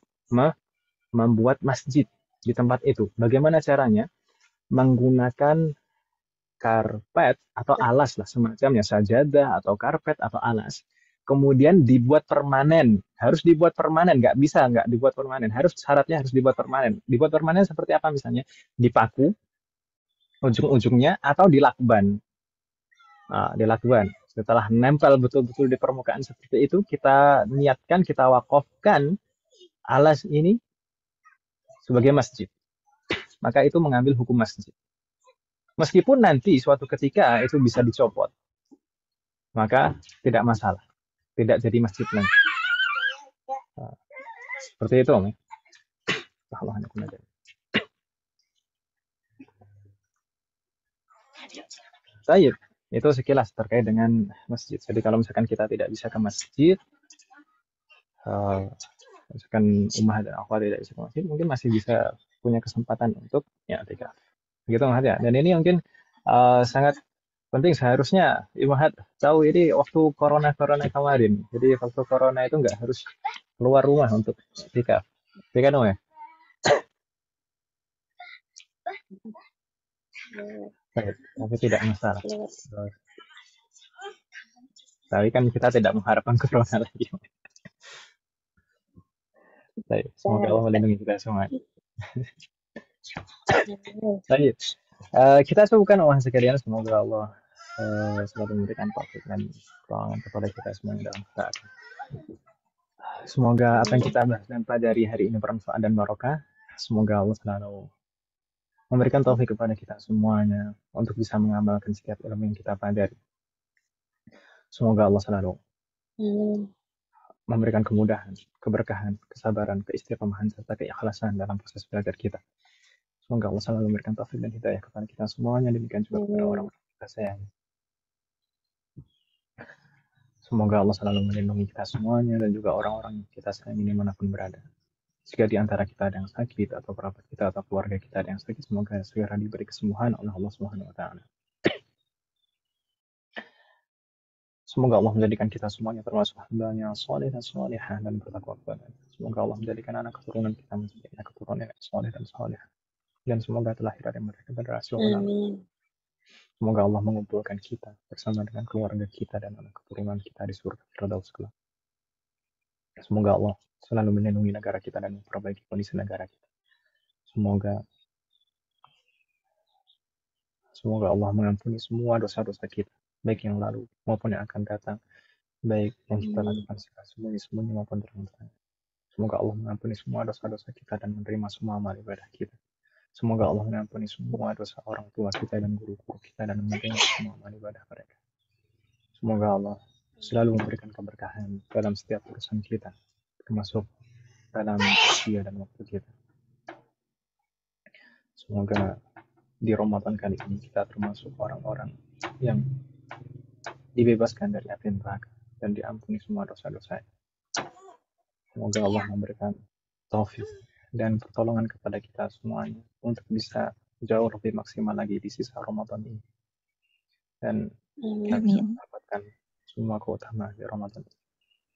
membuat masjid di tempat itu. Bagaimana caranya? Menggunakan karpet atau alas lah semacamnya, sajadah atau karpet atau alas. Kemudian dibuat permanen, harus dibuat permanen, nggak bisa nggak dibuat permanen, syaratnya harus dibuat permanen. Dibuat permanen seperti apa misalnya? Dipaku ujung-ujungnya atau dilakban. Dilakban. Setelah nempel betul-betul di permukaan seperti itu, kita niatkan, kita wakafkan alas ini sebagai masjid. Maka itu mengambil hukum masjid. Meskipun nanti suatu ketika itu bisa dicopot, maka tidak masalah. Tidak jadi masjid lagi. Seperti itu, Om. Baik, itu sekilas terkait dengan masjid. Jadi kalau misalkan kita tidak bisa ke masjid, misalkan umah dan akhwat tidak bisa ke masjid, mungkin masih bisa punya kesempatan untuk i'tikaf. Gitu Mas ya. Dan ini mungkin sangat penting, seharusnya Imahat tahu ini waktu corona kemarin. Jadi waktu corona itu nggak harus keluar rumah untuk i'tikaf. Iya kan Om ya? Baik, tapi tidak masalah. Tapi kan kita tidak mengharapkan corona lagi. Baik, semoga Allah melindungi kita semua. Baik, kita sebutkan Allah sekalian, semoga Allah selalu memberikan taufik dan pertolongan kepada kita semua dalam saat. Semoga apa yang kita bahas dan pelajari hari ini bermanfaat dan barokah. Semoga Allah selalu memberikan taufik kepada kita semuanya untuk bisa mengamalkan setiap ilmu yang kita pelajari. Semoga Allah selalu memberikan kemudahan, keberkahan, kesabaran, keistiqomahan, serta keikhlasan dalam proses belajar kita. Semoga Allah selalu memberikan taufik dan hidayah kepada kita semuanya, demikian juga kepada orang-orang yang kita sayangi. Semoga Allah selalu melindungi kita semuanya dan juga orang-orang yang kita sayangi dimanapun berada. Jika di antara kita ada yang sakit, atau kerabat kita atau keluarga kita ada yang sakit, semoga segera diberi kesembuhan oleh Allah Subhanahu wa Ta'ala. Semoga Allah menjadikan kita semuanya termasuk hamba-Nya saleh dan salihah dan bertakwa kepada. Semoga Allah menjadikan anak keturunan kita menjadi anak keturunan yang saleh dan salihah. Dan semoga terlahir dari mereka generasi ulama. Semoga Allah mengumpulkan kita bersama dengan keluarga kita dan anak keturunan kita di surga Firdaus kelak. Semoga Allah selalu melindungi negara kita dan memperbaiki kondisi negara kita. Semoga Allah mengampuni semua dosa-dosa kita, baik yang lalu maupun yang akan datang, baik yang kita lakukan secara sembunyi-sembunyi maupun terang-terang. Semoga Allah mengampuni semua dosa-dosa kita dan menerima semua amal ibadah kita. Semoga Allah mengampuni semua dosa orang tua kita dan guru-guru kita dan menerima semua amal ibadah mereka. Semoga Allah selalu memberikan keberkahan dalam setiap urusan kita, termasuk dalam usia dan waktu kita. Semoga di Ramadan kali ini kita termasuk orang-orang yang dibebaskan dari api neraka dan diampuni semua dosa-dosa. Semoga Allah memberikan taufik dan pertolongan kepada kita semuanya untuk bisa jauh lebih maksimal lagi di sisa Ramadan ini. Dan kita bisa mendapatkan semua keutamaan di Ramadan.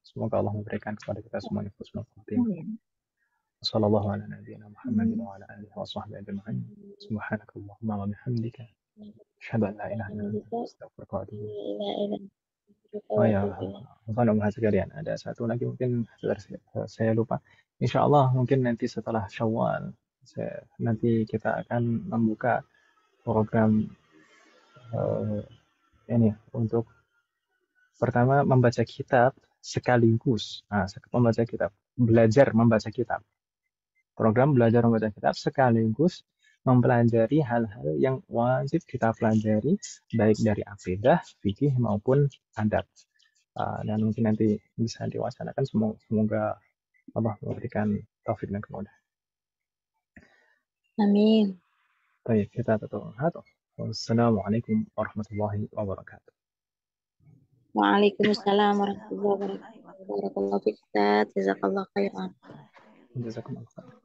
Semoga Allah memberikan kepada kita semuanya husnul khotimah. Wassallallahu ala nabiyyina Muhammadin wa ala alihi wa sahbihi ajma'in. Subhanakallahumma wa bihamdika asyhadu an la ilaha illa anta astaghfiruka wa atubu ilaik. Oh ya, Bapak sekalian, ada satu lagi mungkin saya lupa. Insya Allah mungkin nanti setelah Syawal, nanti kita akan membuka program ini untuk pertama membaca kitab sekaligus, membaca kitab, belajar membaca kitab. Program belajar membaca kitab sekaligus mempelajari hal-hal yang wajib kita pelajari, baik dari akidah, fikih maupun adab. Dan mungkin nanti bisa diwacanakan, semoga Allah memberikan taufik dan kemudahan. Amin. Baik, kita tutup. Wassalamualaikum warahmatullahi wabarakatuh. Waalaikumsalam warahmatullahi wabarakatuh. Barakallahu fiik, Ustaz. Jazakallahu khairan. Jazakumullah khairan.